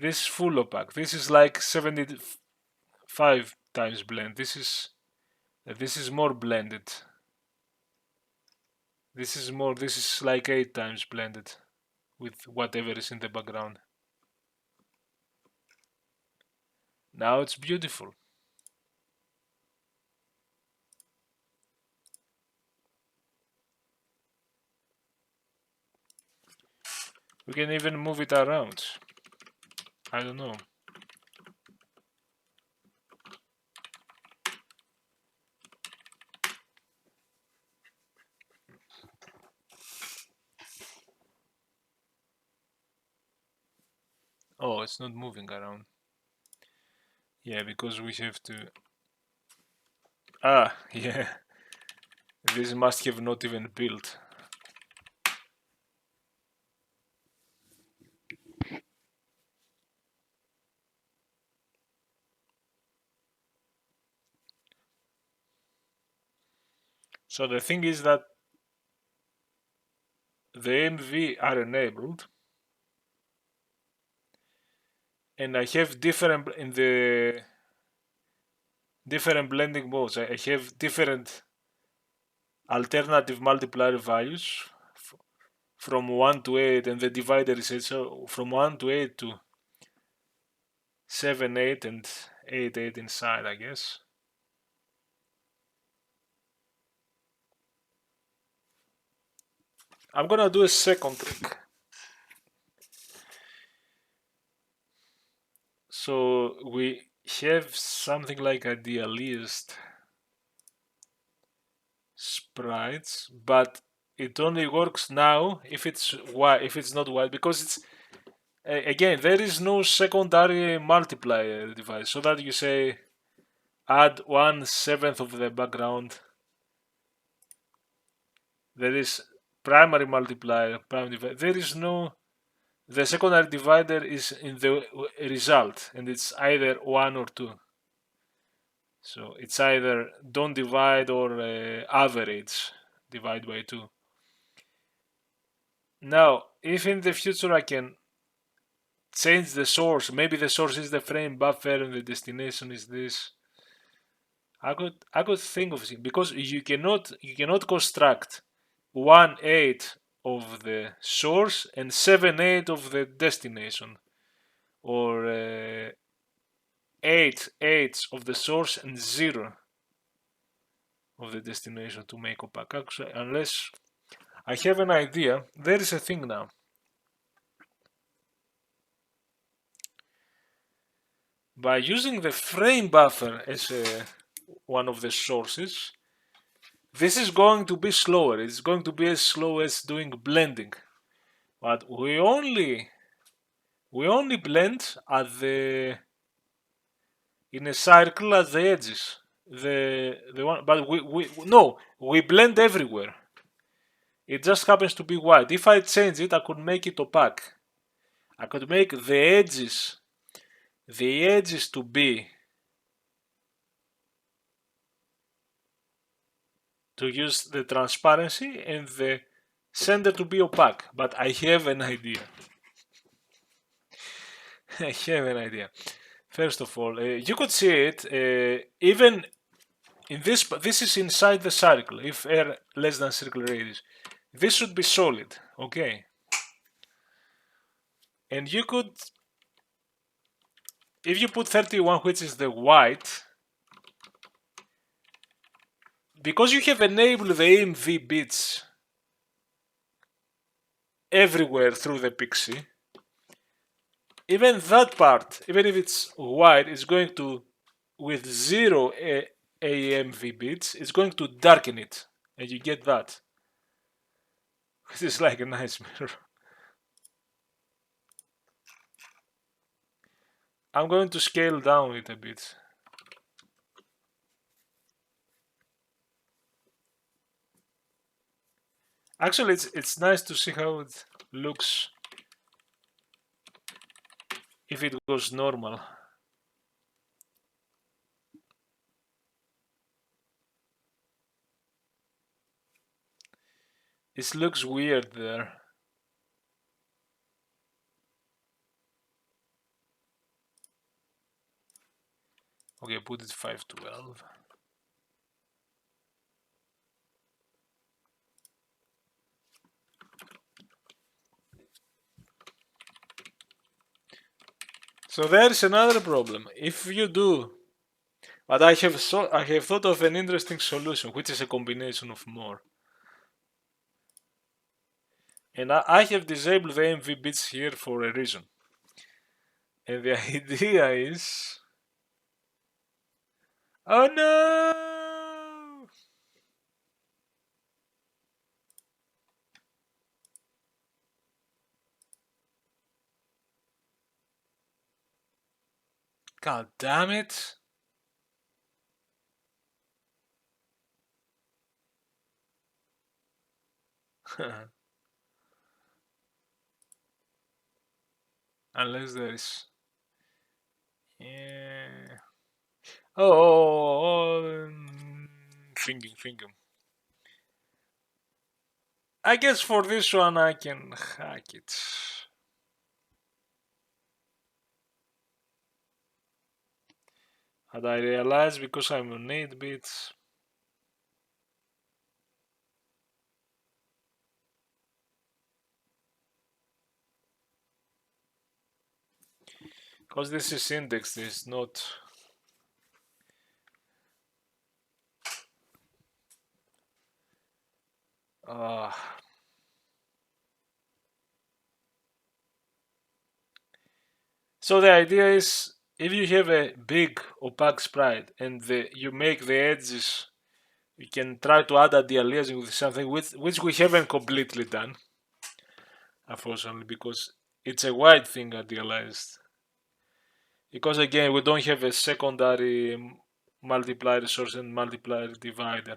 this full opaque. This is like 75 times blend. This is more blended. This is like 8 times blended with whatever is in the background. Now it's beautiful. We can even move it around. I don't know. Oh, it's not moving around. Yeah, because we have to... Ah, yeah. This must have not even built. So the thing is that the AMV are enabled, and I have different in the different blending modes. I have different alternative multiplier values from 1 to 8, and the divider is also from 1 to 8 to 7, 8, and 8, 8 inside, I guess. I'm gonna do a second trick. So we have something like antialiased sprites, but it only works now if it's white, if it's not white, because it's again there is no secondary multiplier device, so that you say add 1/7 of the background. There is primary multiplier, primary divider. There is no, the secondary divider is in the result, and it's either 1 or 2. So it's either don't divide or average divide by 2. Now, if in the future I can change the source, maybe the source is the frame buffer and the destination is this. I could think of it, because you cannot construct 1/8 of the source and 7/8 of the destination, or 8/8 of the source and 0 of the destination to make opaque. Actually, unless I have an idea, there is a thing now. By using the frame buffer as one of the sources, this is going to be slower. It's going to be as slow as doing blending, but we only blend at the in a circle at the edges. The one, but we blend everywhere. It just happens to be white. If I change it, I could make it opaque. I could make the edges to be, to use the transparency, and the center to be opaque. But I have an idea. I have an idea. First of all, you could see it even in this. This is inside the circle. If r less than circle radius, this should be solid. Okay. And you could, if you put 31, which is the white, because you have enabled the AMV bits everywhere through the PIXC, even that part, even if it's white, is going to, with 0 AMV bits, it's going to darken it, and you get that. This is like a nice mirror. I'm going to scale down it a bit. Actually, it's nice to see how it looks if it goes normal. It looks weird there. Okay, put it 512. So there's another problem. If you do, but I have thought of an interesting solution, which is a combination of more. And I have disabled the AMV bits here for a reason. And the idea is, oh no! God damn it. Unless there is. Yeah. Thinking. I guess for this one I can hack it. And I realize because I'm on 8 bits. Because this is indexed, it's not. So the idea is if you have a big opaque sprite and you make the edges, you can try to add antialiasing with something which we haven't completely done, unfortunately, because it's a wide thing antialiased. Because again, we don't have a secondary multiplier source and multiplier divider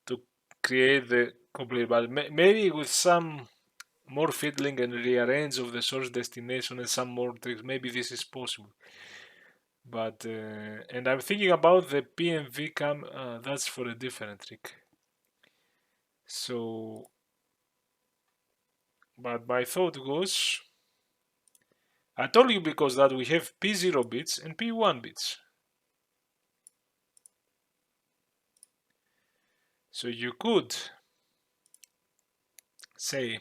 to create the complete. But maybe with some more fiddling and rearrange of the source destination and some more tricks, maybe this is possible. But and I'm thinking about the PMV cam. That's for a different trick. So, but my thought goes, I told you because that we have P0 bits and P1 bits. So you could say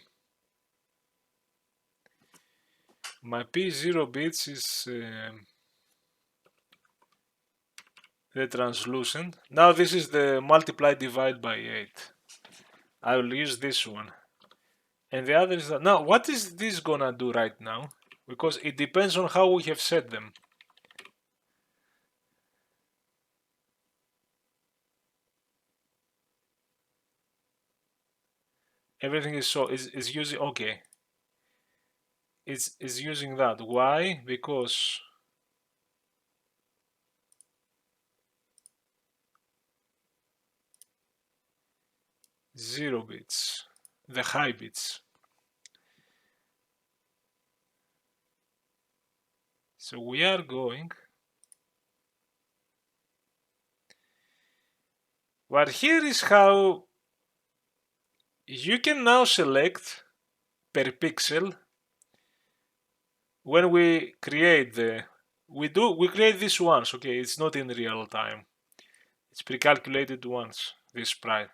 my P0 bits is the translucent. Now this is the multiply divide by 8. I will use this one. And the other is that. Now, what is this gonna do right now? Because it depends on how we have set them. Everything is is using, okay. It's using that. Why? Because zero bits, the high bits. So we are going. But here is how you can now select per pixel when we create we create this once, okay? It's not in real time. It's pre-calculated once, this sprite.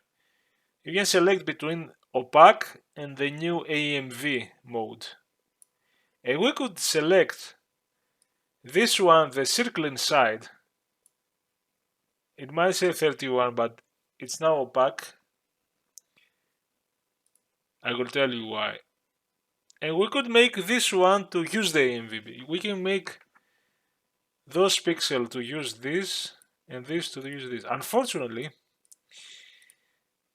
You can select between opaque and the new AMV mode. And we could select this one, the circle inside. It might say 31, but it's now opaque. I will tell you why. And we could make this one to use the AMV. We can make those pixels to use this and this to use this. Unfortunately,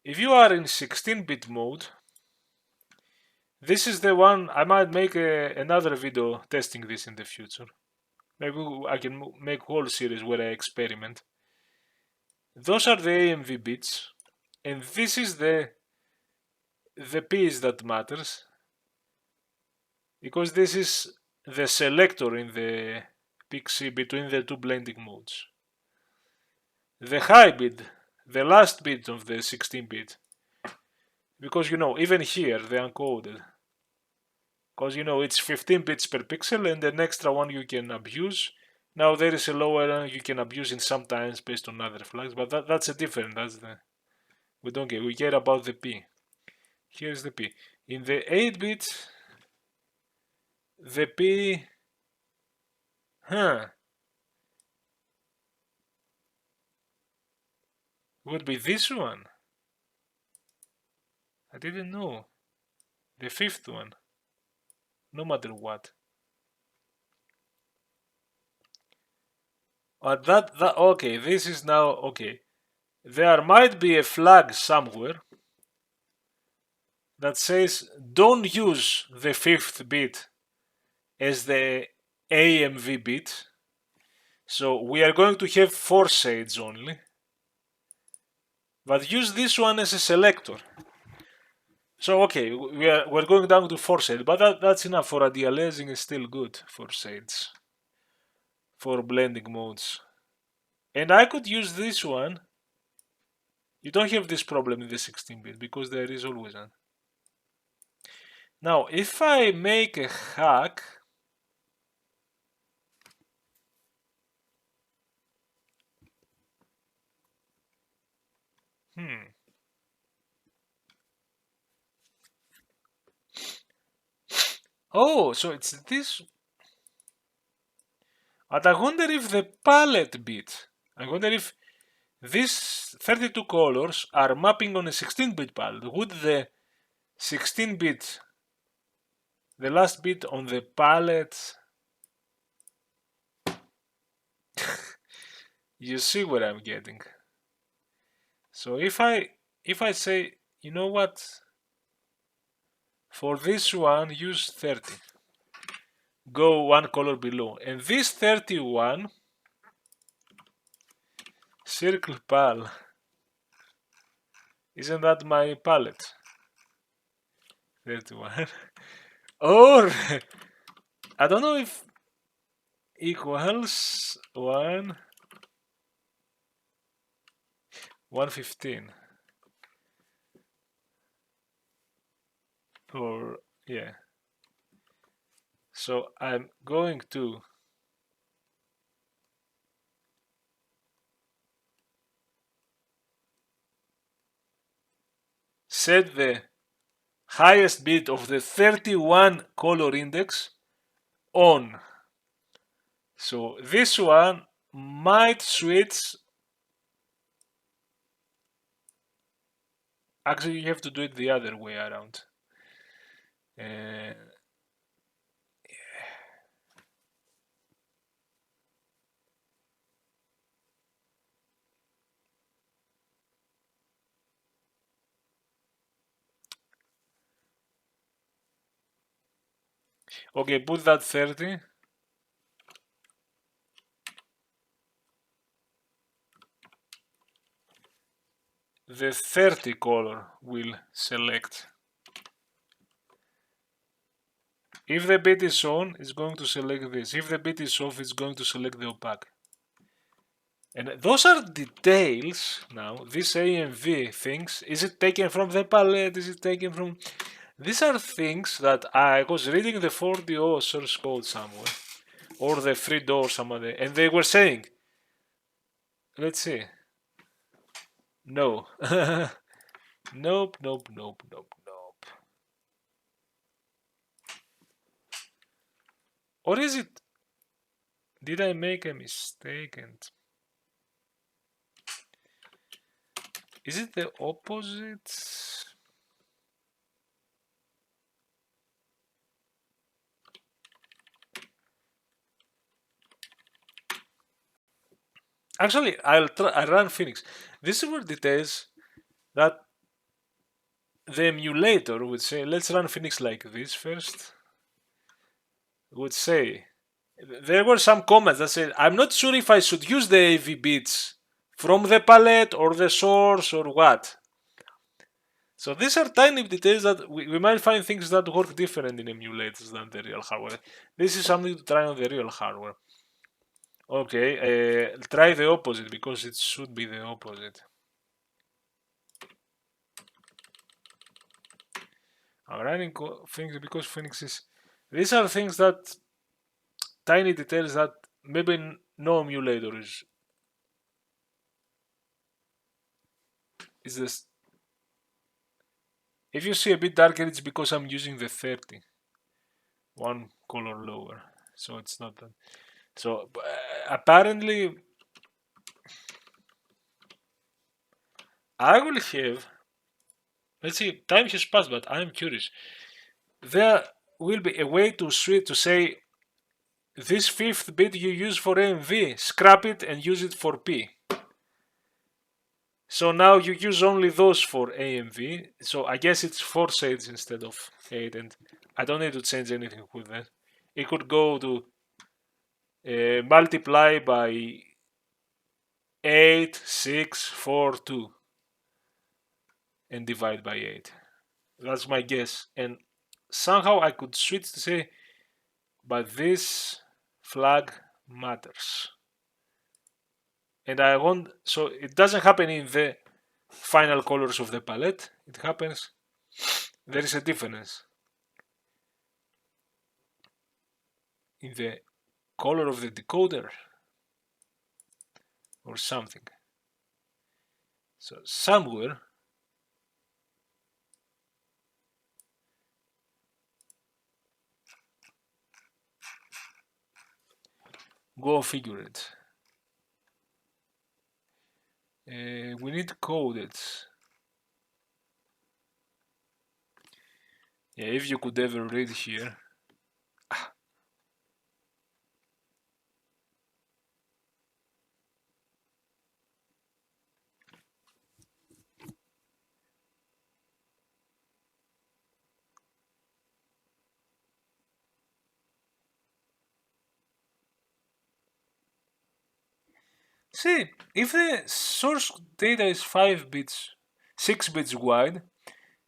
if you are in 16-bit mode, this is the one. I might make another video testing this in the future. Maybe I can make a whole series where I experiment. Those are the AMV bits, and this is the piece that matters, because this is the selector in the PIXC between the two blending modes. The high bit, the last bit of the 16-bit, because even here they encoded, because it's 15 bits per pixel and an extra one you can abuse. Now there is a lower one you can abuse in sometimes based on other flags, but that's a different. We don't care. We care about the P. Here's the P. In the 8-bit, the P, would be this one. I didn't know. The 5th one. No matter what. Okay, this is now, okay. There might be a flag somewhere that says don't use the 5th bit as the AMV bit. So we are going to have 4 shades only, but use this one as a selector. So okay, we're going down to 4 shades, but that's enough for antialiasing. Is still good for shades, for blending modes. And I could use this one. You don't have this problem in the 16-bit because there is always one. Now, if I make a hack, oh, so it's this. But I wonder if the palette bit, I wonder if these 32 colors are mapping on a 16-bit palette. Would the 16-bit, the last bit on the palette, you see what I'm getting. So if I say, you know what, for this one use 30, go one color below, and this 31 circle pal, isn't that my palette? 31 or I don't know if equals 115 or yeah. So I'm going to set the highest bit of the 31 color index on. So this one might switch. Actually, you have to do it the other way around. Okay, put that 30. The 30 color will select. If the bit is on, it's going to select this. If the bit is off, it's going to select the opaque. And those are details now. This AMV things, is it taken from the palette? Is it taken from... These are things that I was reading the 4DO source code somewhere, or the 3DO somewhere, and they were saying, let's see. No. Nope, nope, nope, nope, nope. Or is it... Did I make a mistake and... Is it the opposite? Actually, I run Phoenix. These were details that the emulator would say, let's run Phoenix like this first. Would say, there were some comments that said, I'm not sure if I should use the AV bits from the palette or the source or what. So these are tiny details that we might find things that work different in emulators than the real hardware. This is something to try on the real hardware. Okay, try the opposite because it should be the opposite. I'm running things because Phoenix is... These are things that... Tiny details that maybe no emulator is this. If you see a bit darker, it's because I'm using the 30. One color lower. So it's not that. So apparently I will have... Let's see, time has passed, but I'm curious. There will be a way to switch to say this 5th bit you use for AMV, scrap it and use it for P. So now you use only those for AMV. So I guess it's 4 shades instead of 8, and I don't need to change anything with that. it could go to multiply by 8, 6, 4, 2 and divide by 8. That's my guess. And somehow I could switch to say, but this flag matters. And I want, so it doesn't happen in the final colors of the palette. It happens, there is a difference in the color of the decoder or something. So somewhere go figure it. We need coded. Yeah, if you could ever read here. See, if the source data is 5 bits, 6 bits wide,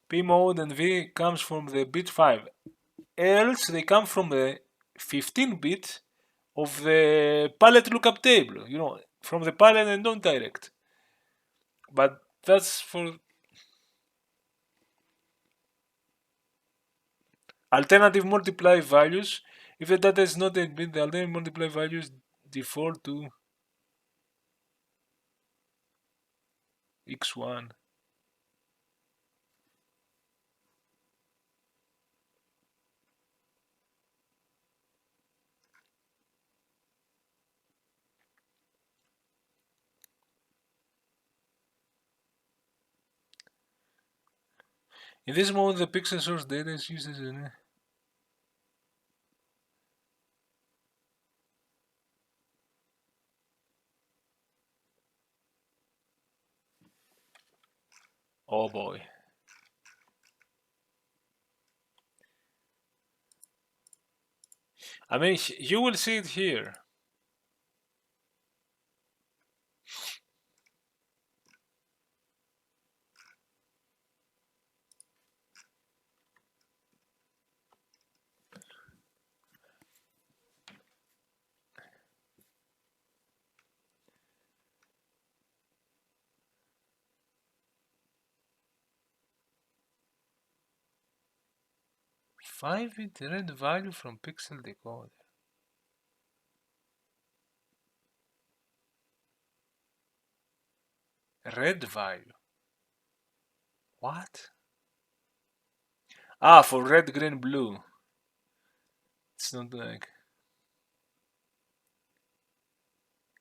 P mode and V comes from the bit 5. Else they come from the 15 bit of the palette lookup table, you know, from the palette and don't direct. But that's for alternative multiply values. If the data is not 8 bit, the alternative multiply values default to x1. In this mode, the pixel source data is used as an oh boy. I mean, you will see it here. Five-bit red value from pixel decoder. Red value. What? Ah, for red, green, blue. It's not like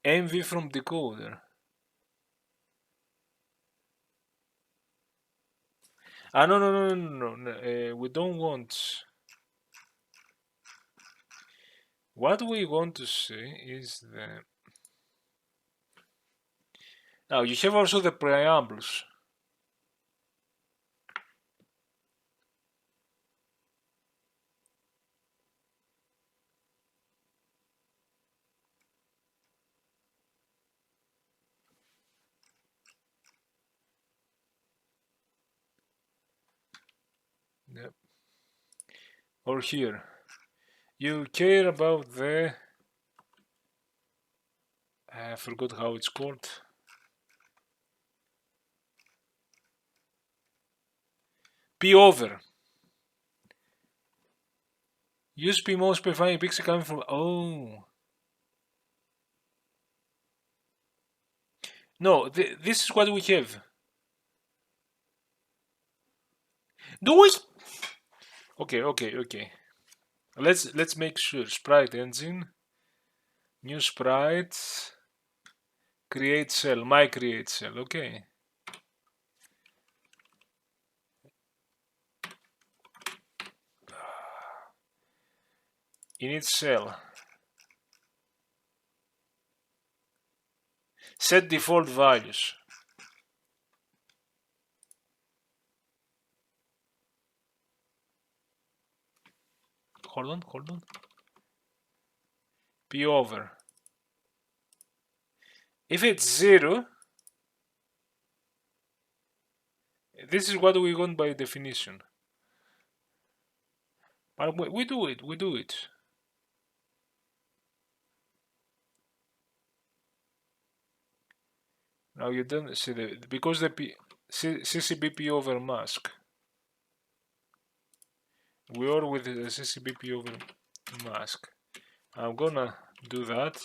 AMV from decoder. Ah, no. We don't want. What we want to see is the. Now you have also the preambles. Yep. Or here. You care about the. I forgot how it's called. P over. Use P most specifying pixel coming from. Oh. No, this is what we have. Do we? Okay. Let's make sure. Sprite engine. New sprites. Create cell. My create cell. Okay. Init cell. Set default values. Hold on. P over. If it's 0, this is what we want by definition. But we do it. Now you don't see because the CCBP over mask. We are with the CCBP over mask. I'm gonna do that.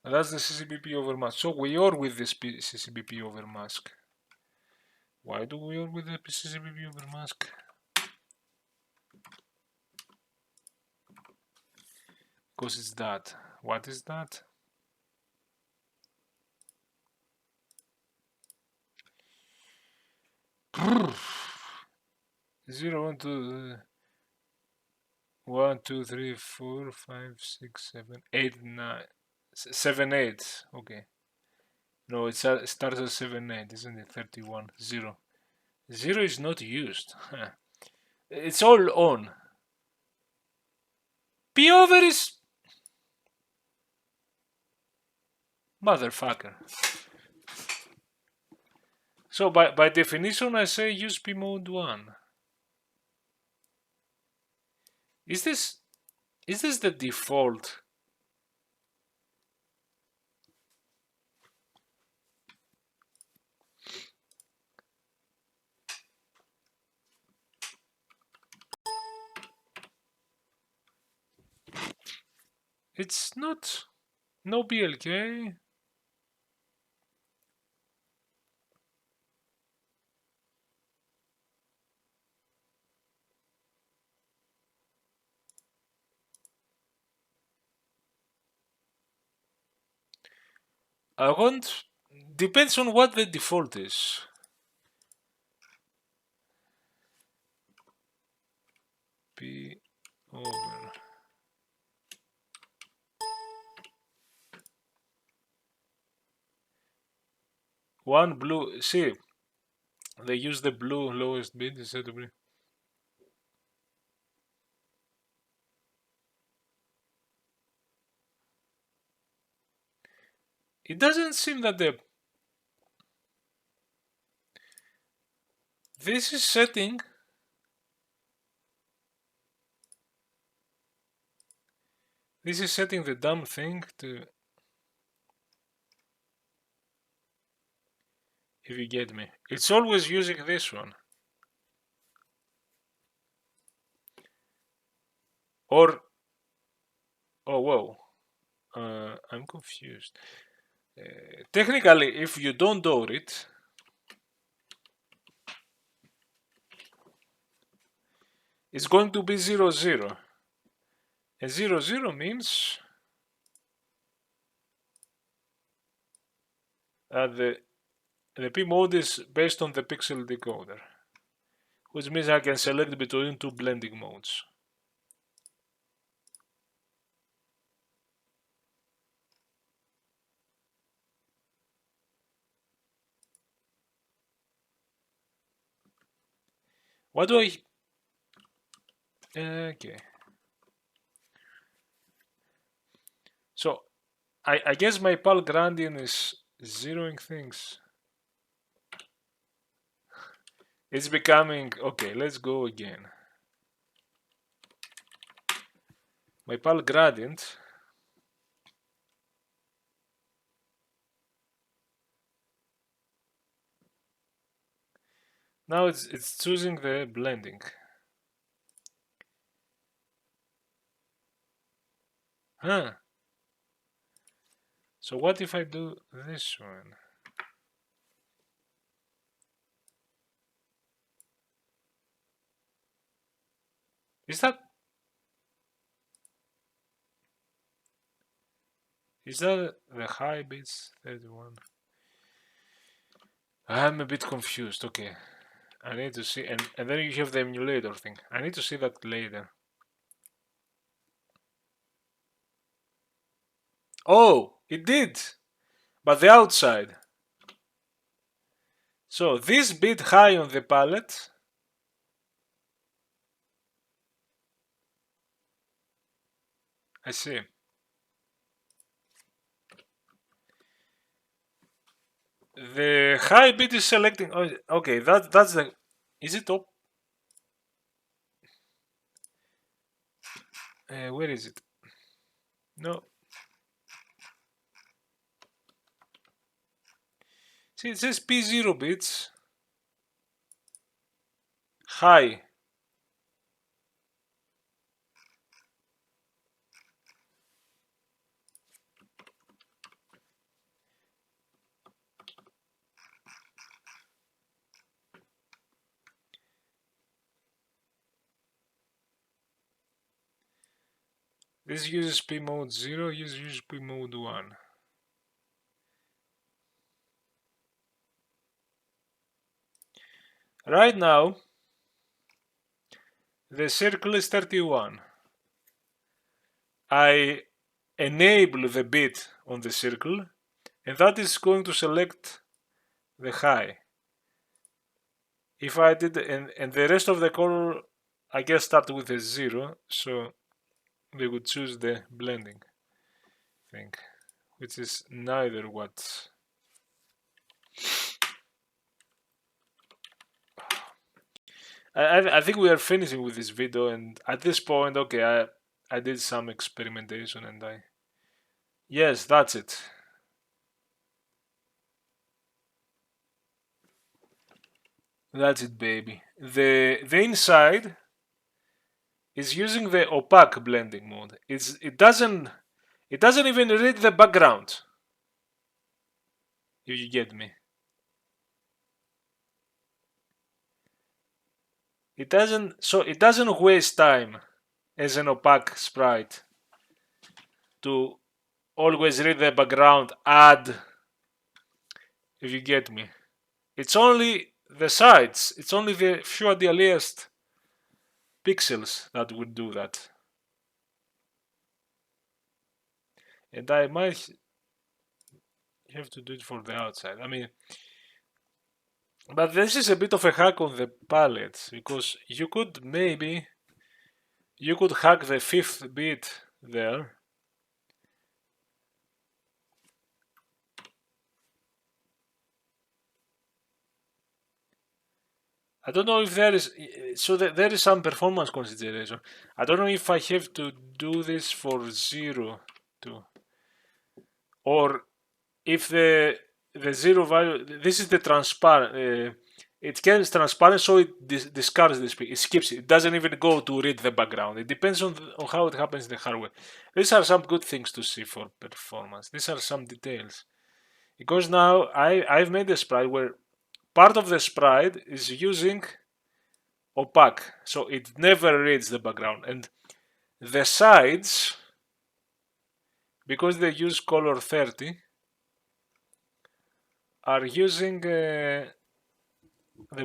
And that's the CCBP over mask. So we are with this CCBP over mask. Why do we are with the CCBP over mask? Because it's that. What is that? Zero, 1, 2, 1, 2, 3, 4, 5, 6, 7, 8, 9, 7, 8. Okay. No, it starts at 7, 8, isn't it? 31, 0. 0 is not used. It's all on. P over is... Motherfucker. So by definition, I say use P mode 1. Is this the default? It's not. No BLK. I want. Depends on what the default is. P over. One blue. See, they use the blue lowest bit instead of blue. It doesn't seem that this is setting. This is setting the dumb thing to. If you get me, it's always using this one. Or. Oh whoa. I'm confused. Technically, if you don't do it, it's going to be 0, 0. And 0, 0 means that the P mode is based on the pixel decoder, which means I can select between two blending modes. What do I... Okay. So, I guess my pal gradient is zeroing things. It's becoming... Okay, let's go again. My pal gradient... Now it's choosing the blending. Huh. So what if I do this one? Is that the high bits 31? I'm a bit confused. Okay, I need to see, and then you have the emulator thing. I need to see that later. Oh, it did, but the outside. So this bit high on the palette I see. The high bit is selecting. Oh, okay, that's the. Is it op? Where is it? No. See, it says P0 bits. High. This uses P mode 0, uses P mode 1. Right now, the circle is 31. I enable the bit on the circle, and that is going to select the high. If I did, and the rest of the color, I guess start with a 0, so they would choose the blending thing, which is neither what. I think we are finishing with this video, and at this point, okay, I did some experimentation, and yes, that's it. That's it, baby. The inside is using the opaque blending mode. It doesn't even read the background. If you get me. It doesn't waste time as an opaque sprite to always read the background, add, if you get me. It's only the sides, it's only the few antialiased pixels that would do that. And I might have to do it for the outside. I mean, but this is a bit of a hack on the palette, because you could hack the 5th bit there. I don't know if there is, so there is some performance consideration. I don't know if I have to do this for 0 too, or if the 0 value, this is the transparent, it gets transparent, so it discards this, it skips it. It doesn't even go to read the background. It depends on how it happens in the hardware. These are some good things to see for performance. These are some details. Because now I've made a sprite where part of the sprite is using opaque, so it never reads the background, and the sides, because they use color 30, are using the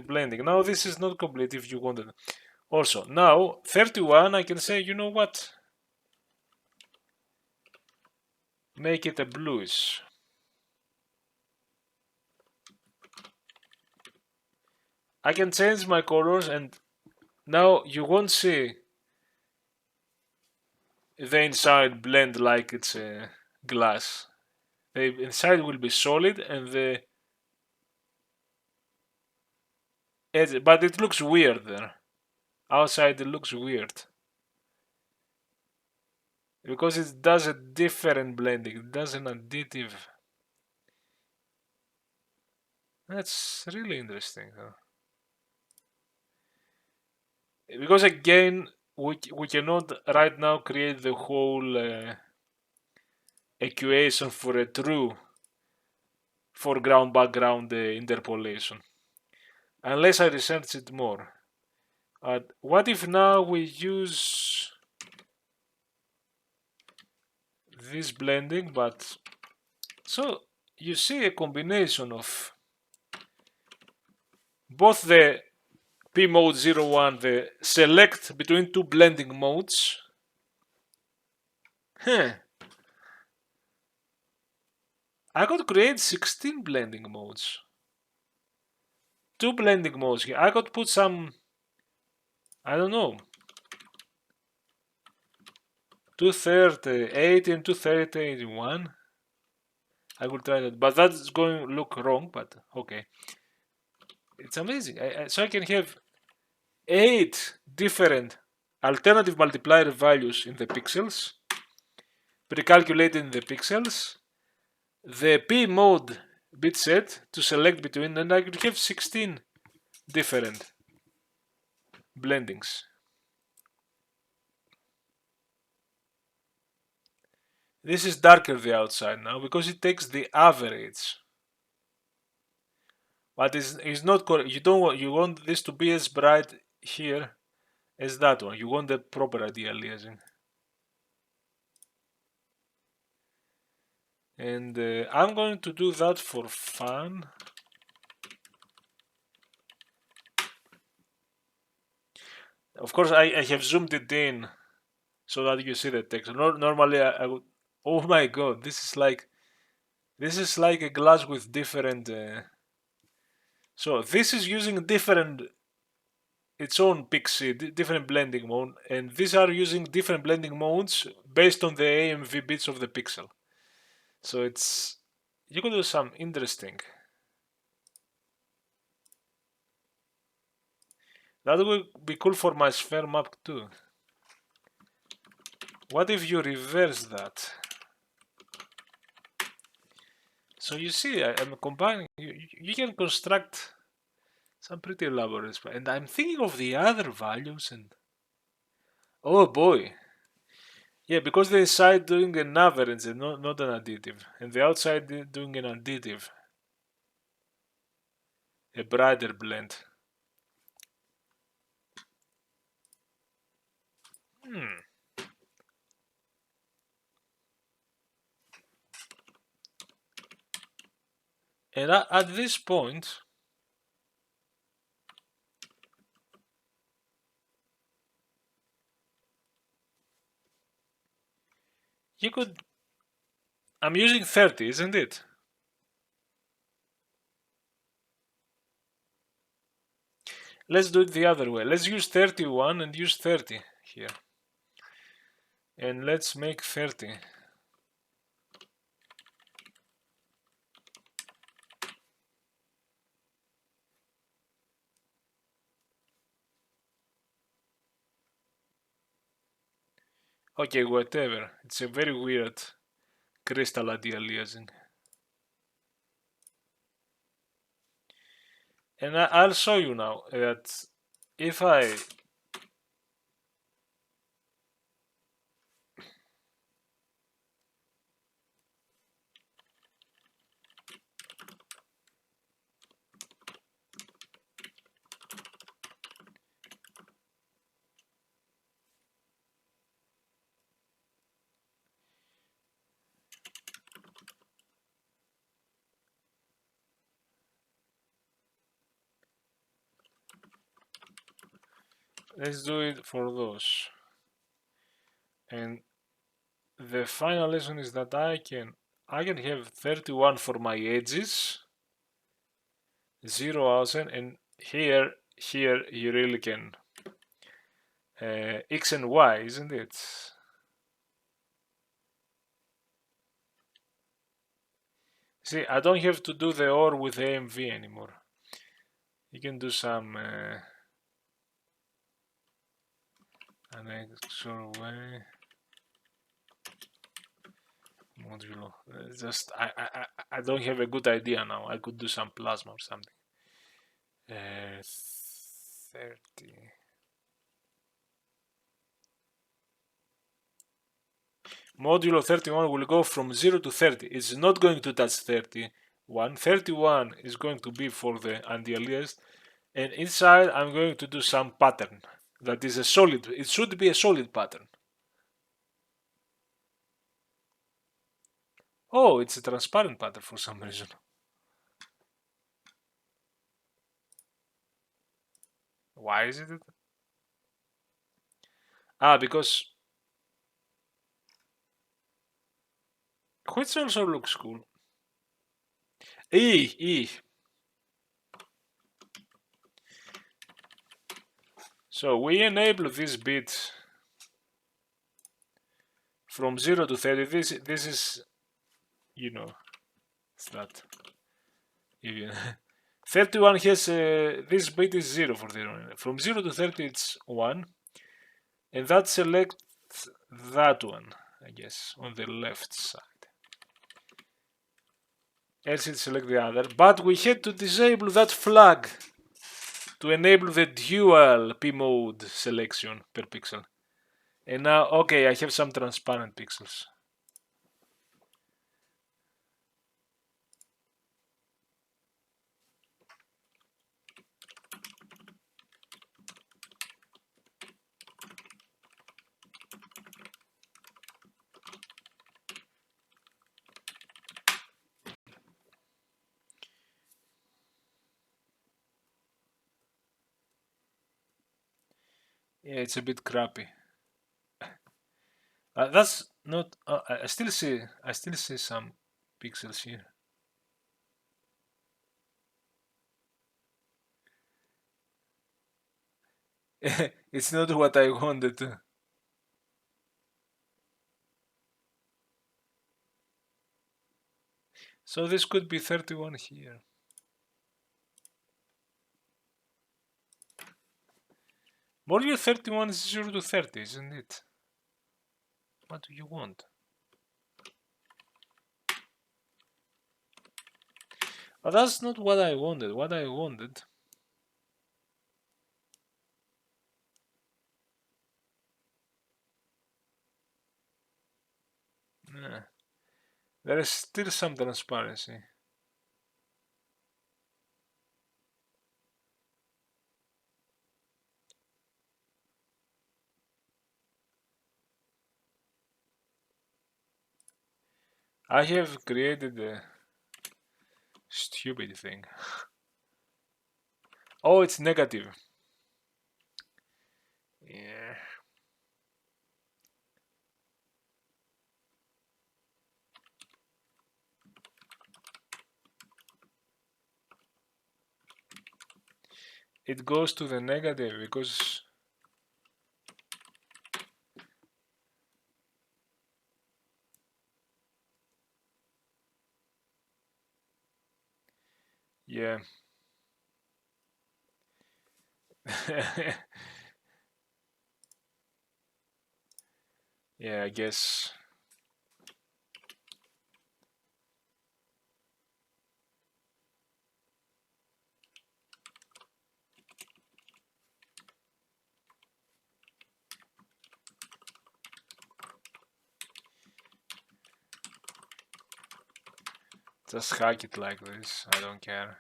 blending. Now this is not complete if you wanted. Also, now 31, I can say, you know what? Make it a bluish. I can change my colors, and now you won't see the inside blend like it's a glass. The inside will be solid, and the edge, but it looks weird there. Outside it looks weird. Because it does a different blending, it does an additive. That's really interesting. Huh? Because again, we cannot right now create the whole equation for a true foreground background interpolation, unless I research it more. What if now we use this blending, but so you see a combination of both the P mode 01, the select between two blending modes. I could create 16 blending modes. 2 blending modes here. I could put some, I don't know. 230, and 231. I will try that, but that's going to look wrong, but okay. It's amazing. So I can have 8 different alternative multiplier values in the pixels, pre-calculated in the pixels, the P mode bit set to select between, and I could have 16 different blendings. This is darker the outside now because it takes the average. But it's not correct. You want this to be as bright here as that one. You want the proper anti-aliasing. And I'm going to do that for fun. Of course, I have zoomed it in so that you see the text. Normally, I would. Oh my god, this is like a glass with different. So this is using different, its own PIXC, different blending mode, and these are using different blending modes based on the AMV bits of the pixel. So it's, you can do some interesting. That would be cool for my sphere map too. What if you reverse that? So you see, I'm combining. You can construct some pretty elaborate, and I'm thinking of the other values, and oh boy, yeah, because the inside doing an average and not an additive, and the outside doing an additive, a brighter blend. And at this point, you could. I'm using 30, isn't it? Let's do it the other way. Let's use 31 and use 30 here. And let's make 30. Okay, whatever. It's a very weird crystal anti-aliasing. And I'll show you now that if I let's do it for those. And the final lesson is that I can have 31 for my edges, 0,000, and here you really can X and Y, isn't it? See, I don't have to do the OR with AMV anymore. You can do some an extra way modulo. Just I don't have a good idea now. I could do some plasma or something. 30. Modulo 31 will go from 0 to 30. It's not going to touch 31. 31 is going to be for the antialiased, and inside I'm going to do some pattern that is a solid. It should be a solid pattern. Oh, it's a transparent pattern for some reason. Why is it? Because which also looks cool. So we enable this bit from 0 to 30, this is, you know, it's that even. 31 has, this bit is 0 for 0. From 0 to 30 it's 1, and that selects that one, I guess, on the left side. Else it select the other, but we had to disable that flag to enable the dual P mode selection per pixel. And now, okay, I have some transparent pixels. Yeah, it's a bit crappy. That's not. I still see some pixels here. It's not what I wanted. So this could be 31 here. Module 31 is 0 to 30, isn't it? What do you want? But that's not what I wanted. What I wanted. There is still some transparency. I have created a stupid thing. Oh, it's negative. Yeah. It goes to the negative because yeah. Yeah, I guess. Just hack it like this. I don't care.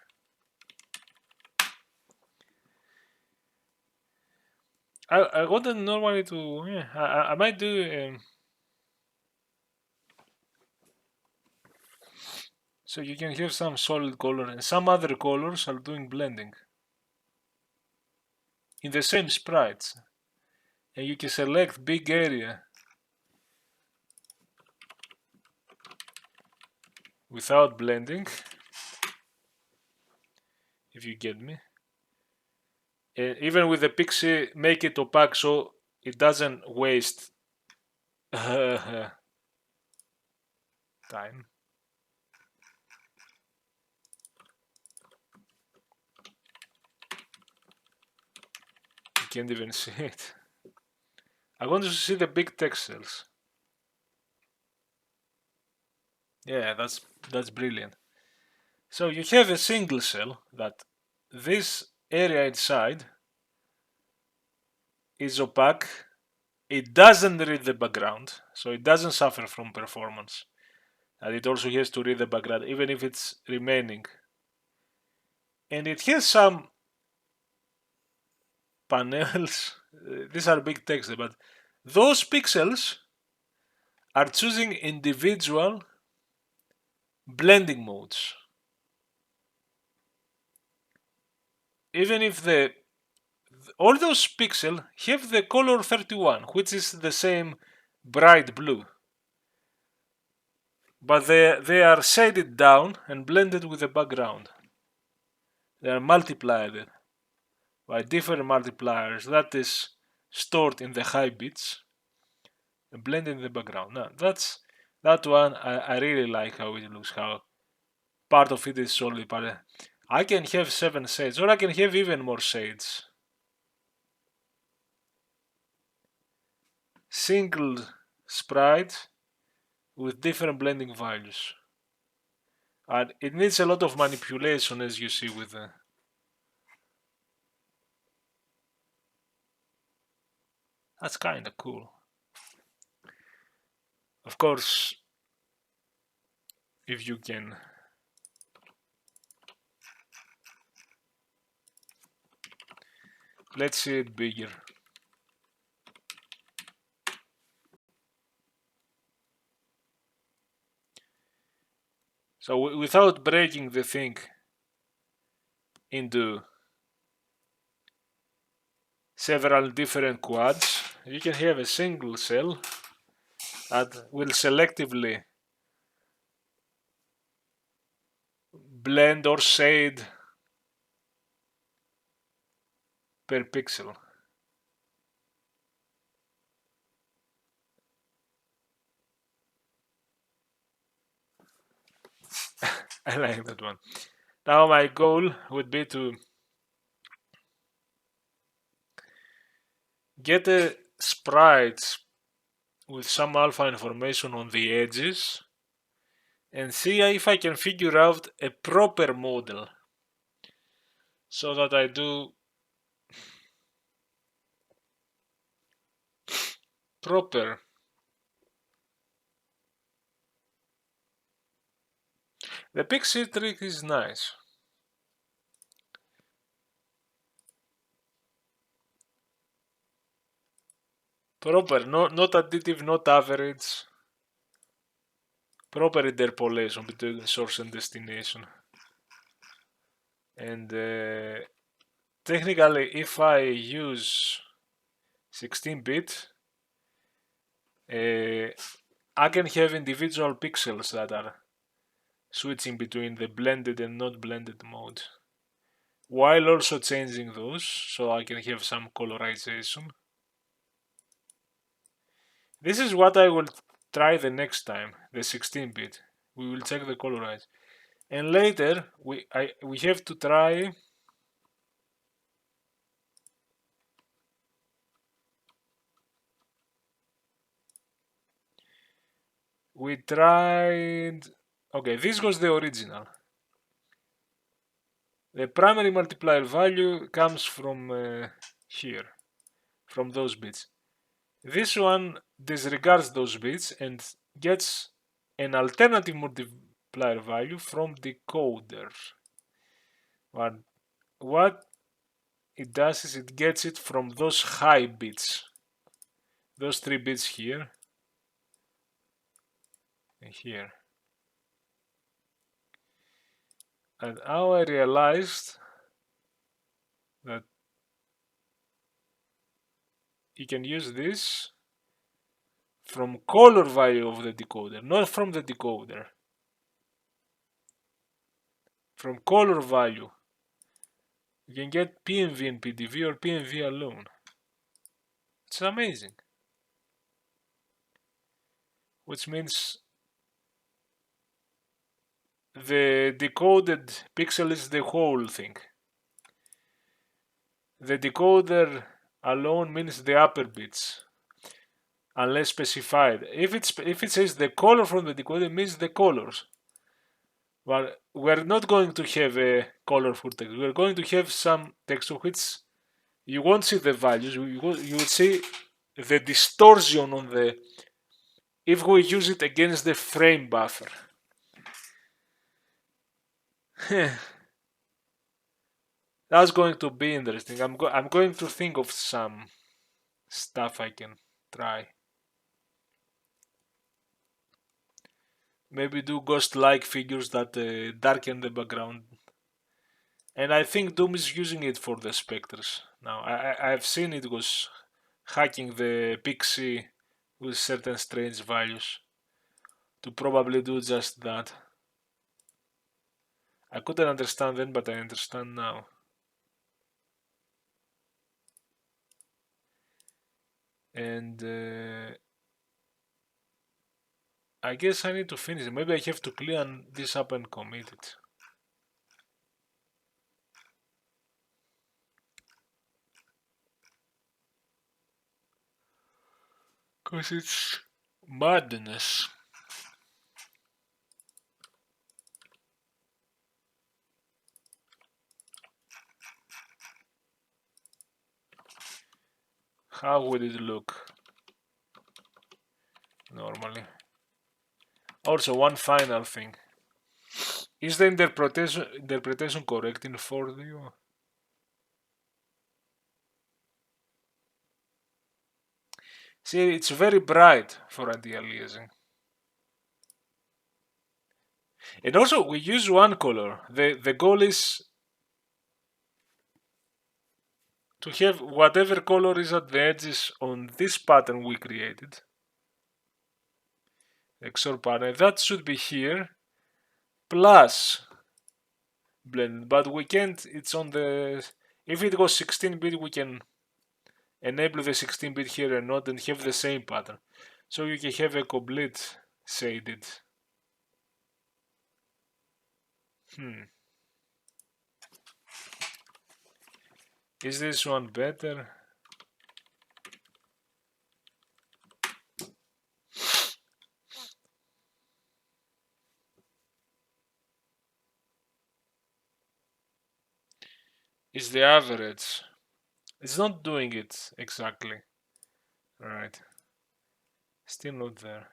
I wanted normally to. Yeah, I might do. So you can have some solid color and some other colors are doing blending in the same sprites, and you can select big area without blending, if you get me. Even with the PIXC, make it opaque so it doesn't waste time. You can't even see it. I want to see the big text cells. Yeah, that's brilliant. So you have a single cell that this area inside is opaque. It doesn't read the background, so it doesn't suffer from performance. And it also has to read the background, even if it's remaining. And it has some panels. These are big text, but those pixels are choosing individual blending modes. Even if all those pixels have the color 31, which is the same bright blue, but they are shaded down and blended with the background. They are multiplied by different multipliers that is stored in the high bits. blend in the background. Now that one I really like how it looks, how part of it is solid, but I can have 7 shades, or I can have even more shades. Single sprite with different blending values. And it needs a lot of manipulation, as you see with the... That's kinda cool. Of course, if you can... Let's see it bigger. So without breaking the thing into several different quads, you can have a single cell that will selectively blend or shade per pixel. I like that one. Now my goal would be to get a sprite with some alpha information on the edges and see if I can figure out a proper model so that I do proper. The PIXC trick is nice. Proper, not additive, not average. Proper interpolation between source and destination. And technically, if I use 16-bit, I can have individual pixels that are switching between the blended and not blended mode, while also changing those, so I can have some colorization. This is what I will try the next time, the 16-bit. We will check the colorize. And later, we have to try we tried... Okay, this was the original. The primary multiplier value comes from here, from those bits. This one disregards those bits and gets an alternative multiplier value from decoder. But what it does is it gets it from those high bits, those 3 bits here and here. And now I realized that you can use this from color value of the decoder, not from the decoder. From color value. You can get PMV and PDV or PMV alone. It's amazing. Which means the decoded pixel is the whole thing. The decoder alone means the upper bits, unless specified. If it says the color from the decoder, it means the colors. But we're not going to have a colorful text. We're going to have some text of which you won't see the values. You will see the distortion on the... if we use it against the frame buffer. That's going to be interesting. I'm going to think of some stuff I can try. Maybe do ghost-like figures that darken the background. And I think Doom is using it for the specters. Now, I've seen it was hacking the PIXC with certain strange values to probably do just that. I couldn't understand then, but I understand now. And I guess I need to finish it. Maybe I have to clean this up and commit it. Because it's madness. How would it look normally? Also, one final thing. Is the interpretation correct in 4D? See, it's very bright for anti-aliasing. And also, we use one color. The goal is to have whatever color is at the edges on this pattern we created. XOR pattern. That should be here. Plus blend. But we can't, it's on the... If it goes 16-bit, we can enable the 16-bit here and not and have the same pattern. So you can have a complete shaded. Is this one better? Is the average? It's not doing it exactly. Alright. Still not there.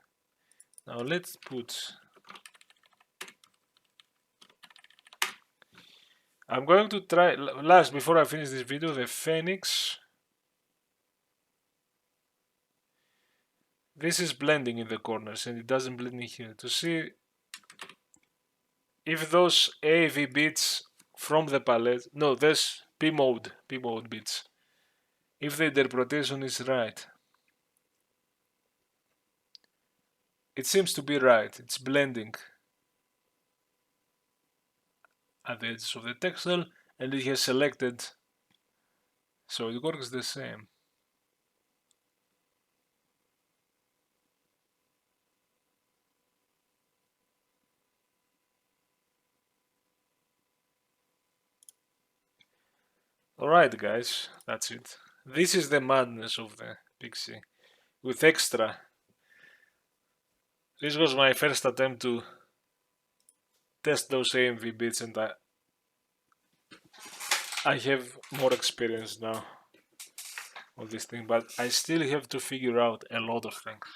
Now let's put... I'm going to try, last before I finish this video, the Phoenix. This is blending in the corners and it doesn't blend in here. To see if those AV bits from the palette, no, there's P mode bits, if the interpretation is right. It seems to be right, it's blending at the edges of the textile and it has selected, so it works the same. Alright guys, that's it. This is the madness of the PIXC with extra. This was my first attempt to test those AMV bits and I have more experience now on this thing, but I still have to figure out a lot of things.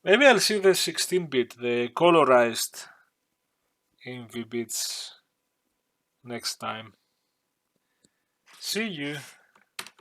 Maybe I'll see the 16-bit, the colorized AMV bits next time. See you.